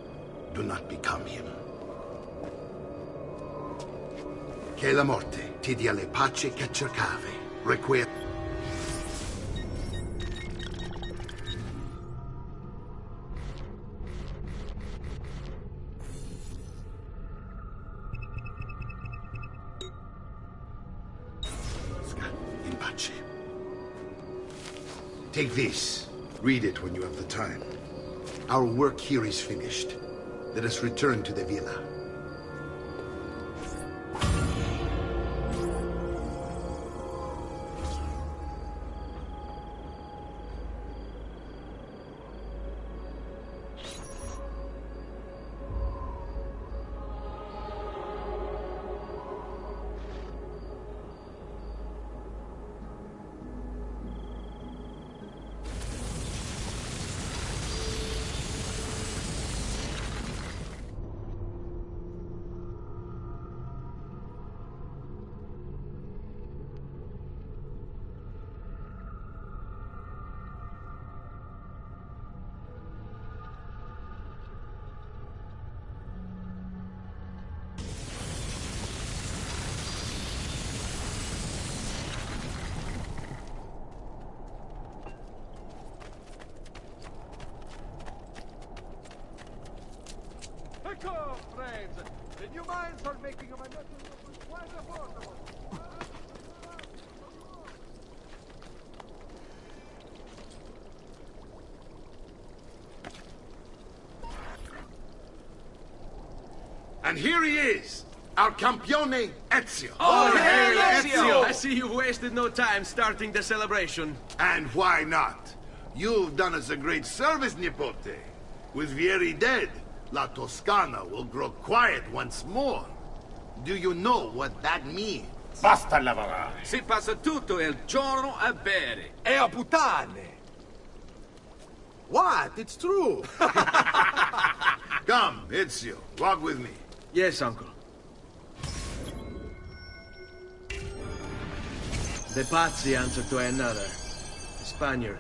Do not become him. Che la morte ti dia le pace che cercavi. Requiem. In pace. Take this. Read it when you have the time. Our work here is finished. Let us return to the villa. Come, friends! The new mines are making my metal quite affordable. And here he is, our campione Ezio. Oh, hey, Ezio! I see you've wasted no time starting the celebration. And why not? You've done us a great service, Nipote. With Vieri dead, La Toscana will grow quiet once more. Do you know what that means? Basta lavorare. Si passa tutto il giorno a bere. E a puttane. What? It's true. Come, Ezio, walk with me. Yes, uncle. The Pazzi answer to another. A Spaniard.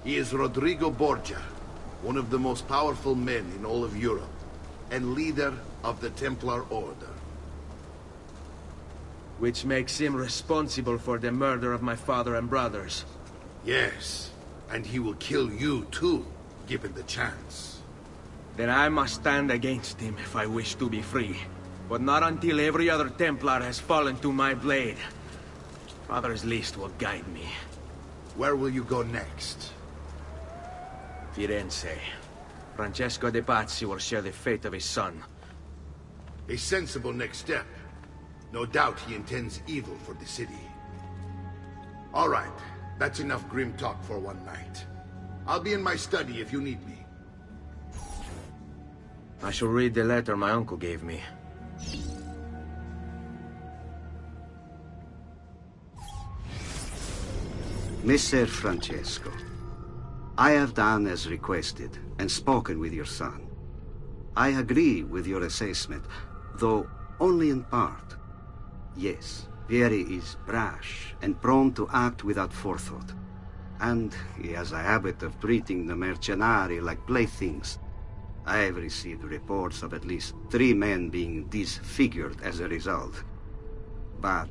He is Rodrigo Borgia, one of the most powerful men in all of Europe, and leader of the Templar Order. Which makes him responsible for the murder of my father and brothers. Yes, and he will kill you too, given the chance. Then I must stand against him if I wish to be free. But not until every other Templar has fallen to my blade. Father's list will guide me. Where will you go next? Firenze. Francesco de Pazzi will share the fate of his son. A sensible next step. No doubt he intends evil for the city. All right, that's enough grim talk for one night. I'll be in my study if you need me. I shall read the letter my uncle gave me. Messer Francesco, I have done as requested and spoken with your son. I agree with your assessment, though only in part. Yes, Vieri is brash and prone to act without forethought. And he has a habit of treating the mercenari like playthings. I have received reports of at least 3 men being disfigured as a result. But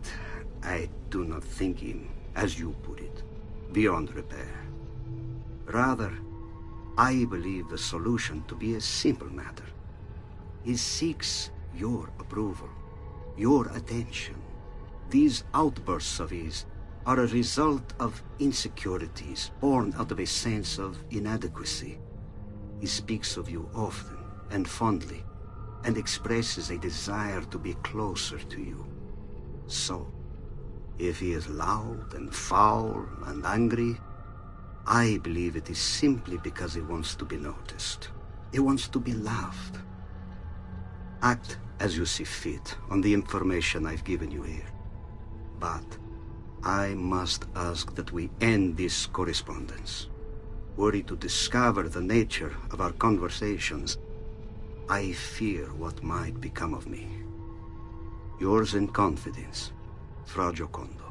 I do not think him, as you put it, beyond repair. Rather, I believe the solution to be a simple matter. He seeks your approval, your attention. These outbursts of his are a result of insecurities born out of a sense of inadequacy. He speaks of you often and fondly, and expresses a desire to be closer to you. So, if he is loud and foul and angry, I believe it is simply because he wants to be noticed. He wants to be loved. Act as you see fit on the information I've given you here. But I must ask that we end this correspondence. Were he to discover the nature of our conversations, I fear what might become of me. Yours in confidence, Fra Giocondo.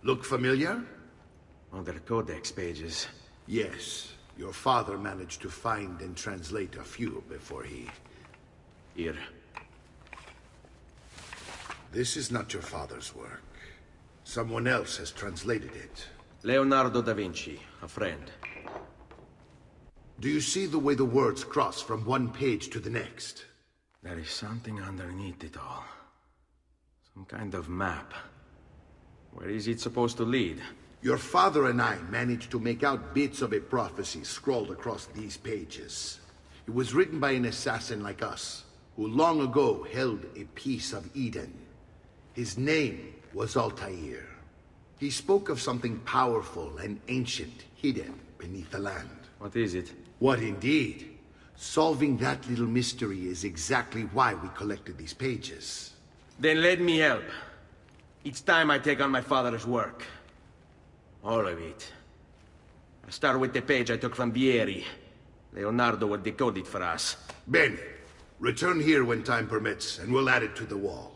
Look familiar? On their codex pages. Yes. Your father managed to find and translate a few before he... Here. This is not your father's work. Someone else has translated it. Leonardo da Vinci, a friend. Do you see the way the words cross from one page to the next? There is something underneath it all. Some kind of map. Where is it supposed to lead? Your father and I managed to make out bits of a prophecy scrawled across these pages. It was written by an assassin like us, who long ago held a piece of Eden. His name was Altair. He spoke of something powerful and ancient hidden beneath the land. What is it? What indeed? Solving that little mystery is exactly why we collected these pages. Then let me help. Each time I take on my father's work. All of it. I start with the page I took from Vieri. Leonardo will decode it for us. Bene. Return here when time permits, and we'll add it to the wall.